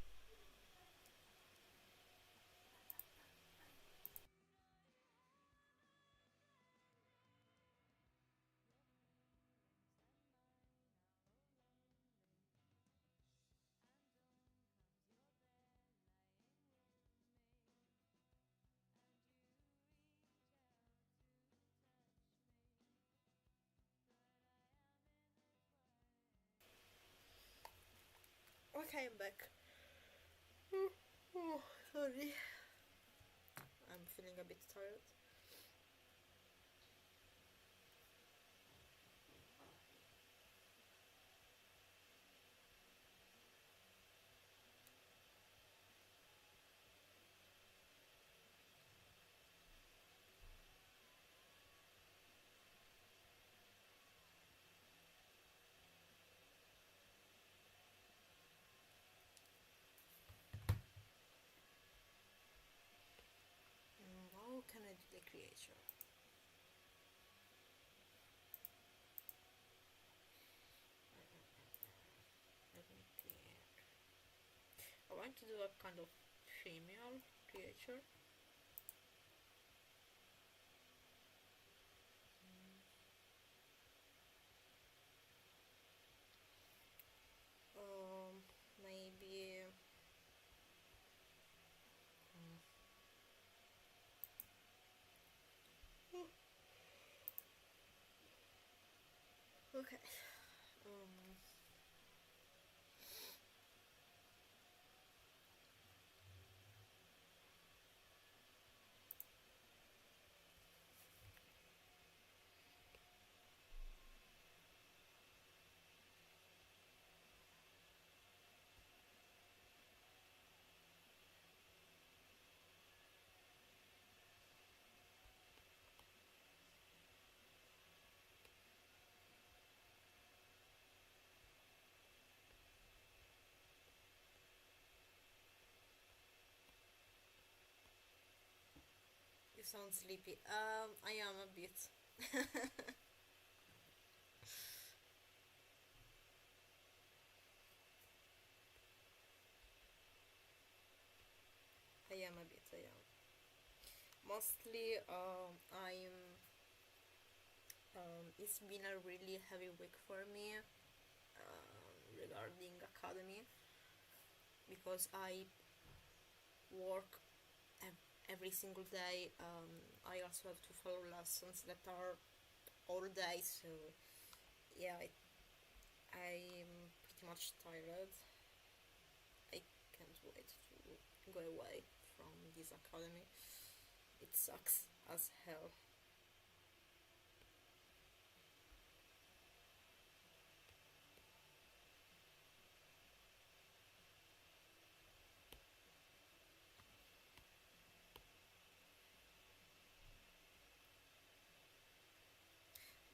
Okay, I'm back. Oh, sorry. I'm feeling a bit tired. How can I do the creature? Let me think. I want to do a kind of female creature. Maybe. Okay. Um, you sound sleepy. I am a bit. I am a bit. I am. Mostly, it's been a really heavy week for me regarding academy because I work every single day. I also have to follow lessons that are all day, so yeah, I'm pretty much tired. I can't wait to go away from this academy. It sucks as hell.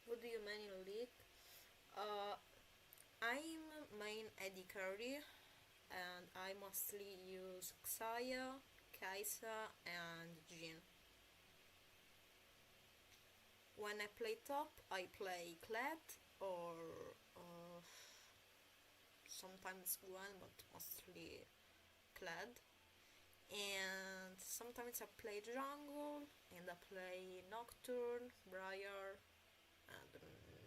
What do you mean in league? Uh, I'm main AD carry and I mostly use Xayah, Kaisa, and Jin. When I play top, I play Kled or uh, sometimes Gwen, but mostly Kled. And sometimes I play jungle and I play Nocturne, Briar, and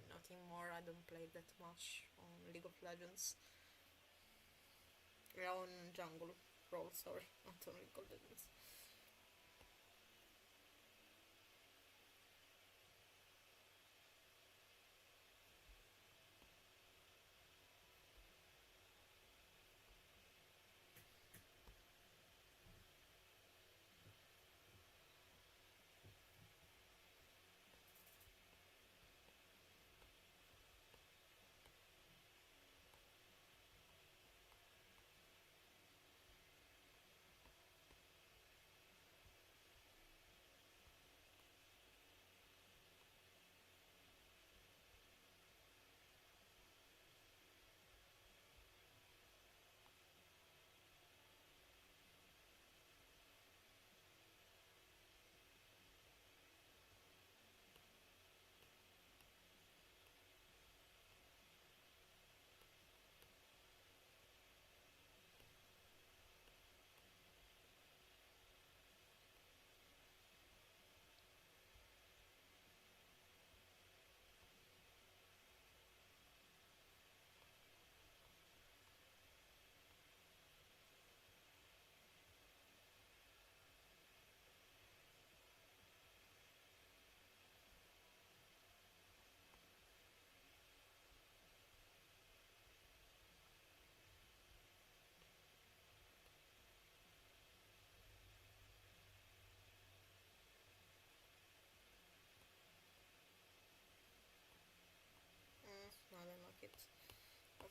nothing more. I don't play that much on League of Legends. Yeah, on jungle role, sorry, not on League of Legends.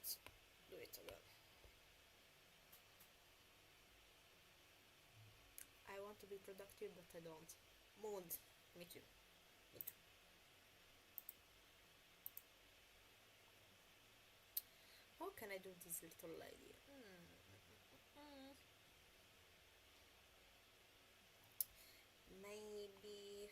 Let's do it again. I want to be productive, but I don't. Mood. Me too. Me too. How can I do this little lady? Maybe.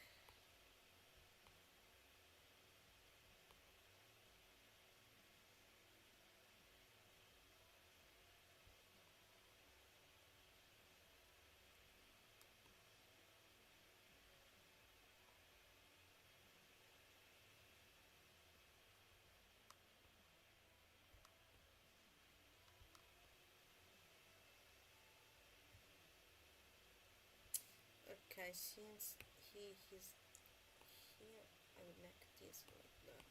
Okay, since he's here, I will make this like that.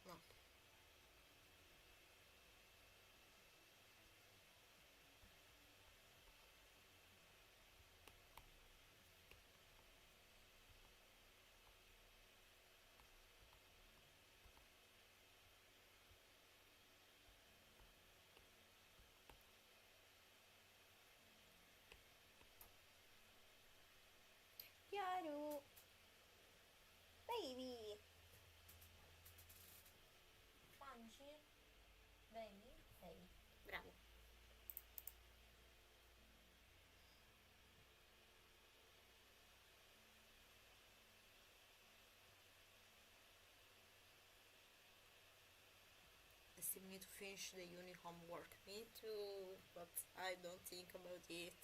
No. Chiaro, baby. Mangi? Baby? Baby. Bravo. I still need to finish the uni homework. Me too, but I don't think about it.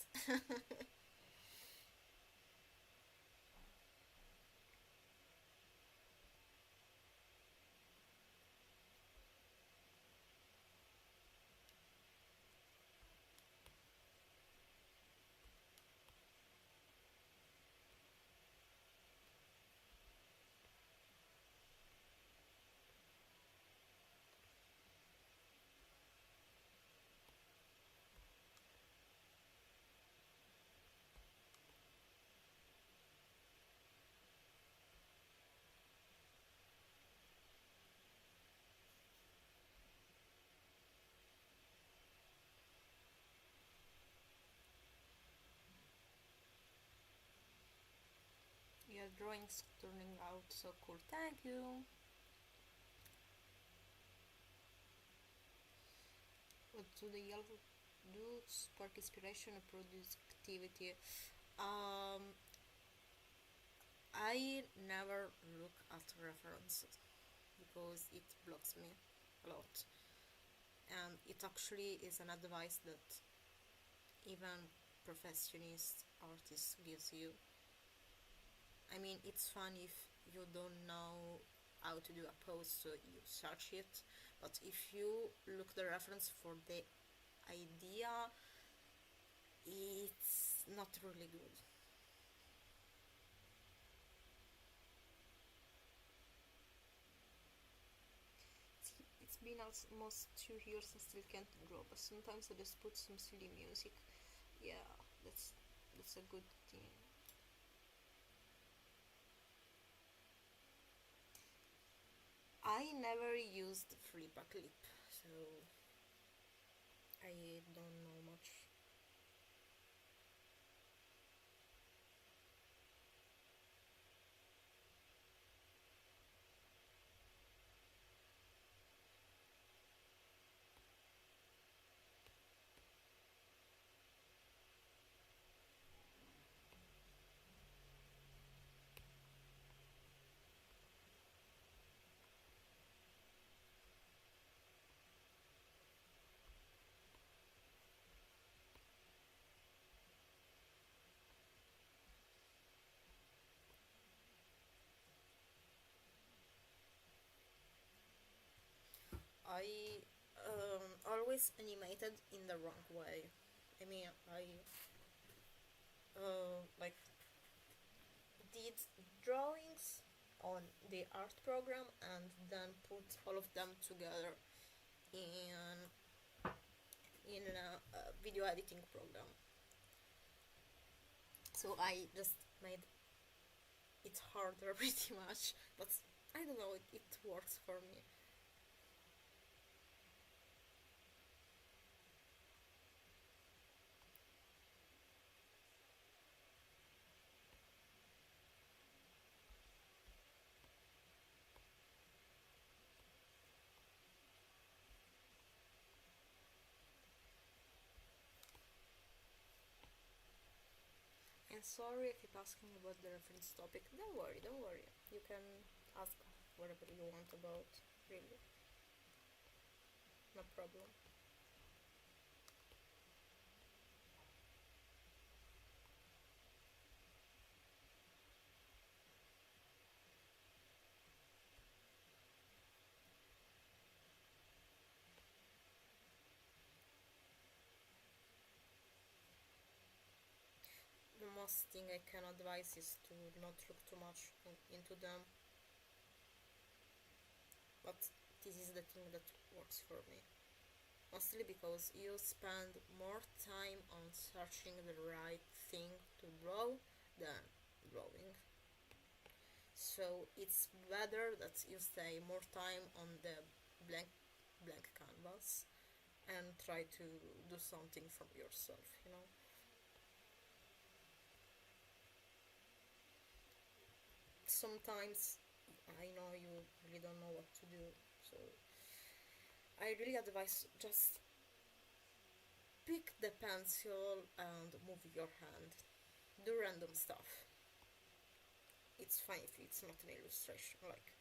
Your drawing's turning out so cool. Thank you. What do the yellow do? Spark inspiration and productivity. Um, I never look at references because it blocks me a lot, and it actually is an advice that even perfectionist artist gives you. I mean, it's fun if you don't know how to do a pose, so you search it. But if you look the reference for the idea, it's not really good. It's been almost 2 years and still can't draw, but sometimes I just put some silly music. Yeah, that's a good thing. I never used Flippa Clip, so I don't know much. I always animated in the wrong way. I mean, I like did drawings on the art program and then put all of them together in a video editing program. So I just made it harder pretty much, but I don't know, it works for me. And sorry, I keep asking about the reference topic. Don't worry, don't worry. You can ask whatever you want about, really. No problem. The most thing I can advise is to not look too much into them, but this is the thing that works for me. Mostly because you spend more time on searching the right thing to draw than drawing. So it's better that you stay more time on the blank canvas and try to do something from yourself, you know. Sometimes I know you really don't know what to do, so I really advise just pick the pencil and move your hand. Do random stuff. It's fine if it's not an illustration. Like,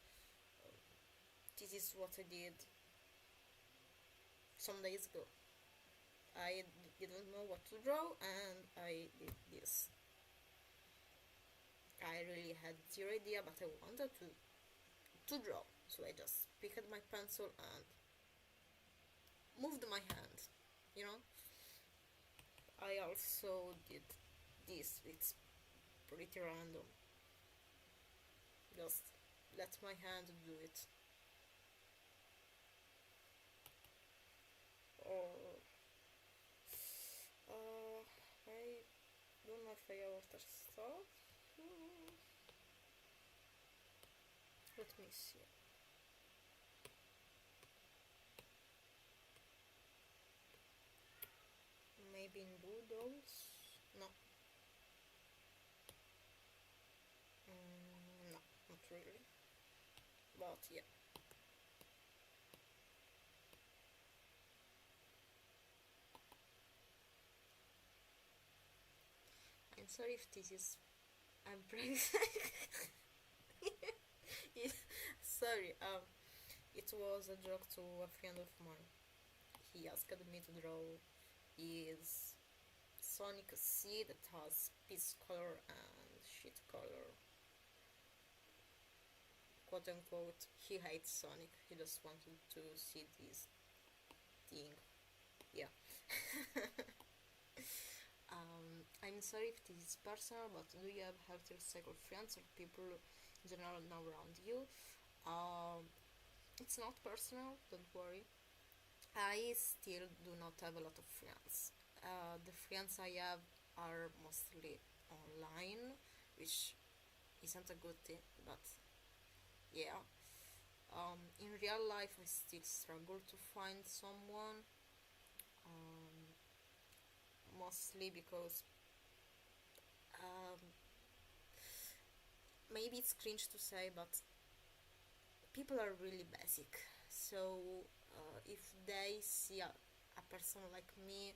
this is what I did some days ago. I didn't know what to draw and I did this. I really had zero idea, but I wanted to draw, so I just picked my pencil and moved my hand, you know. I also did this. It's pretty random. Just let my hand do it. Or I don't know if I ever start. Let me see. Maybe in doodles? No. No, not really. But yeah. I'm sorry if this is. I'm pregnant. Sorry. It was a joke to a friend of mine. He asked me to draw his Sonic C that has piece color and shit color. Quote unquote, he hates Sonic. He just wanted to see this thing. Yeah. I'm sorry if this is personal, but do you have heterosexual friends or people in general now around you? It's not personal, don't worry. I still do not have a lot of friends. The friends I have are mostly online, which isn't a good thing, but yeah. In real life, I still struggle to find someone, um, mostly because um, maybe it's cringe to say, but people are really basic. So if they see a person like me,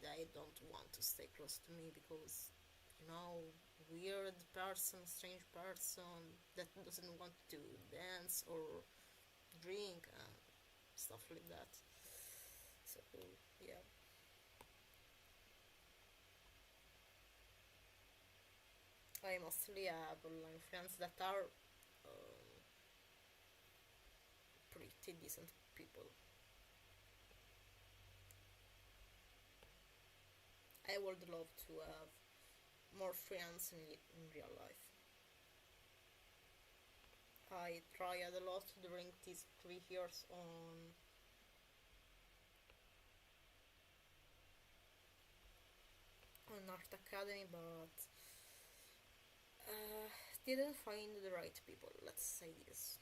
they don't want to stay close to me because, you know, weird person, strange person that doesn't want to dance or drink and stuff like that. So yeah. I mostly have online friends that are pretty decent people. I would love to have more friends in real life. I tried a lot during these 3 years on art academy, but uh, didn't find the right people. Let's say this.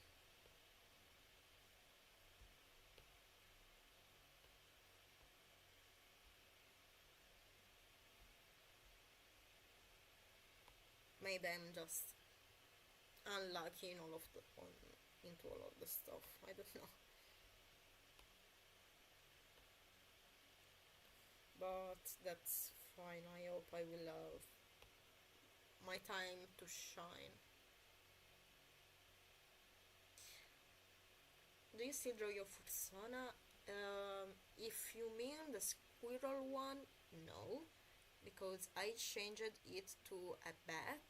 Maybe I'm just unlucky in all of the on into all of the stuff. I don't know, but that's fine. I hope I will have my time to shine. Do you still draw your persona? If you mean the squirrel one, no, because I changed it to a bat.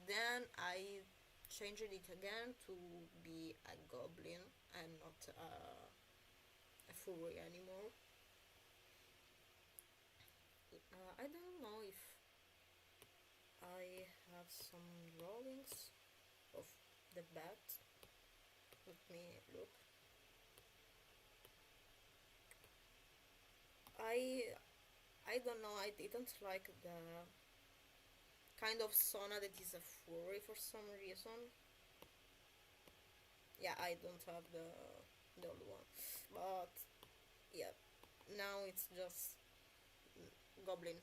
Then I changed it again to be a goblin and not a furry anymore. I don't know if I have some drawings of the bat. Let me look. I I don't know. I didn't like the kind of Sona that is a furry for some reason. Yeah, I don't have the old one, but yeah, now it's just goblin.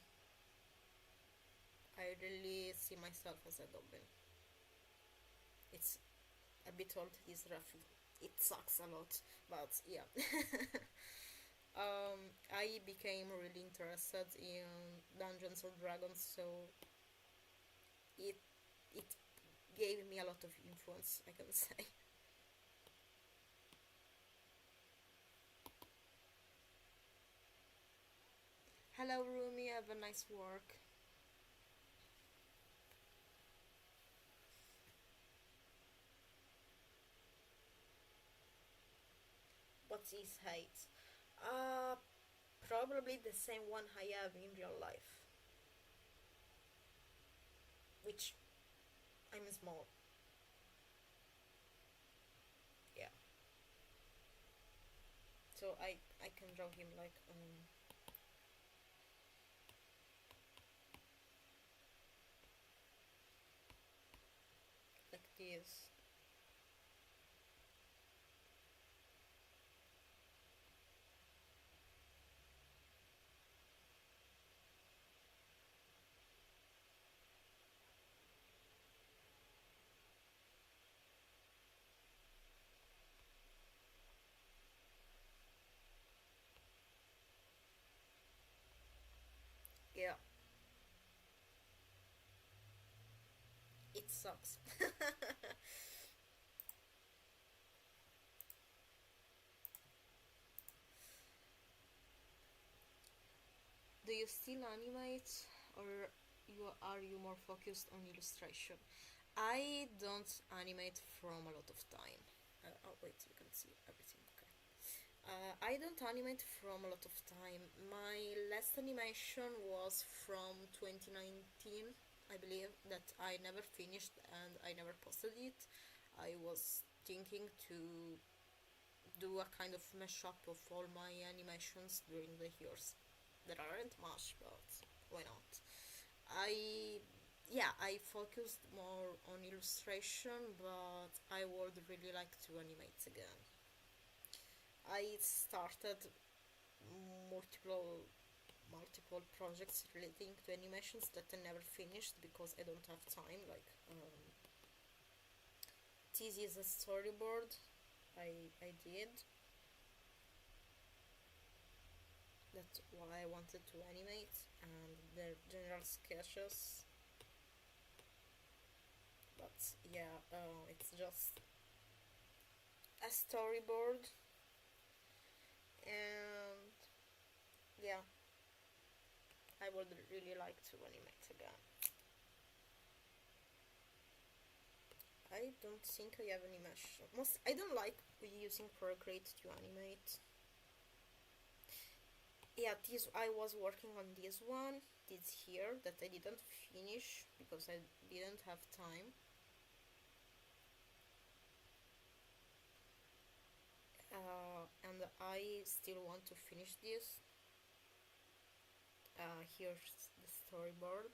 I really see myself as a goblin. It's a bit old. It's rough. It sucks a lot, but yeah. I became really interested in Dungeons or Dragons, so it it gave me a lot of influence, I can say. Hello, Rumi. Have a nice work. What is hate? Uh, Probably the same one I have in real life, which I'm small. Yeah, so I can draw him like this. Yeah, it sucks. Do you still animate, or are you more focused on illustration? I don't animate from a lot of time. Oh wait, you can see everything. Okay. I don't animate from a lot of time. My last animation was from 2019, I believe, that I never finished and I never posted it. I was thinking to do a kind of mashup of all my animations during the years. There aren't much, but why not? I yeah, I focused more on illustration, but I would really like to animate again. I started multiple multiple projects relating to animations that I never finished because I don't have time. Like this is a storyboard I did. That's why I wanted to animate, and the general sketches. But yeah, it's just a storyboard, and yeah, I would really like to animate again. I don't think I have any mesh. Most I don't like using Procreate to animate. Yeah, this I was working on this one, this here that I didn't finish because I didn't have time. and I still want to finish this. Here's the storyboard.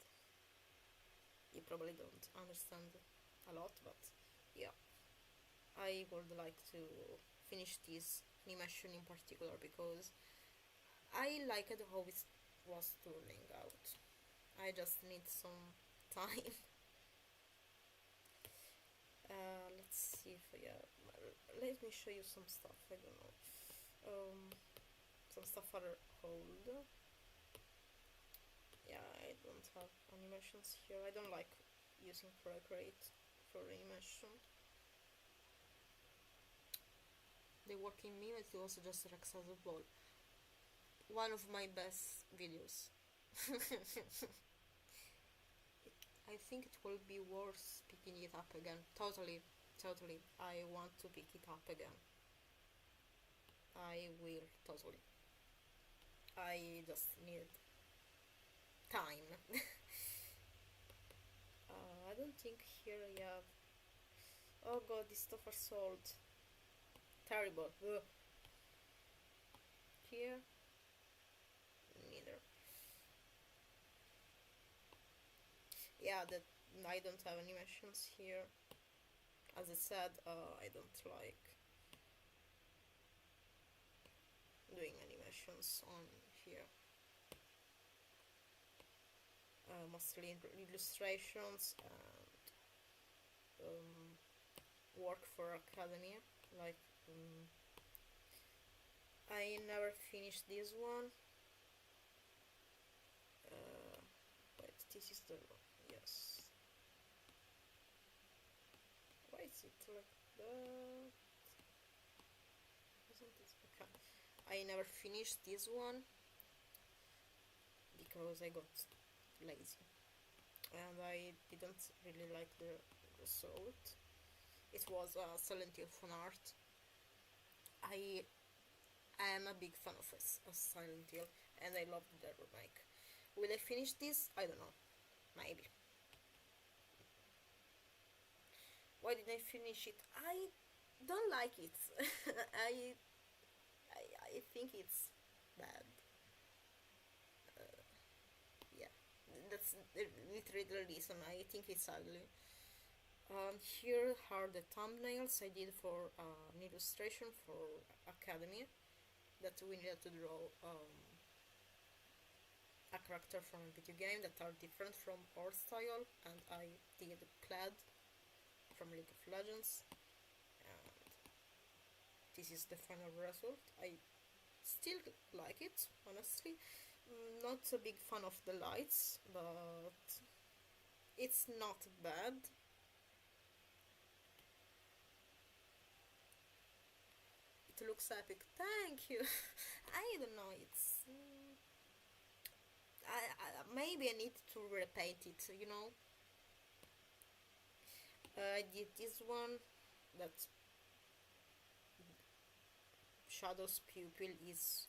You probably don't understand a lot, but yeah, I would like to finish this animation in particular because I liked how it was turning out. I just need some time. Let's see if let me show you some stuff. I don't know. Some stuff are hold. Yeah, I don't have animations here. I don't like using Procreate for animation. The working meme is also just accessible. One of my best videos. I think it will be worth picking it up again. Totally, totally. I want to pick it up again. I will, totally. I just need time. I don't think here I have. Oh god, this stuff are sold. Terrible. Ugh. Here, neither. Yeah, that I don't have animations here. As I said, I don't like doing animations on here. Mostly illustrations and work for academia. Like I never finished this one. Wait, this is the yes. Why is it like that? Isn't it okay? I never finished this one because I got lazy and I didn't really like the result. It was a Silent Hill fan art. I am a big fan of a Silent Hill and I loved the remake. Will I finish this? I don't know. Maybe. Why did I finish it? I don't like it. I, I think it's bad. Yeah, that's literally the reason. I think it's ugly. Here are the thumbnails I did for an illustration for Academy that we needed to draw a character from a video game that are different from our style, and I did Clad from League of Legends, and this is the final result. I still like it, honestly. Not a big fan of the lights, but it's not bad. It looks epic. Thank you. I don't know. It's maybe I need to repeat it. You know. I did this one. That Shadow's pupil is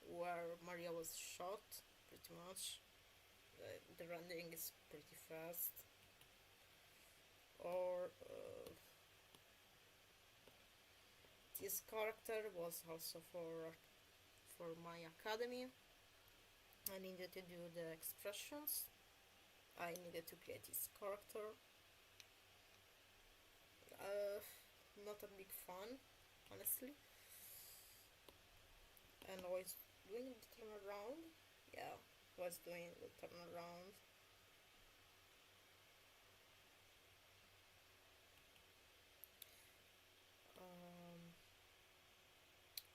where Maria was shot. Pretty much. The rendering is pretty fast. Or this character was also for my academy. I needed to do the expressions. I needed to create this character. Not a big fan, honestly. And I was doing the turnaround. Yeah, I was doing the turnaround.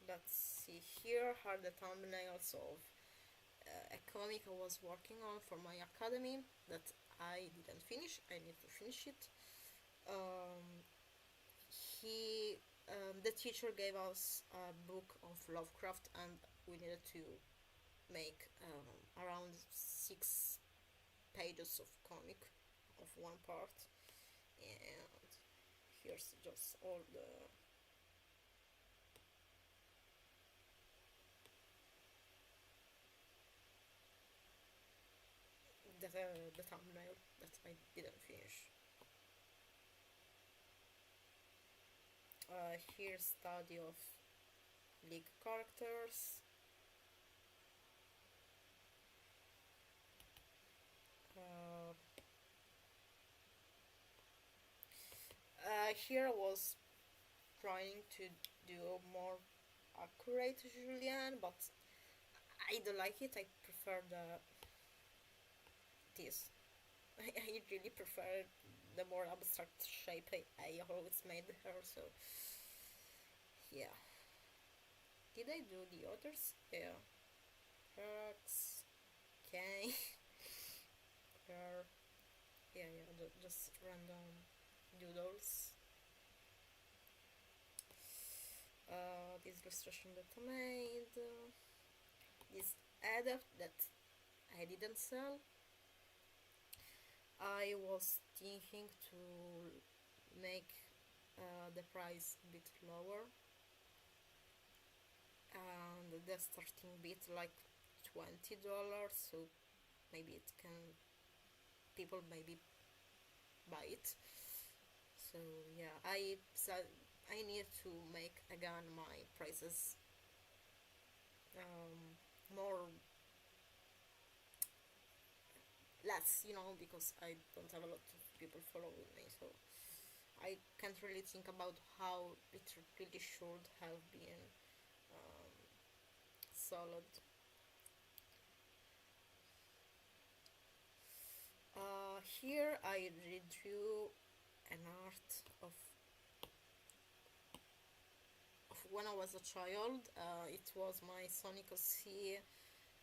Let's see, here are the thumbnails of a comic I was working on for my academy that I didn't finish. I need to finish it. The teacher gave us a book of Lovecraft, and we needed to make around 6 pages of comic of one part. And here's just all the thumbnail that I didn't finish. Here's study of League characters. Uh, Here I was trying to do more accurate Julian, but I don't like it. I prefer this. I really prefer the more abstract shape I always made her. So yeah. Did I do the others? Yeah. Herx, K, her. Yeah, yeah. Just random doodles. This illustration that I made. This adult that I didn't sell. I was thinking to make the price a bit lower, and the starting bit like $20, so maybe it can people maybe buy it. So yeah, I need to make again my prices more less, because I don't have a lot of people following me, so I can't really think about how it really should have been solid. Here I redrew an art of when I was a child. It was my Sonic OC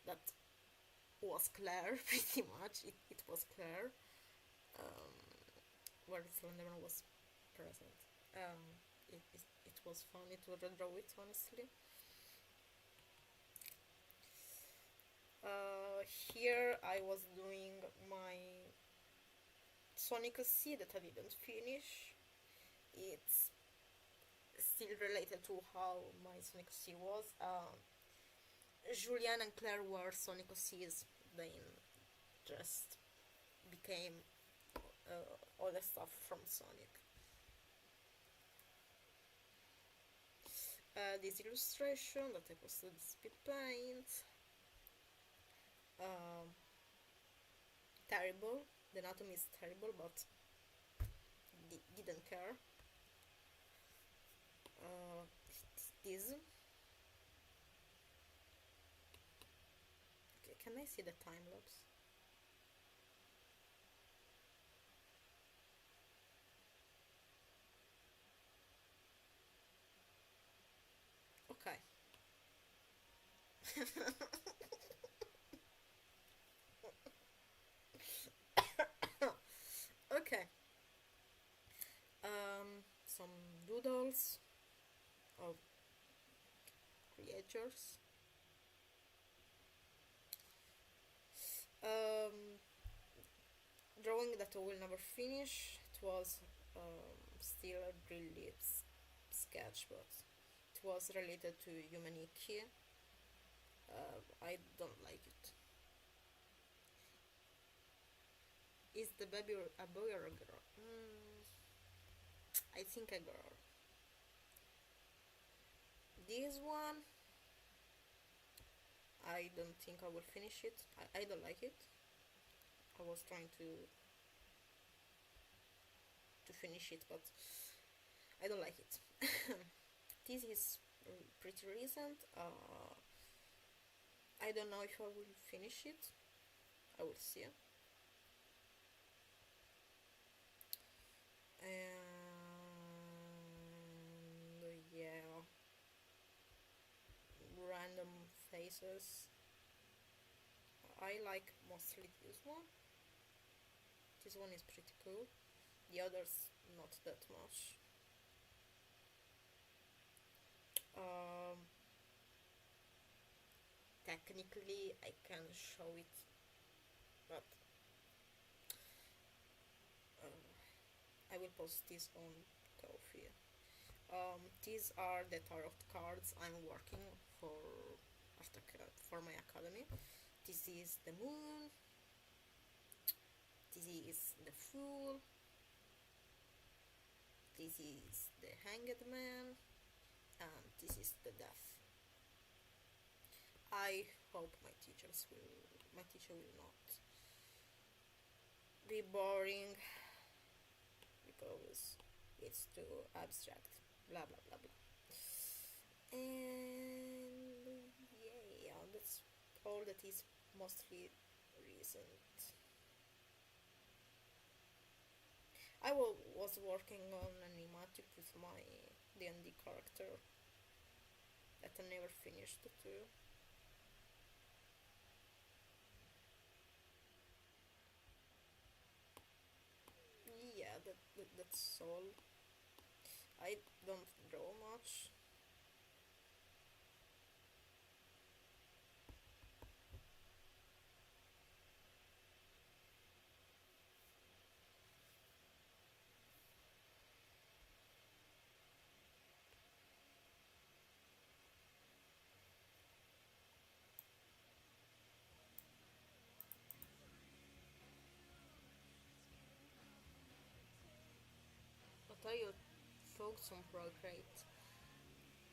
that was Claire, pretty much. It was Claire, um, where Slenderman was present. It was funny to redraw it, honestly. Here I was doing my Sonic C that I didn't finish. It's still related to how my Sonic C was. Julian and Claire were Sonic C's, then just became other stuff from Sonic. This illustration that I posted speed paint. Terrible. The anatomy is terrible, but didn't care. This. Okay, can I see the time lapse? Okay. Okay. Some doodles of creatures. Um, Drawing that I will never finish. It was still a really sketch, but it was related to Humaniki. I don't like it. Is the baby a boy or a girl? I think a girl. This one, I don't think I will finish it. I don't like it. I was trying to finish it, but I don't like it. This is pretty recent. I don't know if I will finish it. I will see. And yeah, random faces. I like mostly this one. This one is pretty cool. The others not that much. Technically I can show it, but I will post this on Ko-fi. These are the tarot cards I'm working for my academy. This is the moon. This is the fool. This is the hanged man, and this is the death. I hope my teacher will not be boring because it's too abstract. Blah blah blah blah. And yeah, that's all that is mostly recent. Was working on animatic with my D&D character that I never finished too. Yeah, that's all. I don't draw much. What are your thoughts on Procreate?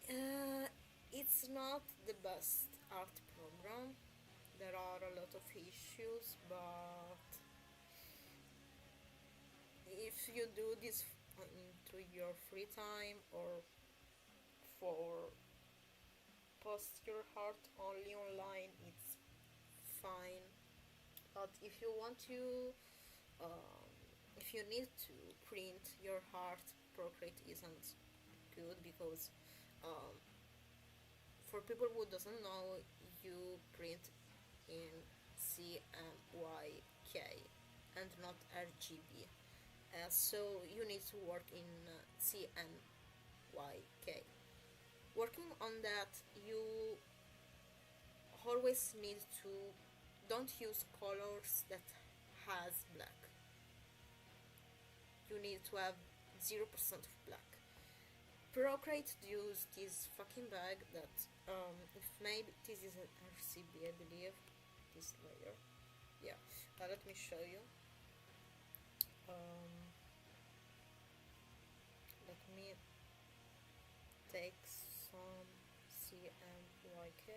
Uh, it's not the best art program. There are a lot of issues, but if you do this into your free time or for post your art only online, it's fine. But if you want to, um, if you need to print your art, Procreate isn't good because um, for people who doesn't know, you print in CMYK and not RGB. So you need to work in CMYK. Working on that, you always need to don't use colors that has black. You need to have 0% of black. Procreate use this fucking bag that if made, this is an RCB, I believe, this layer. Yeah, let me show you. um, Let me take some CMYK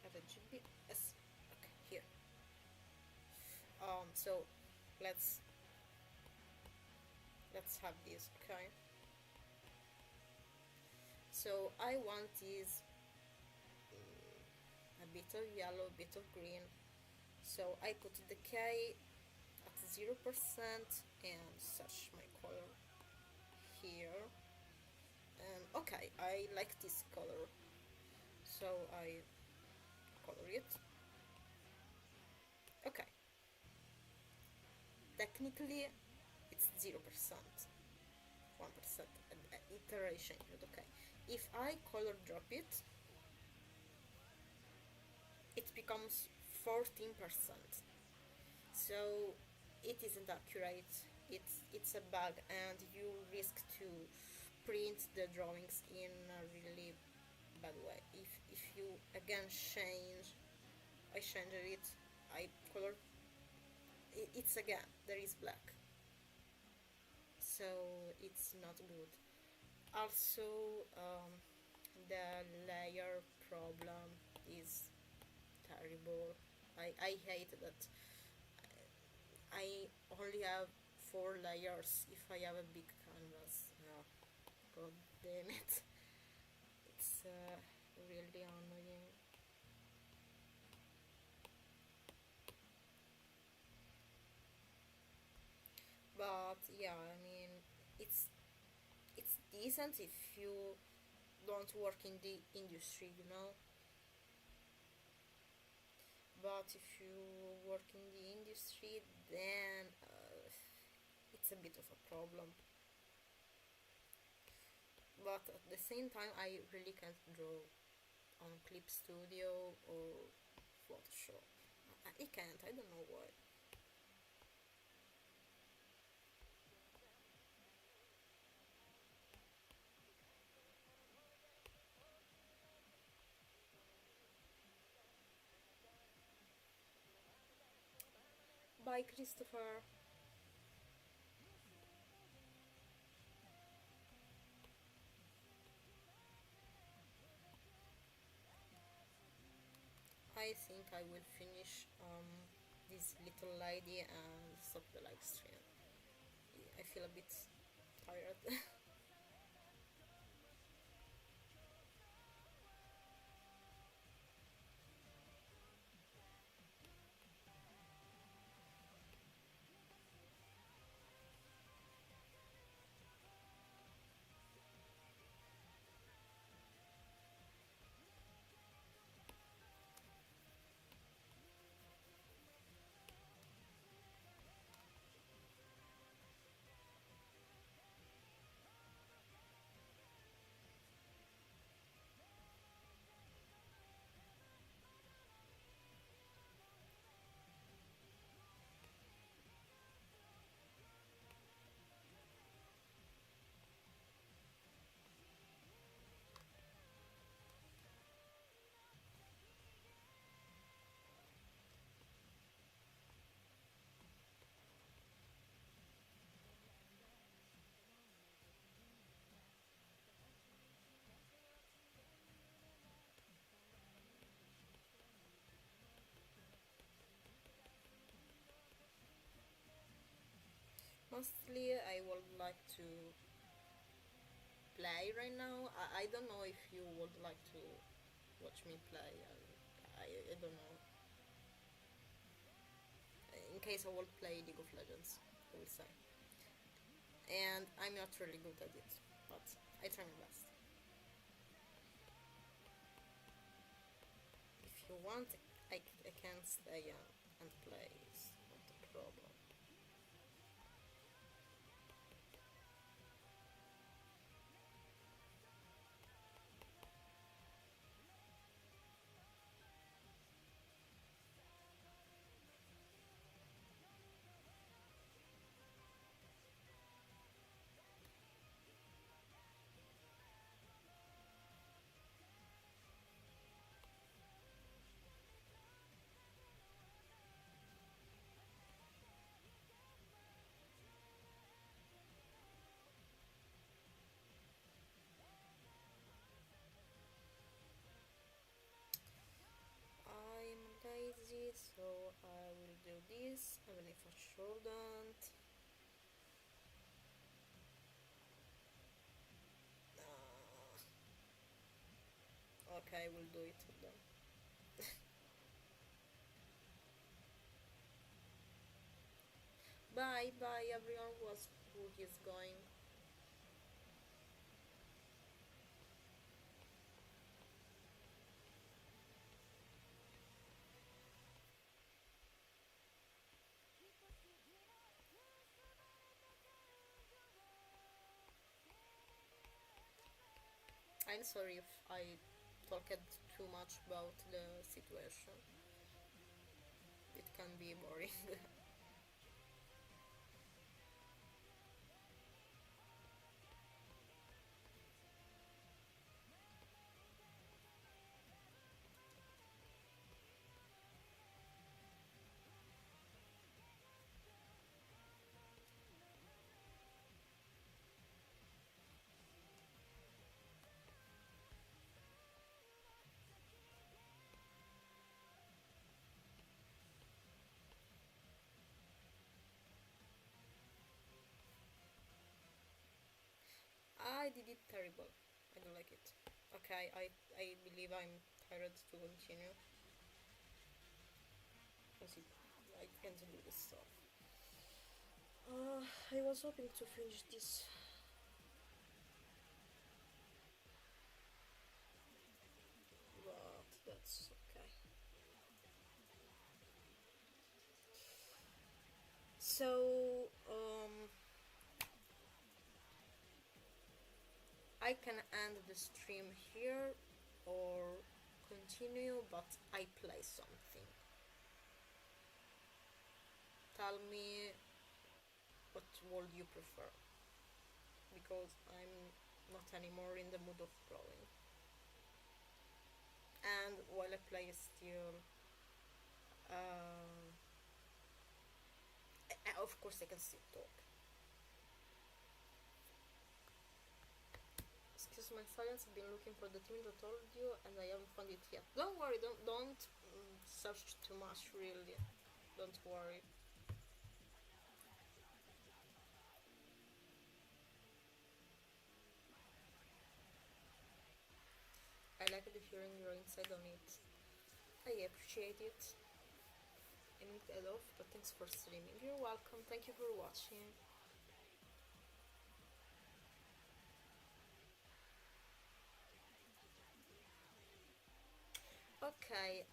RGB. Yes, okay, here. So let's have this, okay? So I want this a bit of yellow, a bit of green. So I put the K at 0% and search my color here. And okay, I like this color, so I color it. Okay, technically it's 0%, 1% iteration, okay. If I color drop it, it becomes 14%. So it isn't accurate. It's a bug, and you risk to print the drawings in a really bad way. If you again I change it, I color it's again there is black, so it's not good. Also, the layer problem is terrible. I hate that I only have 4 layers if I have a big canvas. No, god damn it. It's really annoying. But yeah, I mean, it's it's decent if you don't work in the industry, you know. But if you work in the industry, then it's a bit of a problem. But at the same time, I really can't draw on Clip Studio or Photoshop. I can't. I don't know why. Bye, Christopher. I think I will finish this little lady and stop the live stream. I feel a bit tired. Mostly, I would like to play right now. I don't know if you would like to watch me play. I don't know. In case I would play League of Legends, I will say. And I'm not really good at it, but I try my best. If you want, I can stay and play. It's not a problem. I'm lazy, so I will do this, even if I shouldn't. Okay, I will do it then. Bye, bye, everyone was who is going. I'm sorry if I talked too much about the situation. It can be boring. I did it terrible. I don't like it. Okay, I believe I'm tired to continue. Because I can't do this stuff. I was hoping to finish this, but that's okay. So, I can end the stream here or continue, but I play something. Tell me what would you prefer, because I'm not anymore in the mood of playing. And while I play, still, uh, of course, I can still talk. Excuse my silence. I've been looking for the team that told you, and I haven't found it yet. Don't worry. Don't search too much, really. Don't worry. I like the hearing your inside on it. I appreciate it. I need to head off, but thanks for streaming. You're welcome. Thank you for watching. Okay,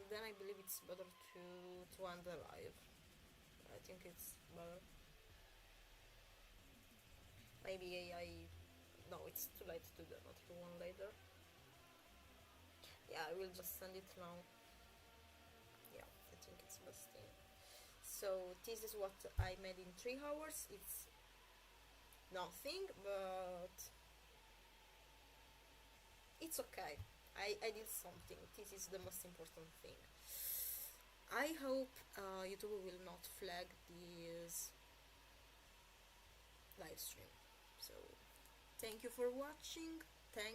then I believe it's better to end the live. I think it's better. Maybe no, it's too late to do another one later. Yeah, I will just send it now. Yeah, I think it's best thing. So this is what I made in 3 hours. It's nothing, but it's okay. I did something. This is the most important thing. I hope YouTube will not flag this live stream. So thank you for watching. Thank